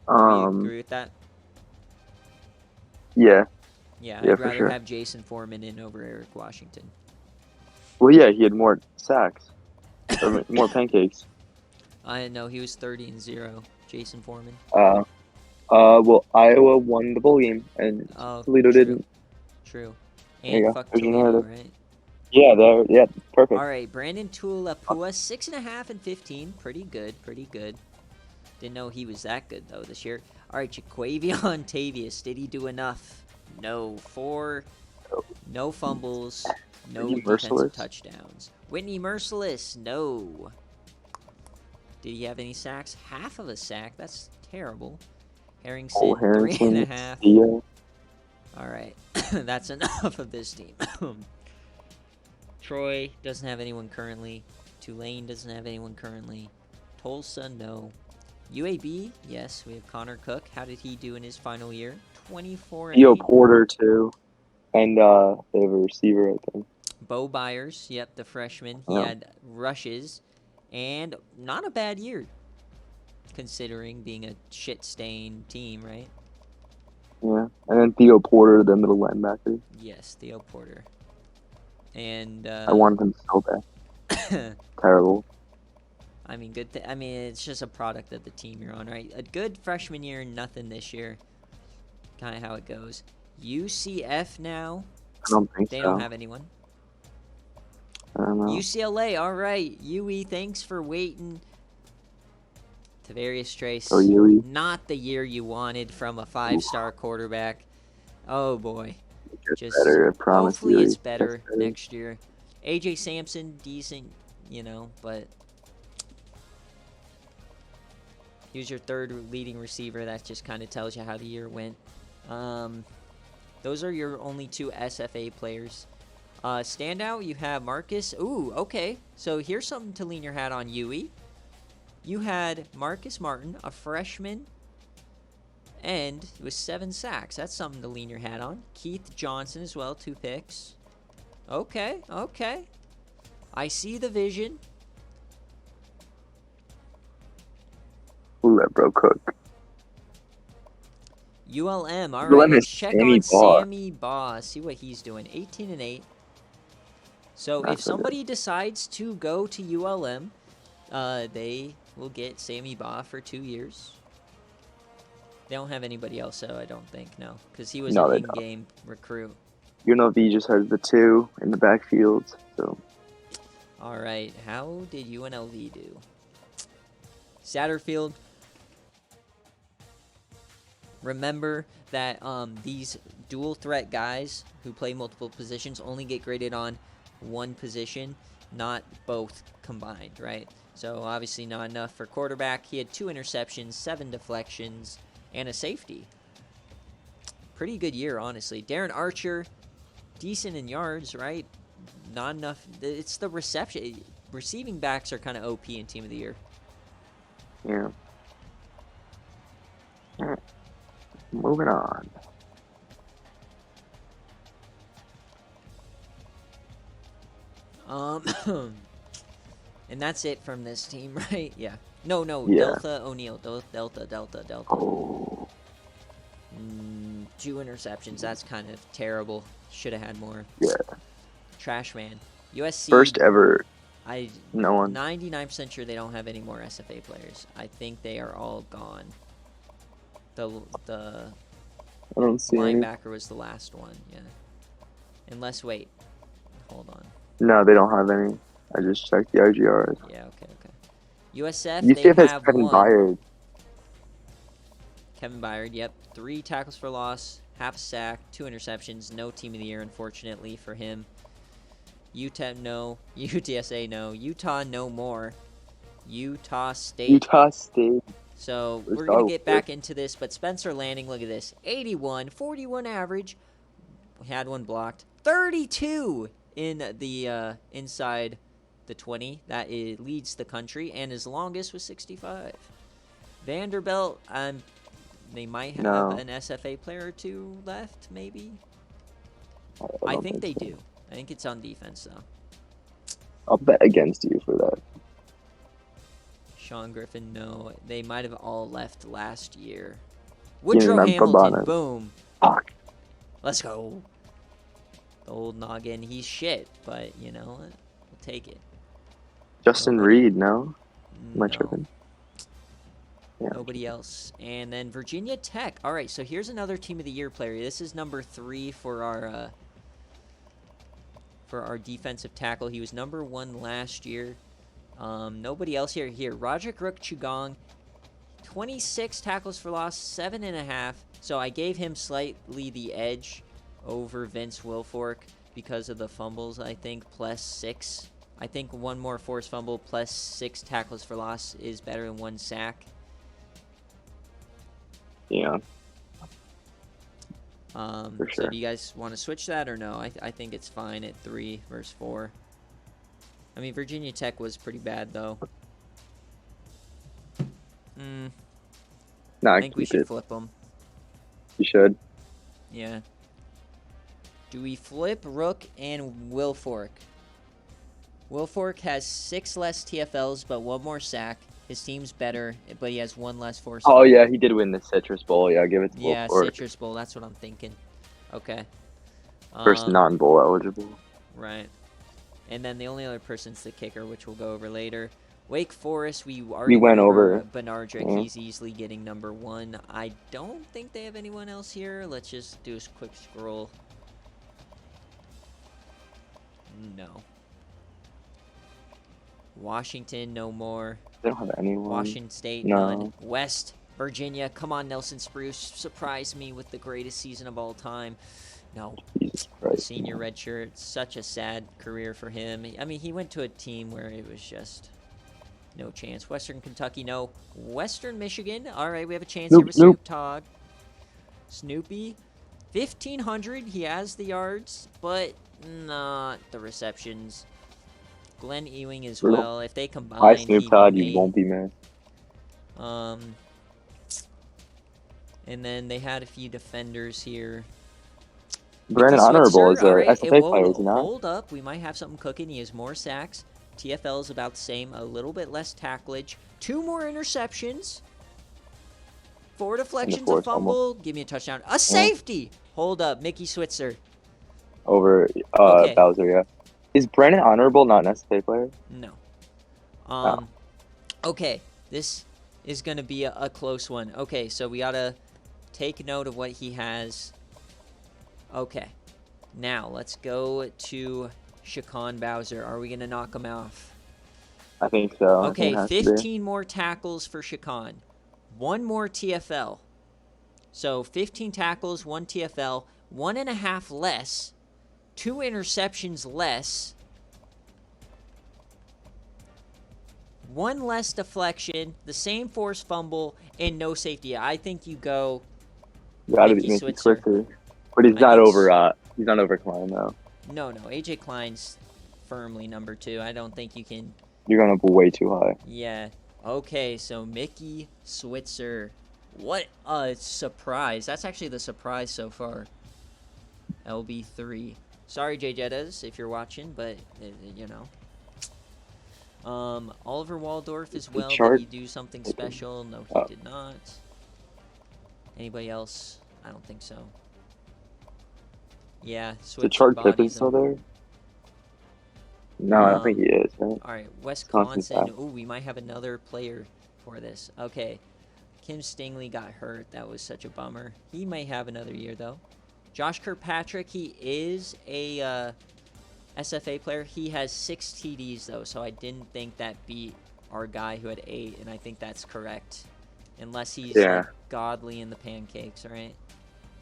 [SPEAKER 1] Do you agree with that?
[SPEAKER 2] Yeah.
[SPEAKER 1] Yeah,
[SPEAKER 2] Yeah,
[SPEAKER 1] I'd
[SPEAKER 2] for
[SPEAKER 1] rather
[SPEAKER 2] sure.
[SPEAKER 1] have Jason Foreman in over Eric Washington.
[SPEAKER 2] Well, yeah, he had more sacks. Or more pancakes.
[SPEAKER 1] I know he was 30-0. Jason Foreman.
[SPEAKER 2] Well, Iowa won the bowl game, and Toledo didn't.
[SPEAKER 1] True.
[SPEAKER 2] There you
[SPEAKER 1] And
[SPEAKER 2] go.
[SPEAKER 1] fuck
[SPEAKER 2] There's your
[SPEAKER 1] Toledo,
[SPEAKER 2] narrative.
[SPEAKER 1] right?
[SPEAKER 2] Yeah, perfect.
[SPEAKER 1] All right, Brandon Tuilapua, 6.5 and 15. Pretty good. Didn't know he was that good, though, this year. All right, Jaquavion Tavius. Did he do enough? No. 4. No fumbles. No defensive touchdowns. Whitney Merciless. No. Did he have any sacks? Half of a sack. That's terrible. Harrison, 3.5.
[SPEAKER 2] Yeah.
[SPEAKER 1] All right. That's enough of this team. Troy doesn't have anyone currently. Tulane doesn't have anyone currently. Tulsa, no. UAB, yes, we have Connor Cook. How did he do in his final year? 24.
[SPEAKER 2] Theo Porter, too. And they have a receiver, I think.
[SPEAKER 1] Bo Byers, yep, the freshman. He had rushes. And not a bad year, considering being a shit-stained team, right?
[SPEAKER 2] Yeah, and then Theo Porter, the middle linebacker.
[SPEAKER 1] Yes, Theo Porter. And
[SPEAKER 2] I wanted him so bad. Terrible.
[SPEAKER 1] I mean, it's just a product of the team you're on, right? A good freshman year, nothing this year. Kind of how it goes. UCF now.
[SPEAKER 2] I don't think
[SPEAKER 1] they
[SPEAKER 2] so.
[SPEAKER 1] They don't have anyone.
[SPEAKER 2] I don't know.
[SPEAKER 1] UCLA, all right. UE, thanks for waiting. Tavarius Trace.
[SPEAKER 2] Oh, UE.
[SPEAKER 1] Not the year you wanted from a 5-star quarterback. Oh, boy.
[SPEAKER 2] Just better, I promise.
[SPEAKER 1] Hopefully it's better next year. AJ Sampson, decent, but he was your third leading receiver. That just kind of tells you how the year went. Those are your only 2 SFA players. Standout, you have Marcus. Ooh, okay. So here's something to lean your hat on, UE. You had Marcus Martin, a freshman, and it was 7 sacks. That's something to lean your hat on. Keith Johnson as well, 2 picks. Okay. I see the vision.
[SPEAKER 2] Ooh, that bro Cook.
[SPEAKER 1] ULM. All right, let's check on Sammy Baugh. See what he's doing. 18-8. So if somebody decides to go to ULM, they will get Sammy Baugh for 2 years. They don't have anybody else, so I don't think, no. Because he was an in-game recruit.
[SPEAKER 2] UNLV just has the 2 in the backfield, so.
[SPEAKER 1] All right, how did UNLV do? Satterfield. Remember that these dual threat guys who play multiple positions only get graded on one position, not both combined, right? So obviously not enough for quarterback. He had 2 interceptions, 7 deflections, and a safety. Pretty good year, honestly. Darren Archer, decent in yards, right? Not enough. It's the reception. Receiving backs are kind of OP in Team of the Year.
[SPEAKER 2] Yeah. All right. Moving on.
[SPEAKER 1] And that's it from this team, right? Yeah. No,
[SPEAKER 2] Yeah.
[SPEAKER 1] Delta O'Neal. Delta.
[SPEAKER 2] Oh.
[SPEAKER 1] 2 interceptions. That's kind of terrible. Should have had more.
[SPEAKER 2] Yeah.
[SPEAKER 1] Trash man. USC.
[SPEAKER 2] First ever.
[SPEAKER 1] I
[SPEAKER 2] No one.
[SPEAKER 1] 99% sure they don't have any more SFA players. I think they are all gone. The
[SPEAKER 2] I don't see any.
[SPEAKER 1] linebacker was the last one. Yeah. Unless wait. Hold on.
[SPEAKER 2] No, they don't have any. I just checked the RGRs.
[SPEAKER 1] Yeah, okay. USF,
[SPEAKER 2] UCF
[SPEAKER 1] they
[SPEAKER 2] has
[SPEAKER 1] have
[SPEAKER 2] Kevin
[SPEAKER 1] one.
[SPEAKER 2] Byard.
[SPEAKER 1] Kevin Byard, yep. 3 tackles for loss, half a sack, 2 interceptions. No Team of the Year, unfortunately, for him. UTEP, no. UTSA, no. Utah, no more. Utah State.
[SPEAKER 2] Utah State.
[SPEAKER 1] So we're going to get back into this, but Spencer Lanning, look at this. 81, 41 average. We had one blocked. 32 in the inside the 20. That leads the country, and his longest was 65. Vanderbilt, they might have an SFA player or 2 left, maybe. I think they do. I think it's on defense, though.
[SPEAKER 2] I'll bet against you for that.
[SPEAKER 1] Sean Griffin, no. They might have all left last year. Woodrow Hamilton, boom.
[SPEAKER 2] Fuck.
[SPEAKER 1] Let's go. The old noggin, he's shit, but you know what? We'll take it.
[SPEAKER 2] Justin Reed, no? Am I tripping?
[SPEAKER 1] Yeah. Nobody else. And then Virginia Tech. All right, so here's another Team of the Year player. This is number 3 for our defensive tackle. He was number 1 last year. Nobody else here. Roger Rook Chugong, 26 tackles for loss, 7.5. So I gave him slightly the edge over Vince Wilfork because of the fumbles, I think, plus 6. I think 1 more forced fumble plus 6 tackles for loss is better than 1 sack.
[SPEAKER 2] Yeah.
[SPEAKER 1] For sure. So do you guys want to switch that or no? I think it's fine at 3 versus 4. I mean, Virginia Tech was pretty bad, though.
[SPEAKER 2] No,
[SPEAKER 1] I think we should flip them.
[SPEAKER 2] You should.
[SPEAKER 1] Yeah. Do we flip Rook and Wilfork? Wilfork has 6 less TFLs, but 1 more sack. His team's better, but he has 1 less force.
[SPEAKER 2] Oh, yeah, he did win the Citrus Bowl. Yeah, give it to Wilfork.
[SPEAKER 1] Yeah, Citrus Bowl. That's what I'm thinking. Okay.
[SPEAKER 2] First non-bowl eligible.
[SPEAKER 1] Right. And then the only other person's the kicker, which we'll go over later. Wake Forest, we already
[SPEAKER 2] went over
[SPEAKER 1] Benardrick. Yeah. He's easily getting number 1. I don't think they have anyone else here. Let's just do a quick scroll. No. Washington, no more.
[SPEAKER 2] They don't have anyone.
[SPEAKER 1] Washington State,
[SPEAKER 2] no.
[SPEAKER 1] None. West Virginia, come on, Nelson Spruce. Surprise me with the greatest season of all time. No. Senior redshirt. Such a sad career for him. I mean, he went to a team where it was just no chance. Western Kentucky, no. Western Michigan. All right, we have a chance here with Snoop Dogg. Snoopy. 1,500. He has the yards, but not the receptions. Glenn Ewing as well. If they combine,
[SPEAKER 2] hi, Snoop Dogg, you won't be mad.
[SPEAKER 1] And then they had a few defenders here.
[SPEAKER 2] Brandon Honorable is a SFA player, is he not?
[SPEAKER 1] Hold up, we might have something cooking. He has more sacks. TFL is about the same, a little bit less tacklage. 2 more interceptions. 4 deflections, a fumble. Give me a touchdown. A safety! Hold up, Mickey Switzer.
[SPEAKER 2] Over Bowser, yeah. Is Brandon Honorable not an SFA player?
[SPEAKER 1] No. Okay, this is going to be a close one. Okay, so we got to take note of what he has. Okay, now let's go to Shaquan Bowser. Are we going to knock him off?
[SPEAKER 2] I think so.
[SPEAKER 1] Okay, 15 more tackles for Shaquan. 1 more TFL. So 15 tackles, 1 TFL, 1.5 less. 2 interceptions less. one less deflection, the same force fumble, and no safety. I think you go
[SPEAKER 2] Gotta be
[SPEAKER 1] Mickey
[SPEAKER 2] Mickey
[SPEAKER 1] Switzer.
[SPEAKER 2] Switzer. But he's
[SPEAKER 1] I
[SPEAKER 2] not
[SPEAKER 1] think
[SPEAKER 2] over. He's not over Klein though.
[SPEAKER 1] No, AJ Klein's firmly number 2. I don't think you can.
[SPEAKER 2] You're going up way too high.
[SPEAKER 1] Yeah. Okay, so Mickey Switzer. What a surprise. That's actually the surprise so far. LB3. Sorry, Jay Jettas, if you're watching, but, you know. Oliver Waldorf as well. Did he do something special? No, he did not. Anybody else? I don't think so. Yeah,
[SPEAKER 2] The chart Pippen still there? No, I don't think he is, right?
[SPEAKER 1] Alright, Wisconsin. Ooh, we might have another player for this. Okay. Kim Stingley got hurt. That was such a bummer. He may have another year, though. Josh Kirkpatrick, he is a SFA player. He has 6 TDs, though, so I didn't think that beat our guy who had 8, and I think that's correct. Unless he's like, godly in the pancakes, right?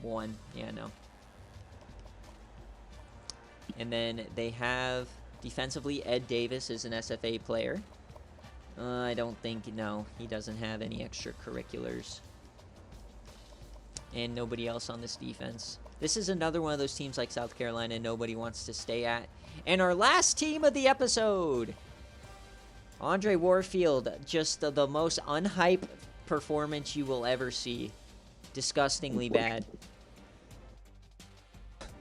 [SPEAKER 1] 1. Yeah, no. And then they have, defensively, Ed Davis is an SFA player. I don't think, no, he doesn't have any extracurriculars. And nobody else on this defense. This is another one of those teams like South Carolina nobody wants to stay at. And our last team of the episode, Andre Warfield, just the most unhyped performance you will ever see. Disgustingly bad.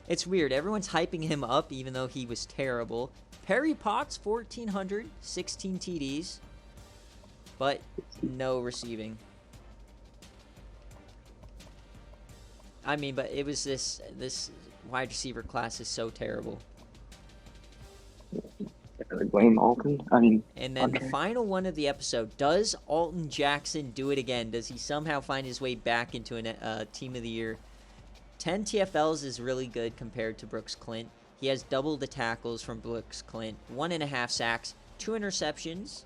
[SPEAKER 1] It's weird. Everyone's hyping him up even though he was terrible. Perry Potts, 1,400, 16 TDs. But no receiving. I mean, but it was this wide receiver class is so terrible.
[SPEAKER 2] Blame Alton? I mean,
[SPEAKER 1] and then the final one of the episode, does Alton Jackson do it again? Does he somehow find his way back into a team of the year? 10 TFLs is really good compared to Brooks Clint. He has double the tackles from Brooks Clint, 1.5 sacks, 2 interceptions,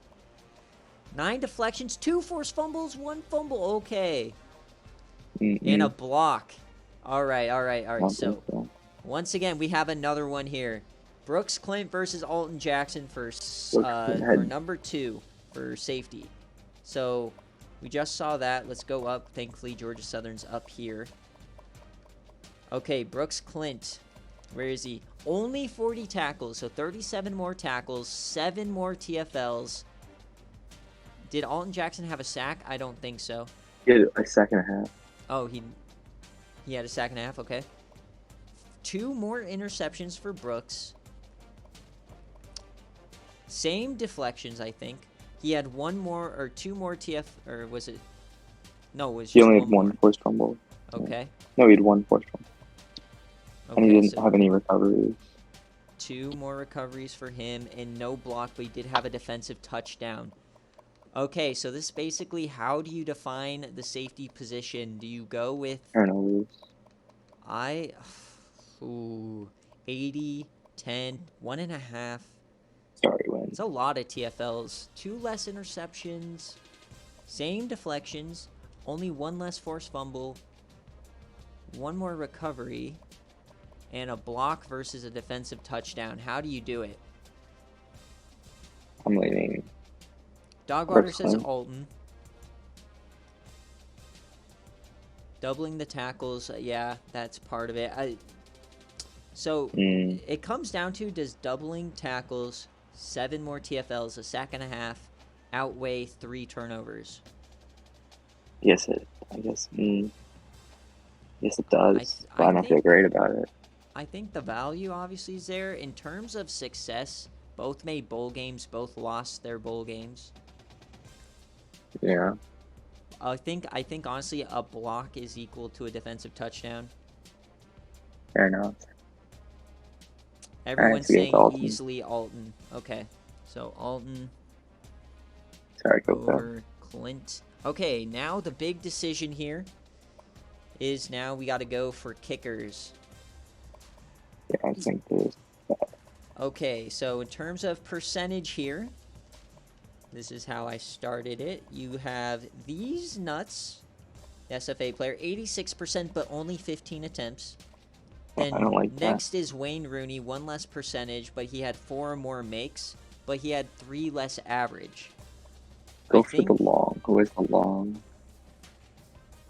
[SPEAKER 1] 9 deflections, 2 forced fumbles, 1 fumble. Okay. And a block. All right. So, once again, we have another one here. Brooks Clint versus Alton Jackson for number 2 for safety. So, we just saw that. Let's go up. Thankfully, Georgia Southern's up here. Okay, Brooks Clint. Where is he? Only 40 tackles, so 37 more tackles, 7 more TFLs. Did Alton Jackson have a sack? I don't think so.
[SPEAKER 2] He had a sack and a half.
[SPEAKER 1] Oh, he had a sack and a half, okay. 2 more interceptions for Brooks. Same deflections, I think. He had 1 more or 2 more or was it? No, it was just
[SPEAKER 2] he only had 1 forced fumble.
[SPEAKER 1] Okay.
[SPEAKER 2] No, he had 1 forced fumble.
[SPEAKER 1] Okay,
[SPEAKER 2] and he didn't have any recoveries.
[SPEAKER 1] 2 more recoveries for him and no block, but he did have a defensive touchdown. Okay, so this is basically, how do you define the safety position? Do you go with...
[SPEAKER 2] Turnovers.
[SPEAKER 1] 80, 10, 1.5.
[SPEAKER 2] Sorry, Wayne.
[SPEAKER 1] It's a lot of TFLs. 2 less interceptions. Same deflections. Only 1 less forced fumble. 1 more recovery. And a block versus a defensive touchdown. How do you do it?
[SPEAKER 2] I'm leaning.
[SPEAKER 1] Dogwater says Alton. Doubling the tackles, yeah, that's part of it. So it comes down to, does doubling tackles, 7 more TFLs, a sack and a half, outweigh 3 turnovers?
[SPEAKER 2] Yes, I guess. Yes, it does. But I don't feel great about it.
[SPEAKER 1] I think the value obviously is there. In terms of success, both made bowl games, both lost their bowl games.
[SPEAKER 2] Yeah.
[SPEAKER 1] I think honestly a block is equal to a defensive touchdown.
[SPEAKER 2] Fair enough.
[SPEAKER 1] Everyone's saying easily Alton. Okay. So Alton over Clint. Okay, now the big decision here is now we got to go for kickers.
[SPEAKER 2] Yeah, I think this.
[SPEAKER 1] Okay, so in terms of percentage here, this is how I started it. You have these nuts, SFA player, 86%, but only 15 attempts. Then
[SPEAKER 2] I don't like
[SPEAKER 1] next is Wayne Rooney, 1 less percentage, but he had 4 more makes, but he had 3 less average.
[SPEAKER 2] Go
[SPEAKER 1] I
[SPEAKER 2] for the
[SPEAKER 1] think
[SPEAKER 2] long. Who is the long?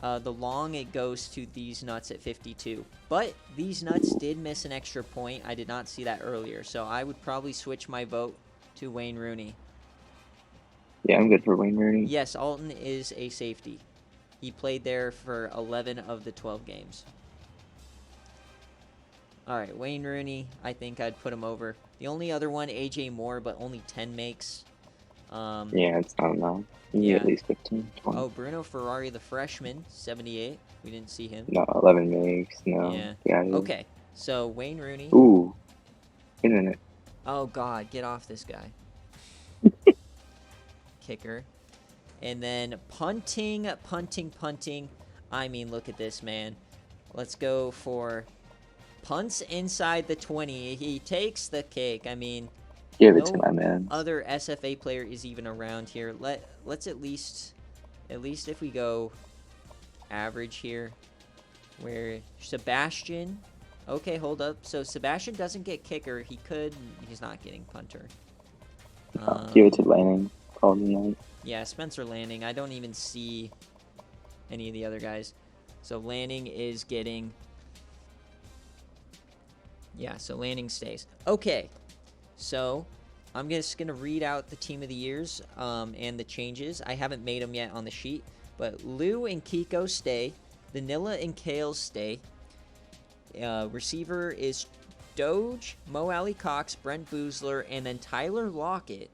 [SPEAKER 1] the long, it goes to these nuts at 52. But these nuts did miss an extra point. I did not see that earlier. So I would probably switch my vote to Wayne Rooney.
[SPEAKER 2] Yeah, I'm good for Wayne Rooney.
[SPEAKER 1] Yes, Alton is a safety. He played there for 11 of the 12 games. All right, Wayne Rooney, I think I'd put him over. The only other one, AJ Moore, but only 10 makes.
[SPEAKER 2] Yeah, it's not enough. You need
[SPEAKER 1] Yeah.
[SPEAKER 2] at least 15, 20.
[SPEAKER 1] Oh, Bruno Ferrari, the freshman, 78. We didn't see him.
[SPEAKER 2] No, 11 makes. No.
[SPEAKER 1] Yeah.
[SPEAKER 2] Yeah.
[SPEAKER 1] Okay, so Wayne Rooney.
[SPEAKER 2] Ooh. Isn't it?
[SPEAKER 1] Oh, God, get off this guy. Kicker. And then punting. I mean, look at this, man. Let's go for punts inside the 20. He takes the cake. I mean,
[SPEAKER 2] Give it to my man.
[SPEAKER 1] other SFA player is even around here. Let's at least if we go average here, where Sebastian. Okay, hold up. So Sebastian doesn't get kicker. He could. He's not getting punter.
[SPEAKER 2] Give it to Lanning. Call me night.
[SPEAKER 1] Yeah, Spencer Lanning. I don't even see any of the other guys. So Lanning is getting. Yeah, so Lanning stays. Okay, so I'm just going to read out the team of the years and the changes. I haven't made them yet on the sheet, but Lou and Kiko stay. Vanilla and Kale stay. Receiver is Doge, Mo Alley Cox, Brent Boozler, and then Tyler Lockett.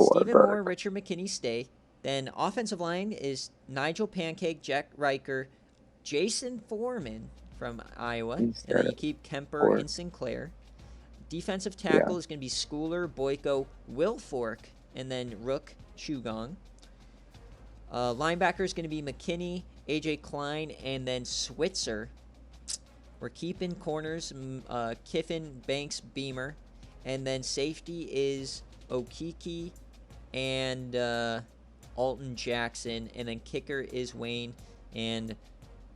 [SPEAKER 1] Stephen Moore, Richard McKinney stay. Then offensive line is Nigel Pancake, Jack Riker, Jason Foreman from Iowa. And then you keep Kemper and Sinclair. Defensive tackle is going to be Schooler, Boyko, Wilfork, and then Rook, Chugong. Linebacker is going to be McKinney, AJ Klein, and then Switzer. We're keeping corners, Kiffin, Banks, Beamer. And then safety is Okiki and Alton Jackson. And then kicker is Wayne. And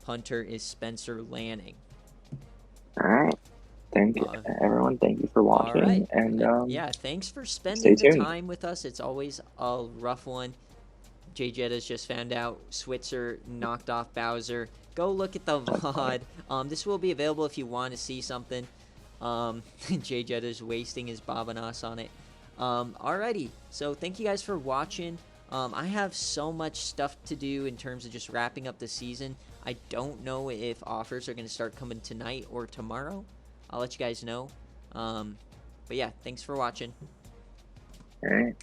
[SPEAKER 1] punter is Spencer Lanning.
[SPEAKER 2] All right. Thank you, everyone. Thank you for watching.
[SPEAKER 1] All right.
[SPEAKER 2] And
[SPEAKER 1] yeah, thanks for spending
[SPEAKER 2] stay
[SPEAKER 1] the
[SPEAKER 2] tuned.
[SPEAKER 1] time with us. It's always a rough one. Jay Jetta's just found out Switzer knocked off Bowser. Go look at the VOD. This will be available if you want to see something. Jay Jetta's wasting his Babanas on it. Alrighty. So thank you guys for watching. I have so much stuff to do in terms of just wrapping up the season. I don't know if offers are going to start coming tonight or tomorrow. I'll let you guys know. But yeah, thanks for watching.
[SPEAKER 2] All right.